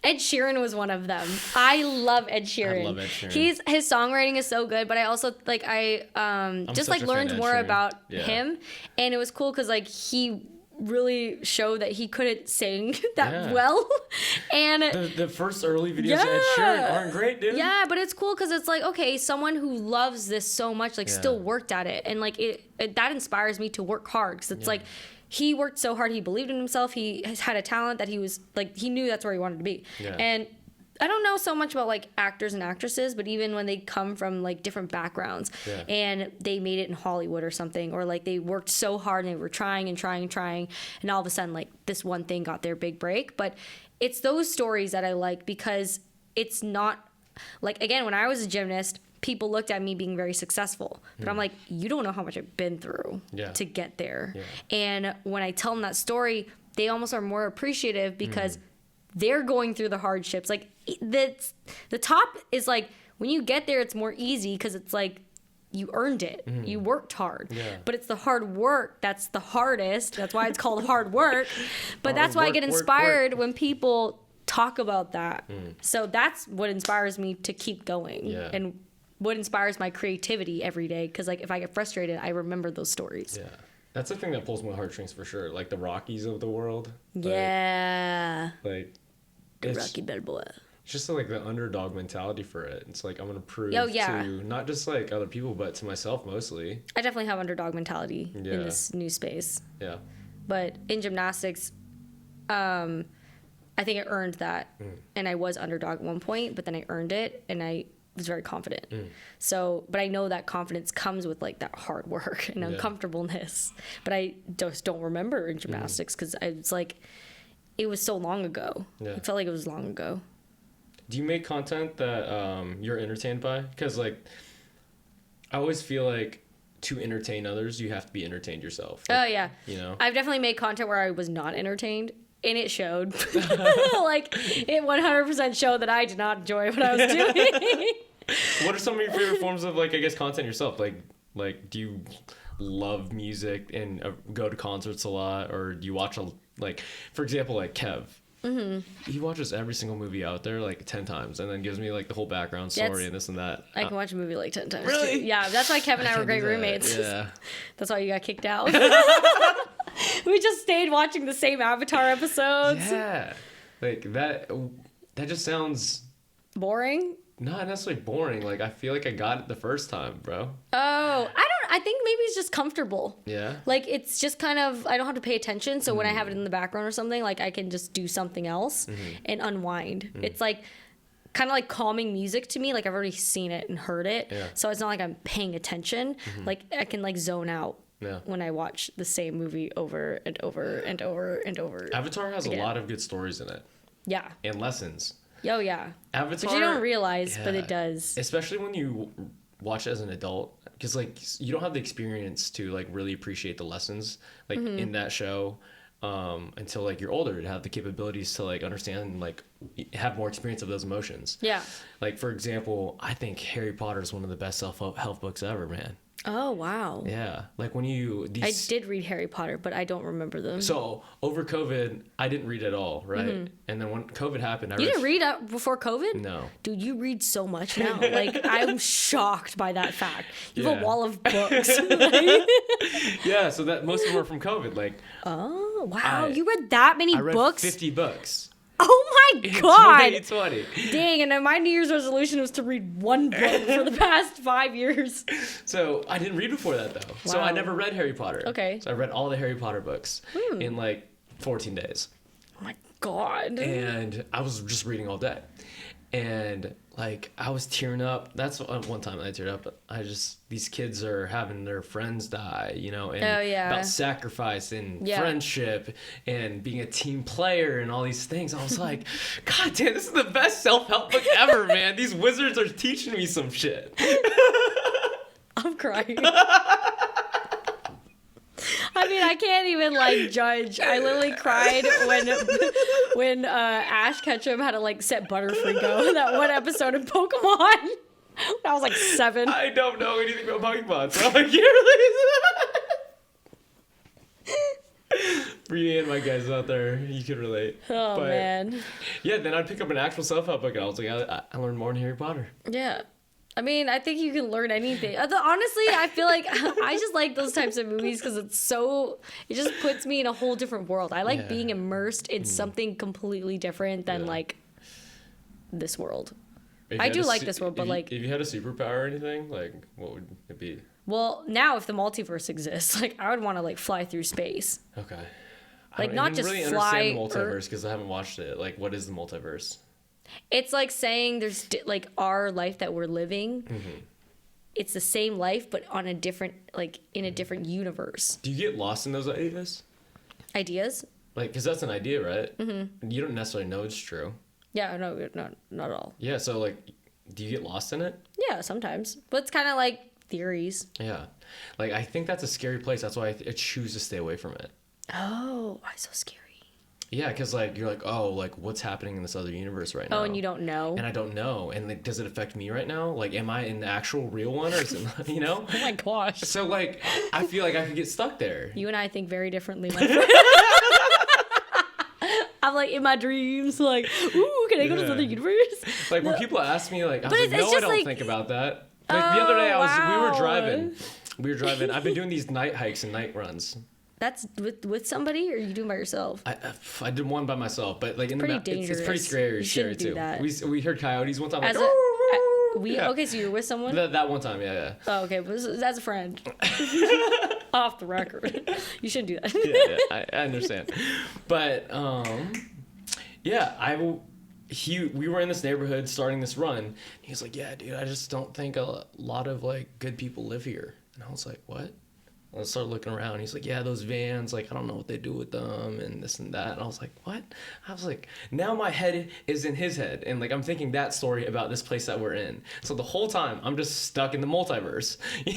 Ed Sheeran was one of them. I love Ed Sheeran. I love Ed Sheeran. His songwriting is so good, but I also like just like learned more about him, and it was cool because like he really showed that he couldn't sing that well, and the first early videos of Ed Sheeran aren't great, dude. Yeah, but it's cool because it's like, okay, someone who loves this so much like still worked at it, and like it that inspires me to work hard because it's like. He worked so hard. He believed in himself. He has had a talent that he was like, he knew that's where he wanted to be. Yeah. And I don't know so much about like actors and actresses, but even when they come from like different backgrounds and they made it in Hollywood or something, or like they worked so hard and they were trying and trying and trying. And all of a sudden, like this one thing got their big break. But it's those stories that I like because it's not like, again, when I was a gymnast, people looked at me being very successful, but I'm like, you don't know how much I've been through to get there. And when I tell them that story, they almost are more appreciative because they're going through the hardships. Like the top is like, when you get there, it's more easy because it's like, you earned it. You worked hard. But it's the hard work that's the hardest. That's why it's called hard work. But that's why I get inspired when people talk about that. So that's what inspires me to keep going. And what inspires my creativity every day, because like if I get frustrated, I remember those stories. Yeah, that's the thing that pulls my heartstrings for sure. Like the Rockies of the world. Like the Rocky Balboa. It's just like the underdog mentality for it. It's like I'm gonna prove to not just like other people, but to myself mostly. I definitely have underdog mentality in this new space. Yeah, but in gymnastics, I think I earned that, and I was underdog at one point, but then I earned it, and I was very confident. So, but I know that confidence comes with like that hard work and uncomfortableness. But I just don't remember in gymnastics because it's like, it was so long ago. It felt like it was long ago. Do you make content that you're entertained by? Because like, I always feel like to entertain others, you have to be entertained yourself. Like, you know, I've definitely made content where I was not entertained. And it showed. Like, it 100% showed that I did not enjoy what I was doing. What are some of your favorite forms of, like, I guess, content yourself? Like, do you love music and go to concerts a lot? Or do you watch, like, for example, like Kev. He watches every single movie out there, like, 10 times. And then gives me, like, the whole background story and this and that. I can watch a movie, like, 10 times. Really? Too. Yeah, that's why Kevin and I were great roommates. Yeah. That's why you got kicked out. We just stayed watching the same Avatar episodes. Yeah. Like, that just sounds... boring? Not necessarily boring. Like, I feel like I got it the first time, bro. Oh, I think maybe it's just comfortable. Yeah. Like, it's just kind of, I don't have to pay attention. So when I have it in the background or something, like, I can just do something else and unwind. It's like... kind of like calming music to me. Like, I've already seen it and heard it. So it's not like I'm paying attention. Like, I can like zone out when I watch the same movie over and over and over and over. Avatar has a lot of good stories in it. Yeah. And lessons. Oh, yeah. Avatar. Which you don't realize, but it does. Especially when you watch it as an adult. Because, like, you don't have the experience to, like, really appreciate the lessons, like, in that show. Until like you're older to have the capabilities to like understand and like have more experience of those emotions. Yeah. Like for example, I think Harry Potter is one of the best self-help books ever, man. Oh, wow. Yeah. Like when you... I did read Harry Potter, but I don't remember them. So over COVID, I didn't read at all, right? Mm-hmm. And then when COVID happened, You didn't read before COVID? No. Dude, you read so much now. Like, I'm shocked by that fact. You have a wall of books. Yeah, so that most of them are from COVID. Like, oh, wow. You read that many books? 50 books. Oh my God. In 2020. Dang, and then my New Year's resolution was to read one book for the past 5 years. So I didn't read before that though. Wow. So I never read Harry Potter. Okay. So I read all the Harry Potter books in like 14 days. Oh my God. And I was just reading all day. And like I was tearing up. That's one time I teared up. These kids are having their friends die, you know, and about sacrifice and friendship and being a team player and all these things. I was like, God damn, this is the best self-help book ever, man. These wizards are teaching me some shit. I'm crying. I mean, I can't even like judge. I literally cried when Ash Ketchum had to like set Butterfree go that one episode of Pokemon. I was like 7. I don't know anything about Pokemon, so I can't relate. For you and my guys out there, you can relate. Oh, man. Yeah, then I'd pick up an actual self-help book and I was like, I learned more in Harry Potter. Yeah. I mean, I think you can learn anything. Honestly, I feel like I just like those types of movies because it just puts me in a whole different world. I like being immersed in something completely different than like this world. I do like this world, but like... If you had a superpower or anything, like, what would it be? Well, now if the multiverse exists, like, I would want to like fly through space. Okay. Like, not just really fly... understand the multiverse because I haven't watched it. Like, what is the multiverse? It's like saying there's like our life that we're living. Mm-hmm. It's the same life, but on a different, like in a different universe. Do you get lost in those ideas? Ideas? Like, because that's an idea, right? Mm-hmm. You don't necessarily know it's true. Yeah, no, not at all. Yeah, so like, do you get lost in it? Yeah, sometimes. But it's kind of like theories. Yeah. Like, I think that's a scary place. That's why I choose to stay away from it. Oh, why so scary? Yeah, because like you're like, oh, like what's happening in this other universe right now? Oh, and you don't know. And I don't know. And like, does it affect me right now? Like, am I in the actual real one, or is it not, you know? Oh my gosh. So like, I feel like I could get stuck there. You and I think very differently, my friend. I'm like in my dreams, like, ooh, can I go to this other universe? Like when people ask me, like, I was like, no, I don't think about that. Like the other day, we were driving. I've been doing these night hikes and night runs. That's with somebody, or are you doing by yourself? I did one by myself, but like in the dangerous. it's pretty scary. You shouldn't do too. that. We heard coyotes one time. Like, okay, so you're with someone? That one time, yeah. Oh, okay, but as a friend. Off the record. You shouldn't do that. Yeah, I understand. But yeah, we were in this neighborhood starting this run. He was like, yeah, dude, I just don't think a lot of like good people live here. And I was like, what? I started looking around. He's like, yeah, those vans, like, I don't know what they do with them and this and that. And I was like, what? I was like, now my head is in his head. And, like, I'm thinking that story about this place that we're in. So the whole time, I'm just stuck in the multiverse. You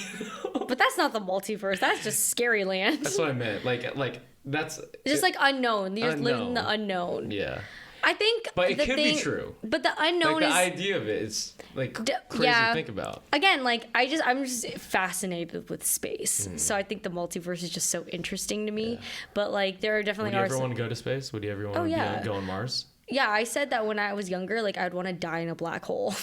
know? But that's not the multiverse. That's just scary land. That's what I meant. Like that's... It's just, like, unknown. You're just living in the unknown. Yeah. I think... But it could be true. But the unknown is... Like, the idea of it is, like, crazy to think about. Again, like, I'm just fascinated with space. So I think the multiverse is just so interesting to me. Yeah. But, like, there are definitely... Would you ever want to go to space? Would you ever want to go on Mars? Yeah, I said that when I was younger, like, I'd want to die in a black hole.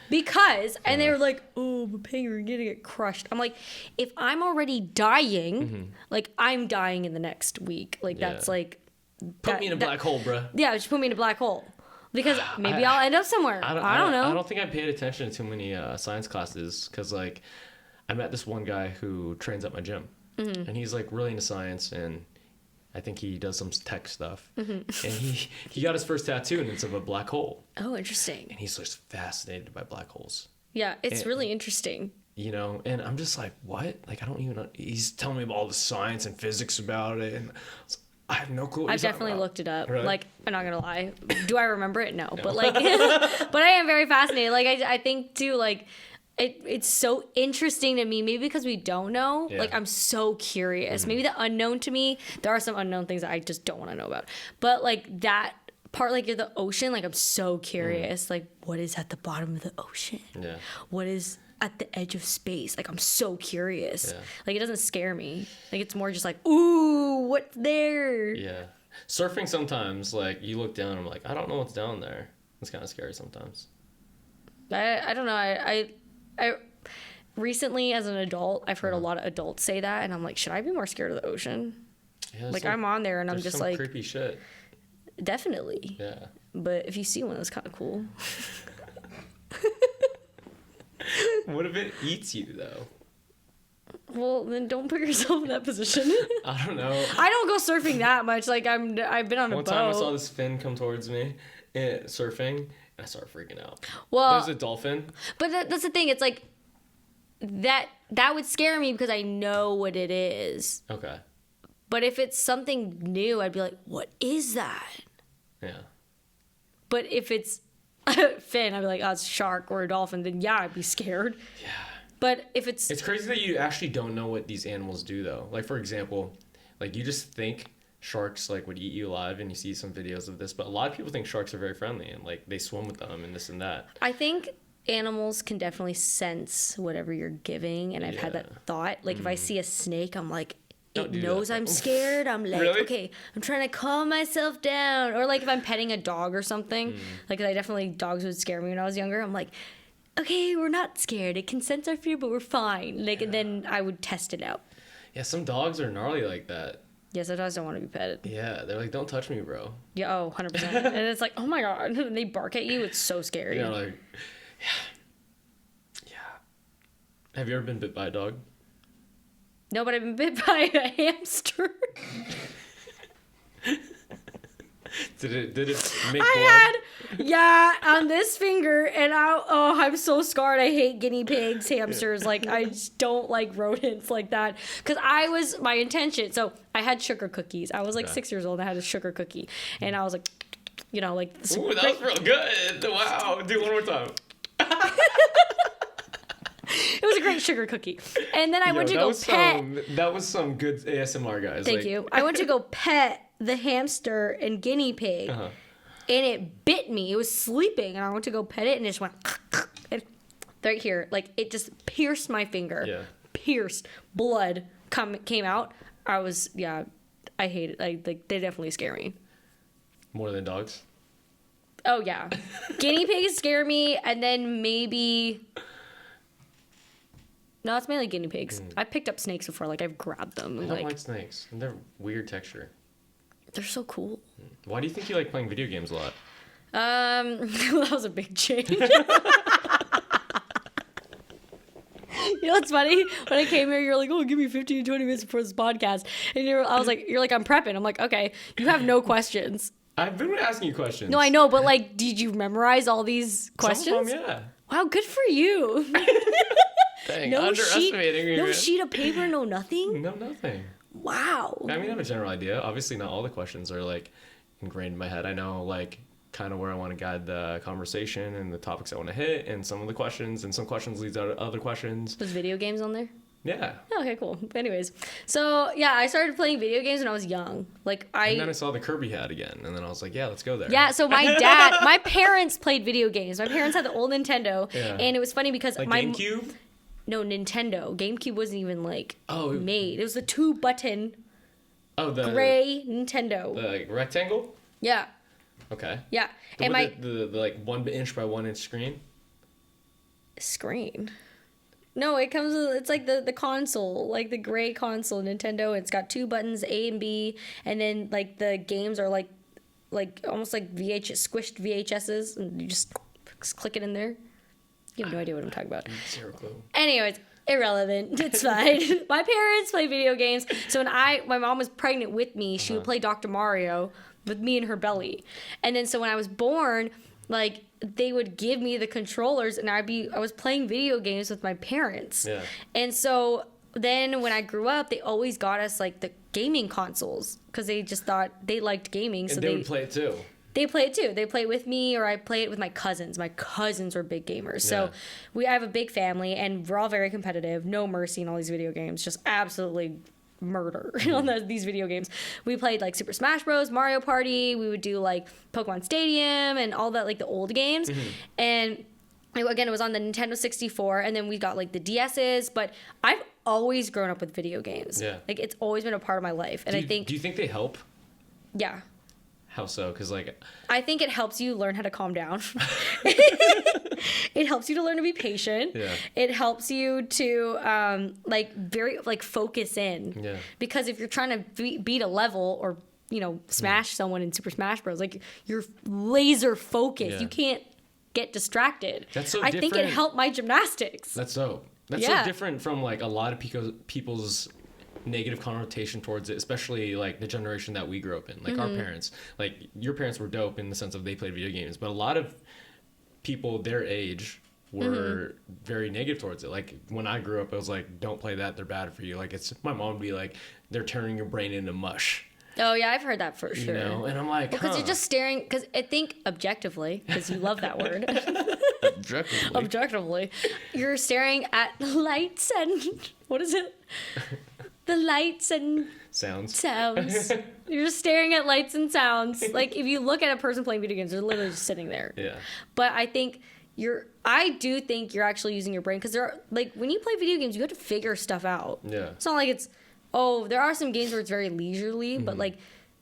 Because... And they were like, oh, but Peng, you're gonna get crushed. I'm like, if I'm already dying, like, I'm dying in the next week. Like, that's, like... Put me in a black hole, bruh. Yeah, just put me in a black hole. Because maybe I'll end up somewhere. I don't know. I don't think I paid attention to too many science classes because, like, I met this one guy who trains at my gym. Mm-hmm. And he's, like, really into science, and I think he does some tech stuff. Mm-hmm. And he got his first tattoo, and it's of a black hole. Oh, interesting. And he's just fascinated by black holes. Yeah, it's really interesting. You know, and I'm just like, what? Like, I don't even know. He's telling me about all the science and physics about it, and I have no clue what I've definitely looked it up. Really? Like, I'm not gonna lie. Do I remember it? No. But like, but I am very fascinated. Like, I think too, like, it's so interesting to me. Maybe because we don't know. Yeah. Like, I'm so curious. Mm-hmm. Maybe the unknown to me. There are some unknown things that I just don't want to know about. But like that part, like the ocean. Like, I'm so curious. Like, what is at the bottom of the ocean? Yeah. What is at the edge of space. Like, I'm so curious. Yeah. Like, it doesn't scare me. Like, it's more just like, ooh, what's there? Yeah. Surfing sometimes, like, you look down, I'm like, I don't know what's down there. It's kind of scary sometimes. I don't know. I recently, as an adult, I've heard a lot of adults say that, and I'm like, should I be more scared of the ocean? Yeah, like, I'm on there, and I'm just like... creepy shit. Definitely. Yeah. But if you see one, that's kind of cool. What if it eats you, though? Well, then don't put yourself in that position. I don't know. I don't go surfing that much. Like, I've been on a boat. One time I saw this fin come towards me, surfing, and I started freaking out. Well, there's a dolphin. But that's the thing. It's like, that would scare me because I know what it is. Okay. But if it's something new, I'd be like, what is that? Yeah. But if it's fin, I'd be like, oh, it's a shark or a dolphin. Then yeah, I'd be scared. Yeah. But if it's... It's crazy that you actually don't know what these animals do, though. Like, for example, like, you just think sharks, like, would eat you alive, and you see some videos of this. But a lot of people think sharks are very friendly, and, like, they swim with them and this and that. I think animals can definitely sense whatever you're giving, and I've had that thought. Like, if I see a snake, I'm like... It knows I'm scared. I'm like, really? Okay, I'm trying to calm myself down. Or like if I'm petting a dog or something, like dogs would scare me when I was younger. I'm like, okay, we're not scared. It can sense our fear, but we're fine. Like, and then I would test it out. Yeah, some dogs are gnarly like that. Yeah, some dogs don't want to be petted. Yeah, they're like, don't touch me, bro. Yeah, 100%. And it's like, oh my God. And they bark at you. It's so scary. Yeah, like, yeah. Have you ever been bit by a dog? No, but I've been bit by a hamster. Did it make blood? On this finger, and I'm so scarred. I hate guinea pigs, hamsters. Like, I just don't like rodents like that. Because my intention. So I had sugar cookies. I was like 6 years old, and I had a sugar cookie, and I was like, you know, like. Ooh, that was real good. Wow, do it one more time. It was a great sugar cookie. And then I went to go pet. That was some good ASMR, guys. Thank you. I went to go pet the hamster and guinea pig. And it bit me. It was sleeping. And I went to go pet it and it just went right here. Like, it just pierced my finger. Yeah. Pierced. Blood came out. I hate it. They definitely scare me. More than dogs? Oh, yeah. Guinea pigs scare me. And then maybe... No, it's mainly guinea pigs. I've picked up snakes before. Like, I've grabbed them. I don't like snakes. They're weird texture. They're so cool. Why do you think you like playing video games a lot? That was a big change. You know what's funny? When I came here, you're like, oh, give me 15 to 20 minutes before this podcast. And you're like, I'm prepping. I'm like, okay, you have no questions. I've been asking you questions. No, I know, but like, did you memorize all these questions? Some of them, yeah. Wow, good for you. Dang, underestimating me. No sheet of paper, no nothing? No, nothing. Wow. I mean, I have a general idea. Obviously, not all the questions are, like, ingrained in my head. I know, like, kind of where I want to guide the conversation and the topics I want to hit and some of the questions. And some questions leads to other questions. Was video games on there? Yeah. Oh, okay, cool. Anyways. So, yeah, I started playing video games when I was young. And then I saw the Kirby hat again. And then I was like, yeah, let's go there. Yeah, so my parents played video games. My parents had the old Nintendo. Yeah. And it was funny because GameCube? No, Nintendo. GameCube wasn't even made. It was the 2-button gray Nintendo. The rectangle? Yeah. Okay. Yeah. And the like 1 inch by 1 inch screen? Screen? No, it's like the console, like the gray console Nintendo. It's got 2 buttons, A and B, and then like the games are like almost like squished VHSs, and you just click it in there. You have no idea what I'm talking about. Zero clue. Anyways, irrelevant. It's fine. My parents play video games. So when my mom was pregnant with me, she would play Dr. Mario with me in her belly. And then so when I was born, like, they would give me the controllers and I was playing video games with my parents. Yeah. And so then when I grew up, they always got us like the gaming consoles because they just thought they liked gaming. And so they would play it too. They play it too. They play it with me, or I play it with my cousins. My cousins were big gamers. So I have a big family, and we're all very competitive. No mercy in all these video games. Just absolutely murder on these video games. We played like Super Smash Bros, Mario Party. We would do like Pokemon Stadium and all that, like the old games. And Again, it was on the Nintendo 64, and then we got like the DS's, but I've always grown up with video games. Yeah. Like it's always been a part of my life. And do you think they help? Yeah. How so? Because like, I think it helps you learn how to calm down. It helps you to learn to be patient. Yeah. It helps you to focus in. Yeah. Because if you're trying to beat a level or smash someone in Super Smash Bros, like you're laser focused. Yeah. You can't get distracted. That's so I think it helped my gymnastics. That's dope. That's so different from like a lot of people's negative connotation towards it, especially like the generation that we grew up in, like our parents. Like your parents were dope in the sense of they played video games, but a lot of people their age were very negative towards it. Like when I grew up, I was like, don't play that, they're bad for you. Like my mom would be like, they're turning your brain into mush. Oh yeah, I've heard that for sure. And I'm like, because you're just staring. Because I think objectively, because you love that word. Objectively, you're staring at lights and what is it? The lights and sounds. You're just staring at lights and sounds. Like if you look at a person playing video games, they're literally just sitting there. Yeah. But I do think you're actually using your brain, because like when you play video games, you have to figure stuff out. Yeah. It's not like there are some games where it's very leisurely, but like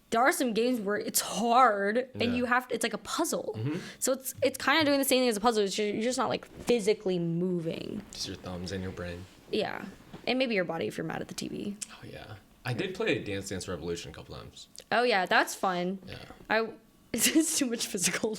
there are some games where it's hard and it's like a puzzle. So it's kind of doing the same thing as a puzzle. You're just not like physically moving. Just your thumbs and your brain. Yeah. And maybe your body if you're mad at the TV. Oh yeah. I did play Dance Dance Revolution a couple times. Oh yeah, that's fun. Yeah. It's too much physical.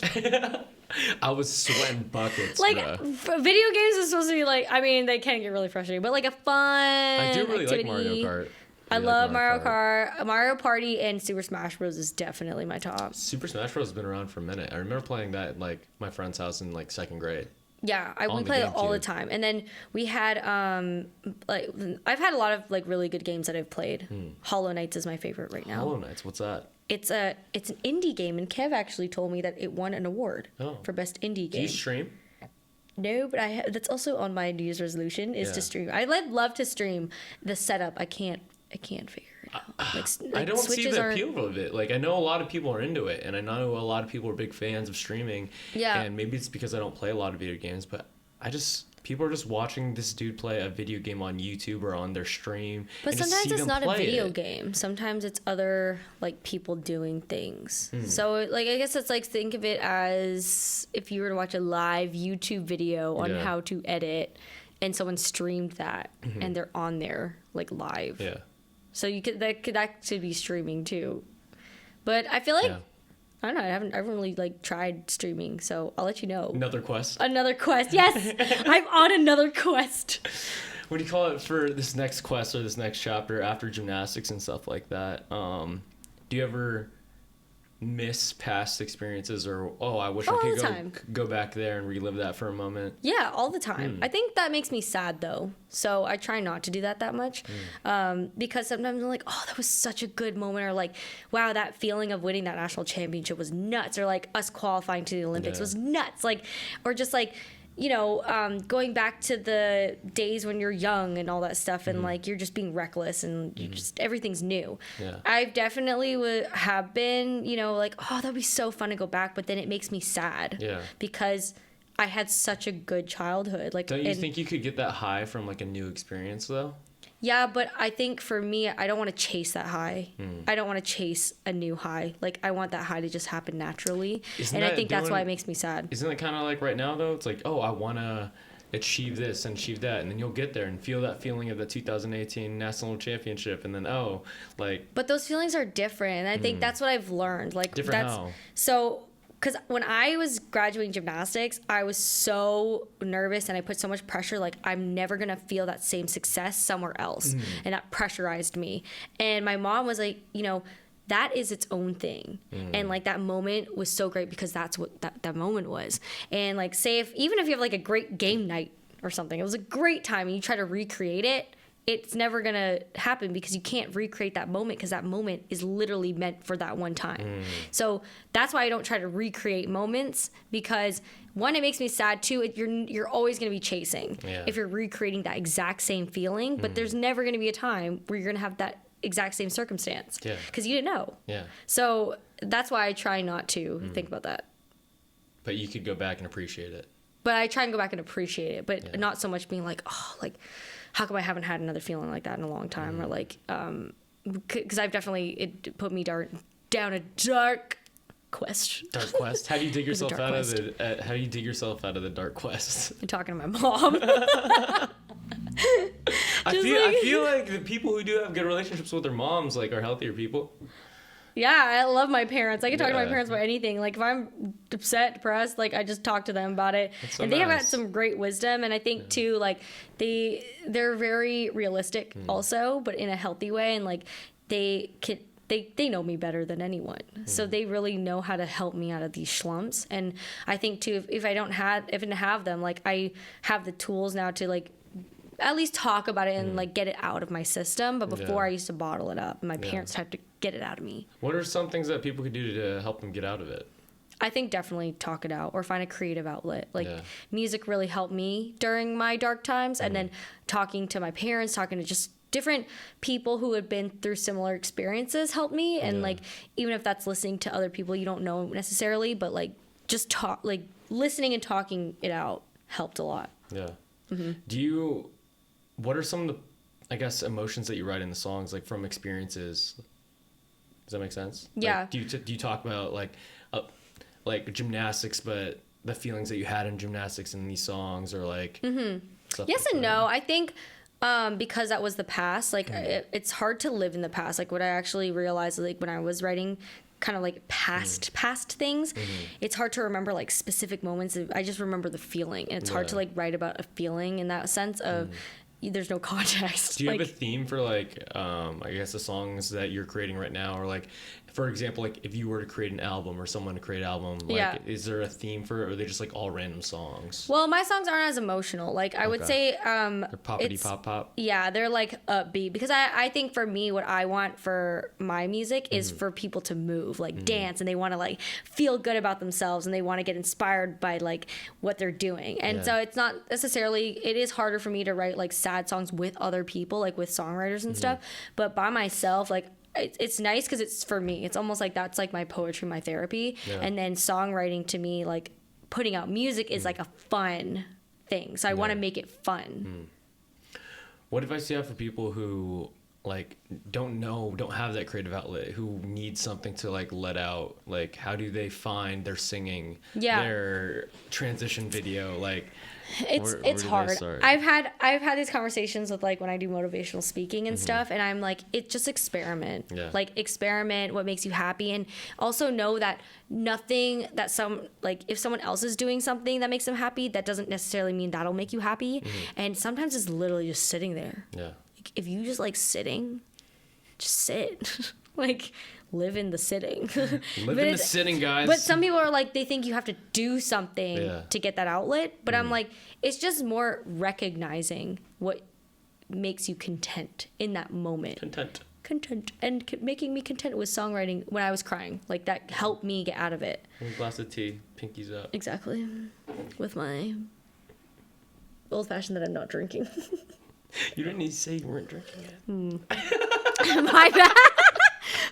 I was sweating buckets. Like bruh. Video games is supposed to be like, I mean, they can get really frustrating, but like a fun I do really activity. like Mario Kart. I love Mario Kart. Mario Party and Super Smash Bros. Is definitely my top. Super Smash Bros. Has been around for a minute. I remember playing that at like my friend's house in like second grade. Yeah, we played it all the time. And then we had I've had a lot of like really good games that I've played. Hollow Knights is my favorite right now. Hollow Knights, what's that? It's an indie game, and Kev actually told me that it won an award for best indie game. Do you stream? No, but that's also on my New Year's resolution is to stream. I'd love to stream. The setup, I can't figure it out. I don't see the appeal of it. Like I know a lot of people are into it, and I know a lot of people are big fans of streaming. Yeah. And maybe it's because I don't play a lot of video games, but people are just watching this dude play a video game on YouTube or on their stream. But sometimes it's not a video game. Sometimes it's other like people doing things. So like I guess it's like, think of it as if you were to watch a live YouTube video on how to edit, and someone streamed that and they're on there like live. Yeah. So that could actually be streaming too. But I feel like I don't know. I haven't really like tried streaming, so I'll let you know. Another quest. Yes, I'm on another quest. What do you call it for this next quest or this next chapter after gymnastics and stuff like that? Do you ever miss past experiences, or I wish I could go back there and relive that for a moment? Yeah, all the time. I think that makes me sad though, so I try not to do that much, because sometimes I'm like, that was such a good moment, or like, wow, that feeling of winning that national championship was nuts, or like us qualifying to the Olympics was nuts, like, or just like, going back to the days when you're young and all that stuff, and like you're just being reckless and you just everything's new. Yeah. I definitely have been, like, that'd be so fun to go back, but then it makes me sad. Yeah. Because I had such a good childhood. Like, don't you think you could get that high from like a new experience though? Yeah, but I think for me, I don't want to chase that high. I don't want to chase a new high. Like, I want that high to just happen naturally. I think that's why it makes me sad. Isn't it kind of like right now, though? It's like, I want to achieve this and achieve that. And then you'll get there and feel that feeling of the 2018 National Championship. And then, But those feelings are different. And I think that's what I've learned. Like, different how? So... Because when I was graduating gymnastics, I was so nervous and I put so much pressure, like I'm never going to feel that same success somewhere else. And that pressurized me. And my mom was like, that is its own thing. And like that moment was so great because that's what that moment was. And like even if you have like a great game night or something, it was a great time and you try to recreate it, it's never going to happen because you can't recreate that moment because that moment is literally meant for that one time. So that's why I don't try to recreate moments, because one, it makes me sad. Two, you're always going to be chasing if you're recreating that exact same feeling, but there's never going to be a time where you're going to have that exact same circumstance because you didn't know. Yeah. So that's why I try not to think about that. But you could go back and appreciate it. but I try and go back and appreciate it, but not so much being like, oh, like, how come I haven't had another feeling like that in a long time? Or like, because I've definitely, it put me down a dark quest. Dark quest. How do you dig yourself out of the? How do you dig yourself out of the dark quest? I'm talking to my mom. I feel like the people who do have good relationships with their moms like are healthier people. Yeah, I love my parents. I can talk to my parents about anything. Like if I'm upset, depressed, like I just talk to them about it. So and they have had some great wisdom. And I think too, like they're very realistic also, but in a healthy way. And like they know me better than anyone. So they really know how to help me out of these slumps. And I think too, if I didn't have them, like I have the tools now to like at least talk about it and like get it out of my system. But before I used to bottle it up and my parents had to get it out of me. What are some things that people could do to help them get out of it? I think definitely talk it out or find a creative outlet. Like music really helped me during my dark times. And then talking to my parents, talking to just different people who had been through similar experiences helped me. And like, even if that's listening to other people you don't know necessarily, but like just talk, like listening and talking it out helped a lot. Yeah. What are some of the, I guess, emotions that you write in the songs, like from experiences? Does that make sense? Yeah. Like, do you talk about like gymnastics, but the feelings that you had in gymnastics in these songs, or like? Stuff Yes like and that? no. I think because that was the past. Like it's hard to live in the past. Like what I actually realized, like when I was writing kind of like past things, it's hard to remember like specific moments. I just remember the feeling, and it's hard to like write about a feeling in that sense of. There's no context. Do you have a theme for like I guess the songs that you're creating right now, or like for example, like if you were to create an album or someone to create an album, like is there a theme for it, or are they just like all random songs? Well, my songs aren't as emotional. Like I would say they're poppity pop. Yeah, they're like upbeat, because I think for me what I want for my music is for people to move, like dance, and they want to like feel good about themselves, and they want to get inspired by like what they're doing. And so it's not necessarily, it is harder for me to write like sad songs with other people, like with songwriters and stuff, but by myself, like it's nice because it's for me. It's almost like that's like my poetry, my therapy. And then songwriting to me, like putting out music is like a fun thing. So I want to make it fun. What advice do you have for people who like don't have that creative outlet, who need something to like let out? Like how do they find their singing, their transition video? Like it's hard. I've had these conversations with like when I do motivational speaking and stuff, and I'm like, it just experiment. Like experiment what makes you happy, and also know that nothing that if someone else is doing something that makes them happy, that doesn't necessarily mean that'll make you happy. And sometimes it's literally just sitting there. Like, if you just like sitting, just sit. Like live in the sitting. Live in the sitting, guys. But some people are like, they think you have to do something to get that outlet. But I'm like, it's just more recognizing what makes you content in that moment. Content. And making me content with songwriting when I was crying. Like that helped me get out of it. A glass of tea, pinkies up. Exactly. With my old fashioned that I'm not drinking. You didn't need to say you weren't drinking it. My bad.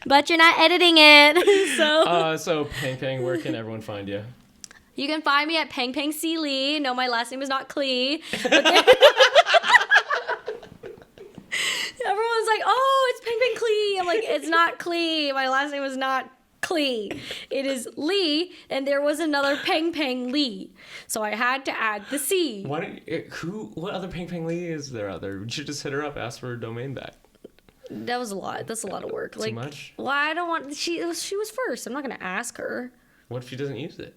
But you're not editing it, so. So Peng Peng, where can everyone find you? You can find me at Peng Peng Lee. No, my last name is not Klee. Everyone's like, oh, it's Peng Peng Lee. I'm like, it's not Klee. My last name is not Klee. It is Lee, and there was another Peng Peng Lee, so I had to add the C. What other Peng Peng Lee is there out there? You should just hit her up, ask for her domain back. That was a lot. That's a lot of work. Too much? Well, I don't want... She was first. I'm not going to ask her. What if she doesn't use it?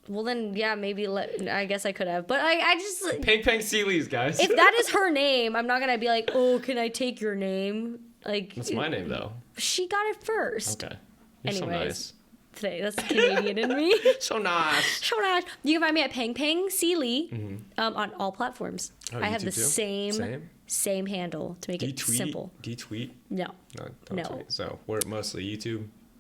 Well, then, yeah, maybe... I guess I could have. But I just... Peng Peng Lee's, guys. If that is her name, I'm not going to be like, oh, can I take your name? Like... That's my name, though. She got it first. Okay. You're anyways, so nice. Today, that's Canadian in me. So nice. So nice. You can find me at Peng Peng Lee on all platforms. I have the same handle to make it simple. Do you tweet? No. Don't tweet. So we're mostly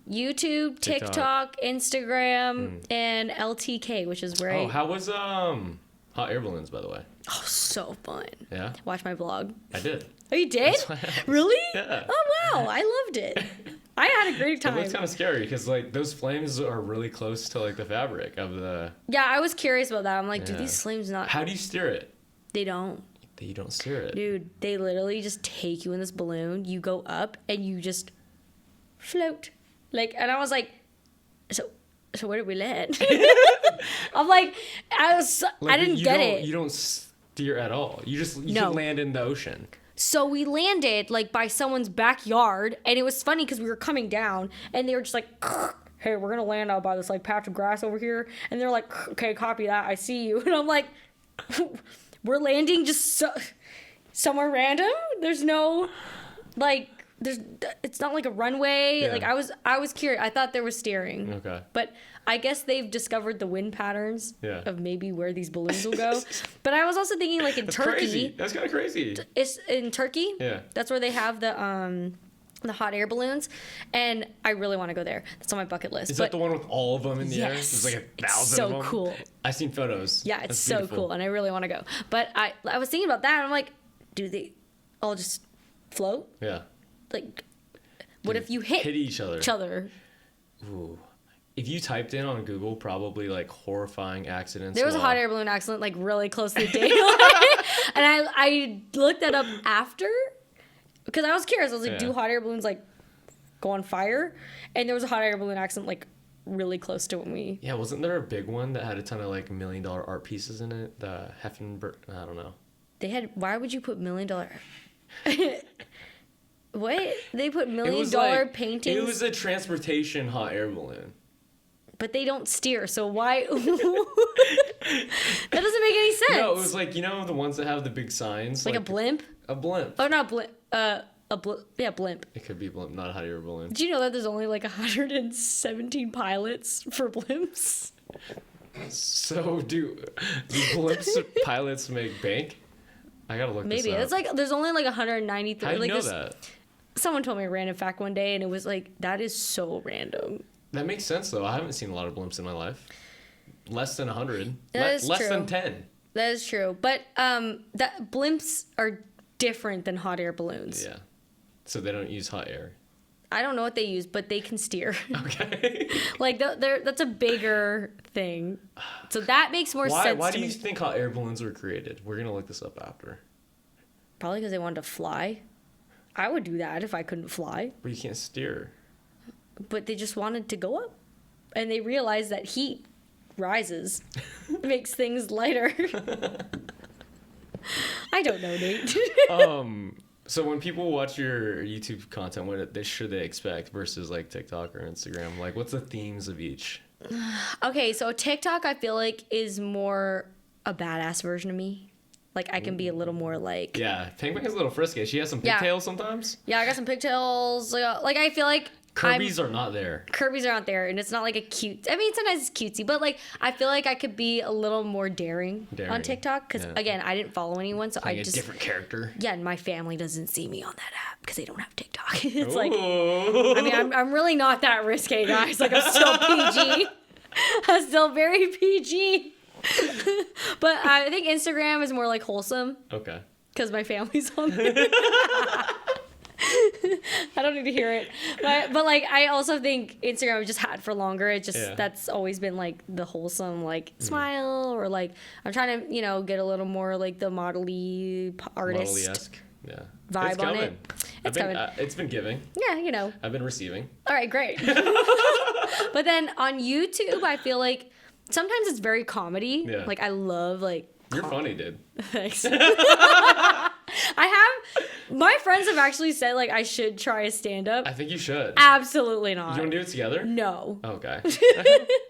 YouTube, TikTok, Instagram, and LTK, which is where how was Hot Air Balloons, by the way? Oh, so fun. Yeah? Watch my vlog. I did. Oh, you did? Really? Yeah. Oh, wow. I loved it. I had a great time. It looks kind of scary because like those flames are really close to like the fabric of the. Yeah, I was curious about that. I'm like, do these flames not? How do you steer it? They don't. You don't steer it. Dude, they literally just take you in this balloon. You go up and you just float. Like, and I was like, so where did we land? I'm like, I didn't get it. You don't steer at all. You just land in the ocean. So we landed like by someone's backyard, and it was funny because we were coming down, and they were just like, hey, we're gonna land out by this like patch of grass over here, and they're like, okay, copy that, I see you, and I'm like, we're landing just somewhere random. There's no like, it's not like a runway. Yeah. Like I was curious. I thought there was steering. Okay. But I guess they've discovered the wind patterns of maybe where these balloons will go. But I was also thinking like in Turkey. Crazy. That's kind of crazy. It's in Turkey. Yeah. That's where they have the hot air balloons, and I really want to go there. That's on my bucket list. Is that the one with all of them in the air? There's like 1,000 of them. So cool. I've seen photos. Yeah, it's so cool, and I really want to go. But I was thinking about that, and I'm like, do they all just float? Yeah. Like, what if you hit each other? Ooh. If you typed in on Google, probably like horrifying accidents. There was a hot air balloon accident like really close to the daylight, and I looked that up after because I was curious. I was like, do hot air balloons like go on fire? And there was a hot air balloon accident like really close to when we. Yeah, wasn't there a big one that had a ton of like $1 million art pieces in it? The Heffenberg, I don't know. They had. Why would you put $1 million? What? They put $1 million paintings? It was a transportation hot air balloon. But they don't steer, so why? That doesn't make any sense. No, it was like, you know, the ones that have the big signs. Like a blimp? A blimp. Oh, not blimp. Yeah, blimp. It could be blimp, not a hot air balloon. Did you know that there's only like 117 pilots for blimps? So do blimps pilots make bank? I gotta look this up. Maybe. It's like, there's only like 193. How do you know that? Someone told me a random fact one day, and it was like, that is so random. That makes sense, though. I haven't seen a lot of blimps in my life. Less than 100. Less than 10. That is true. But that blimps are different than hot air balloons. Yeah. So they don't use hot air. I don't know what they use, but they can steer. Okay. Like, that's a bigger thing. So that makes more sense to me. Why do you think hot air balloons were created? We're going to look this up after. Probably because they wanted to fly. I would do that if I couldn't fly. But you can't steer. But they just wanted to go up. And they realized that heat rises. Makes things lighter. I don't know, Nate. So when people watch your YouTube content, what should they expect versus like TikTok or Instagram? Like, what's the themes of each? Okay, so TikTok I feel like is more a badass version of me. Like, I can be a little more like... Yeah, Peng Peng is a little frisky. She has some pigtails sometimes. Yeah, I got some pigtails. Like I feel like... Kirby's are not there. Kirby's are not there, and it's not like a cute... I mean, sometimes it's cutesy, but like, I feel like I could be a little more daring. On TikTok. Because, again, I didn't follow anyone, so I just... a different character. Yeah, and my family doesn't see me on that app because they don't have TikTok. It's like... I mean, I'm really not that risque, guys. Like, I'm still PG. I'm still very PG. But I think Instagram is more like wholesome. Okay. Because my family's on there. I don't need to hear it. But like, I also think Instagram I've just had for longer. It just, that's always been like the wholesome, like smile, or like, I'm trying to, get a little more like the model-y artist. Model-y-esque. Yeah. Vibe on it. It's coming. It's been giving. Yeah, I've been receiving. All right, great. But then on YouTube, I feel like sometimes it's very comedy. Yeah. Like, I love, like... You're funny, dude. Thanks. My friends have actually said, like, I should try a stand-up. I think you should. Absolutely not. You want to do it together? No. Okay.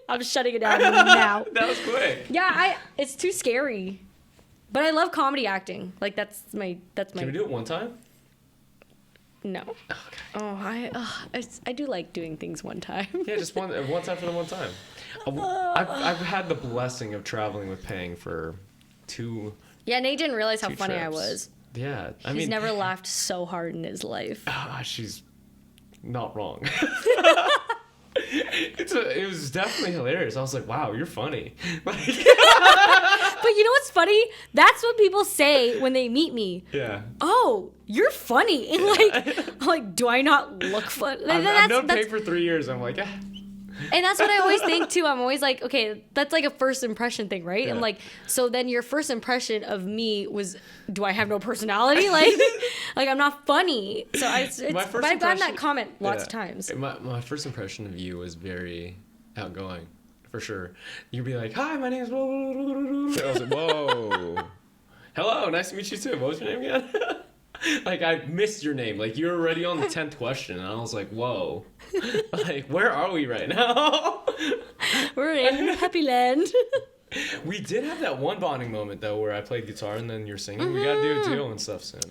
I'm shutting it down now. That was quick. Yeah, it's too scary. But I love comedy acting. Like, that's my... Can we do it one time? No. Okay. I do like doing things one time. Yeah, just one time for the one time. I've had the blessing of traveling with Peng for 2. Yeah, Nate didn't realize how funny trips. I was. Yeah, He's never laughed so hard in his life. She's not wrong. It was definitely hilarious. I was like, wow, you're funny. Thanks, But you know what's funny? That's what people say when they meet me. Yeah. Oh, you're funny. And I'm like, do I not look funny? I've known Peng for 3 years. I'm like, And that's what I always think too. I'm always like, okay, that's like a first impression thing, right? Yeah. And like, so then your first impression of me was, do I have no personality? Like I'm not funny. So but I've gotten that comment lots of times. My first impression of you was very outgoing, for sure. You'd be like, hi, my name's blah, blah, blah, blah, blah. I was like, whoa. Hello, nice to meet you too. What was your name again? Like, I missed your name. Like, you were already on the 10th question, and I was like, whoa. Like, where are we right now? We're in Happy Land. We did have that one bonding moment, though, where I played guitar and then you're singing. Mm-hmm. We gotta do a duo and stuff soon.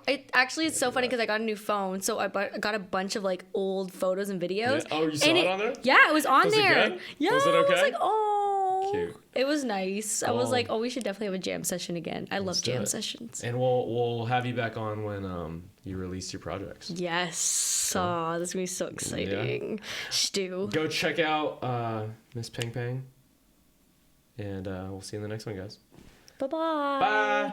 It's so funny because I got a new phone, so I got a bunch of, like, old photos and videos. Yeah. Oh, you saw it on there? Yeah, it was on there. Was it good? Yeah, was it okay? I was like, oh. Cute. It was nice. I was like, oh, we should definitely have a jam session again. I love jam sessions. And we'll have you back on when you release your projects. Yes. Oh, this is going to be so exciting. Yeah. Stu. Go check out Miss Peng Peng. And we'll see you in the next one, guys. Bye-bye. Bye.